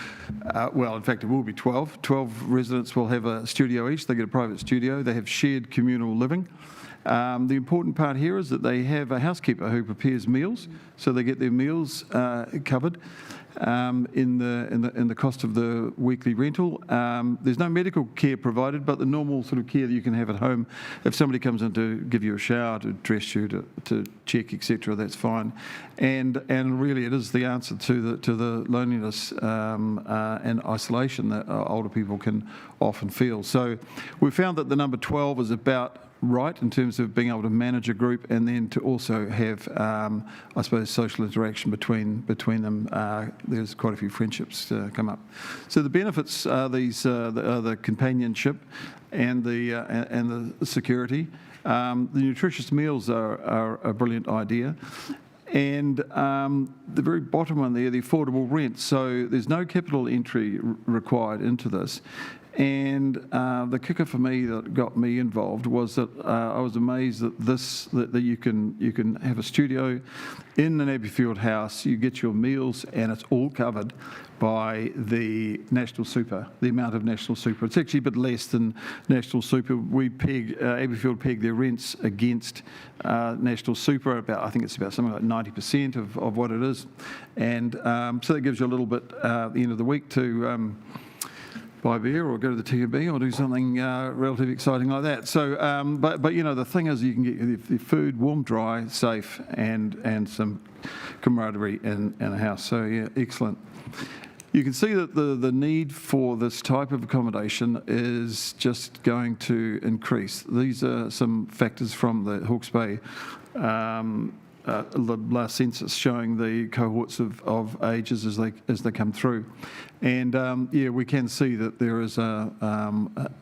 In fact, it will be 12. 12 residents will have a studio each. They get a private studio. They have shared communal living. The important part here is that they have a housekeeper who prepares meals, so they get their meals covered in the cost of the weekly rental. There's no medical care provided, but the normal sort of care that you can have at home. If somebody comes in to give you a shower, to dress you, to check, etc., that's fine. And really, it is the answer to the loneliness and isolation that older people can often feel. So we found that the number 12 is about right in terms of being able to manage a group, and then to also have, I suppose, social interaction between them. There's quite a few friendships come up. So the benefits are the companionship and the security. The nutritious meals are a brilliant idea. And the very bottom one there, the affordable rent. So there's no capital entry required into this. And the kicker for me that got me involved was that I was amazed that you can have a studio in an Abbeyfield house. You get your meals, and it's all covered by the National Super, the amount of National Super. It's actually a bit less than National Super. Abbeyfield peg their rents against National Super. I think it's about something like 90% of what it is, and so that gives you a little bit at the end of the week to buy beer or go to the TUB or do something relatively exciting like that. So, but the thing is, you can get the food warm, dry, safe, and some camaraderie in a house. So yeah, excellent. You can see that the need for this type of accommodation is just going to increase. These are some factors from the Hawke's Bay the last census showing the cohorts of ages as they come through, and we can see that there is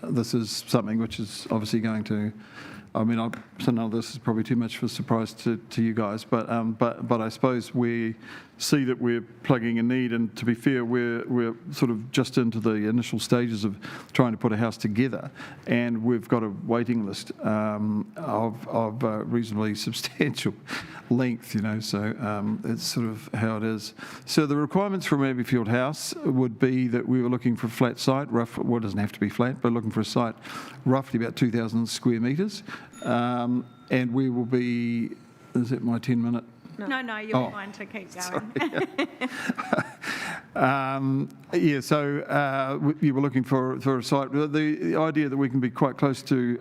this is something which is obviously going to. I mean, some of this is probably too much of a surprise to you guys, but I suppose we see that we're plugging a need, and to be fair, we're sort of just into the initial stages of trying to put a house together, and we've got a waiting list of reasonably substantial length, so it's sort of how it is. So the requirements from Abbeyfield House would be that we were looking for a flat site, well, it doesn't have to be flat, but looking for a site roughly about 2,000 square metres, and we will be, is it my 10-minute? No, you're fine to keep going. You were looking for a site. The idea that we can be quite close to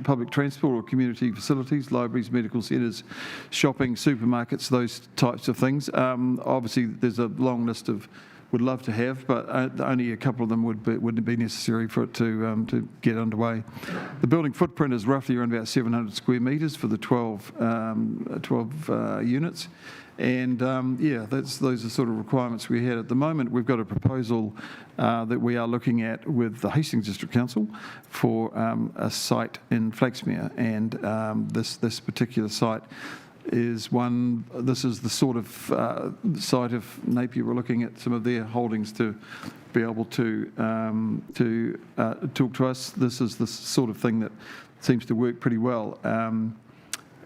public transport or community facilities, libraries, medical centres, shopping, supermarkets, those types of things. Obviously, there's a long list of would love to have, but only a couple of them wouldn't be necessary for it to get underway. The building footprint is roughly around about 700 square metres for the 12 units. And those are sort of requirements we had. At the moment, we've got a proposal that we are looking at with the Hastings District Council for a site in Flaxmere, and this particular site is one. This is the sort of site of Napier. We're looking at some of their holdings to be able to talk to us. This is the sort of thing that seems to work pretty well.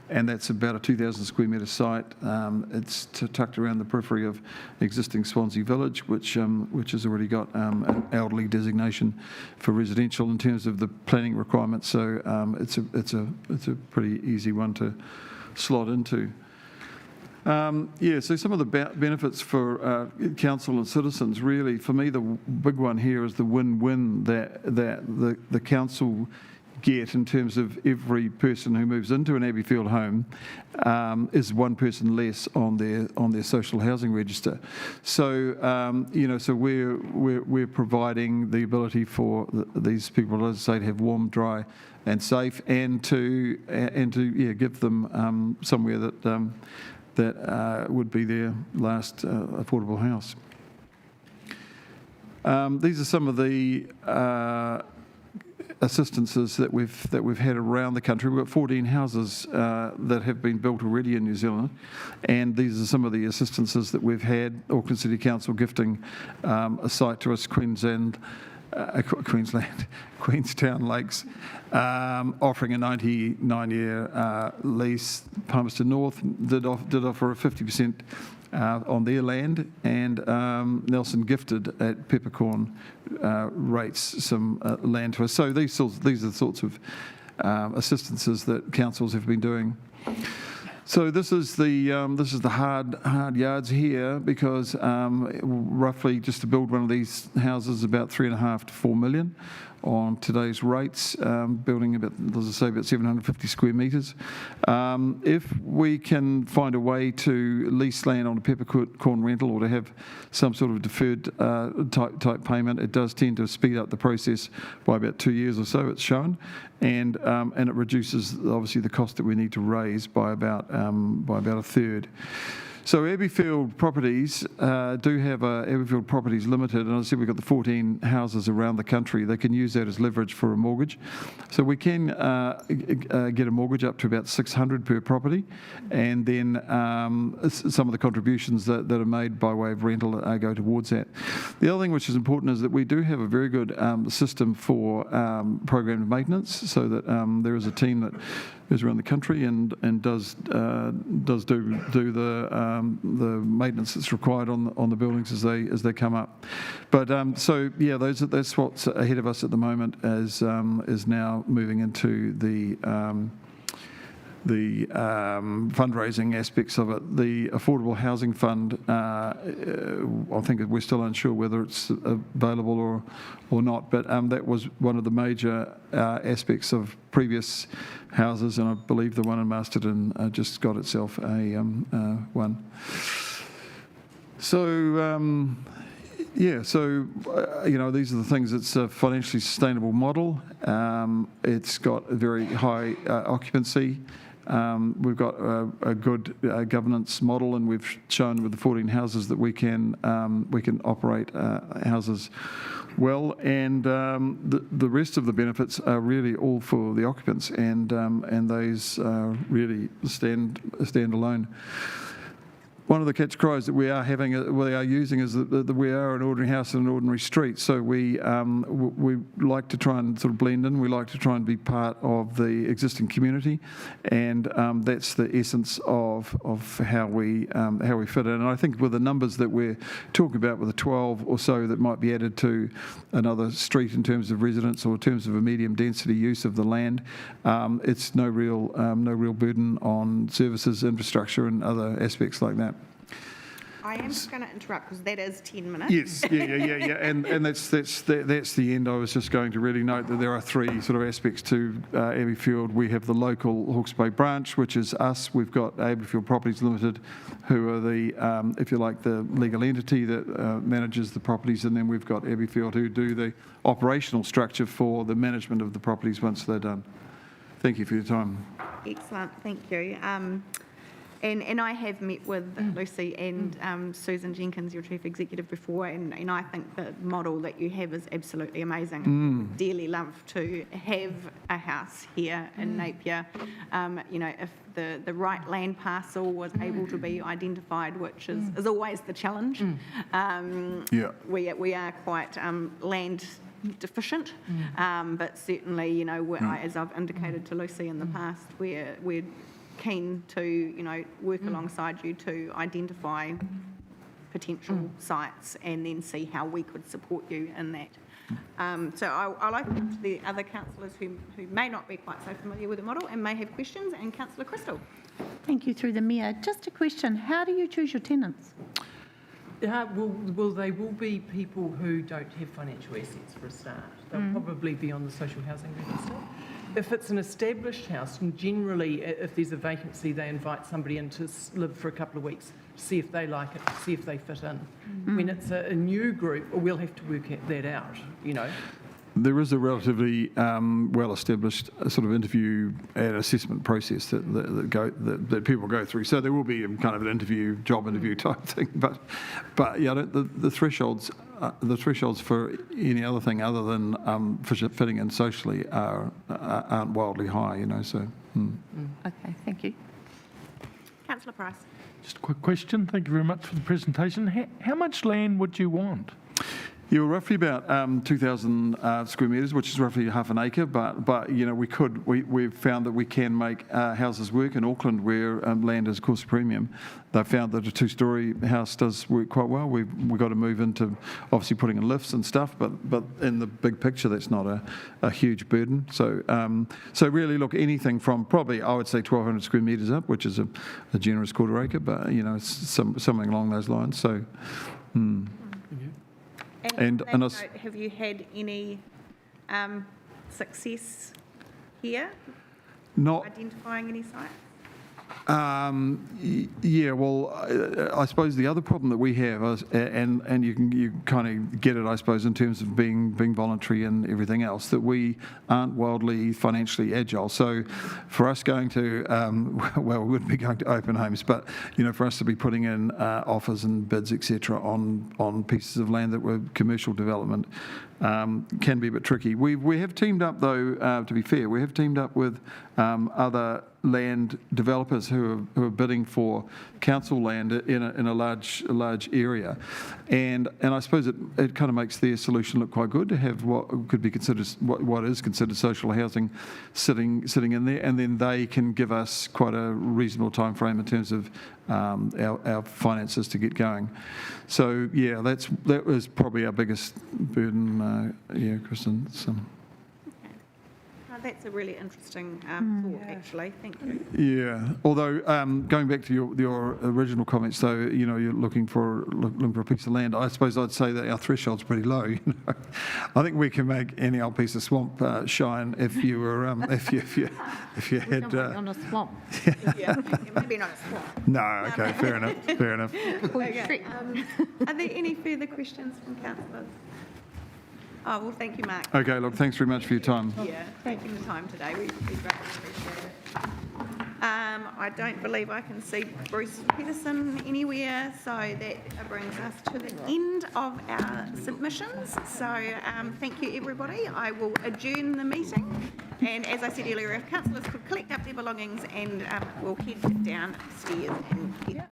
And that's about a 2,000 square metre site. It's tucked around the periphery of existing Swansea Village, which has already got an elderly designation for residential in terms of the planning requirements. So it's a pretty easy one to slot into. So some of the benefits for council and citizens, really, for me, the big one here is the win-win that the council get in terms of every person who moves into an Abbeyfield home is one person less on their social housing register. So so we're providing the ability for these people, as I say, to have warm, dry, and safe, and to give them somewhere that would be their last affordable house. These are some of the assistances that we've had around the country. We've got 14 houses that have been built already in New Zealand, and these are some of the assistances that we've had. Auckland City Council gifting a site to us, Queenstown Lakes, offering a 99-year lease. Palmerston North did offer a 50% on their land, and Nelson gifted at Peppercorn rates some land to us. So these are the sorts of assistances that councils have been doing. So this is the hard yards here, because roughly just to build one of these houses is about 3.5 to 4 million on today's rates, building about, as I say, about 750 square metres. If we can find a way to lease land on a peppercorn rental, or to have some sort of deferred type payment, it does tend to speed up the process by about 2 years or so, it's shown, and it reduces obviously the cost that we need to raise by about a third. So Abbeyfield Properties do have Abbeyfield Properties Limited, and as I said, we've got the 14 houses around the country. They can use that as leverage for a mortgage. So we can get a mortgage up to about 600 per property, and then some of the contributions that are made by way of rental go towards that. The other thing which is important is that we do have a very good system for programmed maintenance, so that there is a team that is around the country and does do the maintenance that's required on the buildings as they come up. But so yeah, that's what's ahead of us at the moment, as is now moving into the fundraising aspects of it. The Affordable Housing Fund, I think we're still unsure whether it's available or not, but that was one of the major aspects of previous houses, and I believe the one in Masterton just got itself a one. So yeah, so these are the things. It's a financially sustainable model. It's got a very high occupancy. We've got a good governance model, and we've shown with the 14 houses that we can operate houses well, and the rest of the benefits are really all for the occupants, and those really stand alone. One of the catch cries that we are using is that we are an ordinary house in an ordinary street. So we like to try and sort of blend in. We like to try and be part of the existing community, and that's the essence of how we fit in. And I think with the numbers that we're talking about, with the 12 or so that might be added to another street in terms of residents or in terms of a medium density use of the land, it's no real burden on services, infrastructure, and other aspects like that. I am just going to interrupt because that is 10 minutes. Yes, yeah, and that's the end. I was just going to really note that there are three sort of aspects to Abbeyfield. We have the local Hawke's Bay branch, which is us. We've got Abbeyfield Properties Limited, who are the, if you like, the legal entity that manages the properties, and then we've got Abbeyfield, who do the operational structure for the management of the properties once they're done. Thank you for your time. Excellent, thank you. And I have met with Lucy and Susan Jenkins, your Chief Executive, before, and I think the model that you have is absolutely amazing. Dearly love to have a house here in Napier. If the right land parcel was able to be identified, which is always the challenge. We are quite land deficient, but certainly, as I've indicated to Lucy in the past, we're keen to, work alongside you to identify potential sites and then see how we could support you in that. So I'll open up to the other councillors who may not be quite so familiar with the model and may have questions, and Councillor Crystal. Thank you, through the Mayor. Just a question, how do you choose your tenants? Well, they will be people who don't have financial assets for a start. They'll probably be on the social housing register. If it's an established house, and generally if there's a vacancy, they invite somebody in to live for a couple of weeks, see if they like it, see if they fit in. When it's a new group, we'll have to work that out, There is a relatively well-established sort of interview and assessment process that people go through. So there will be kind of an job interview type thing. But yeah, the thresholds for any other thing other than for fitting in socially aren't wildly high, So. Okay, thank you. Councillor Price. Just a quick question. Thank you very much for the presentation. How much land would you want? You're roughly about 2,000 square metres, which is roughly half an acre. But we've found that we can make houses work in Auckland, where land is of course a premium. They've found that a two-storey house does work quite well. We've got to move into obviously putting in lifts and stuff, but in the big picture, that's not a huge burden. So really, look, anything from probably I would say 1,200 square metres up, which is a generous quarter acre, but it's something along those lines. So. And on that note, have you had any success here? Not identifying any sites? Yeah, well, I suppose the other problem that we have is, and you kind of get it, I suppose, in terms of being voluntary and everything else, that we aren't wildly financially agile. So for us going to, well, we wouldn't be going to open homes, but, for us to be putting in offers and bids, etc., on pieces of land that were commercial development can be a bit tricky. We have teamed up, though, to be fair, we have teamed up with other land developers who are bidding for council land in a large area, and I suppose it kind of makes their solution look quite good to have what could be considered what is considered social housing sitting in there, and then they can give us quite a reasonable time frame in terms of our finances to get going. So yeah, that was probably our biggest burden. Kristen. So. That's a really interesting thought, actually. Thank you. Yeah. Although going back to your original comments, though, you're looking for a piece of land. I suppose I'd say that our threshold's pretty low. I think we can make any old piece of swamp shine if you were if you had. On a swamp. Yeah, maybe not a swamp. No. Okay. Fair enough. Fair enough. Okay. Are there any further questions from councillors? Oh, well, thank you, Mark. Okay, look, thanks very much for your time. Yeah, taking the time today. We greatly appreciate it. I don't believe I can see Bruce Peterson anywhere, so that brings us to the end of our submissions. So thank you, everybody. I will adjourn the meeting. And as I said earlier, if councillors could collect up their belongings and we'll head downstairs and head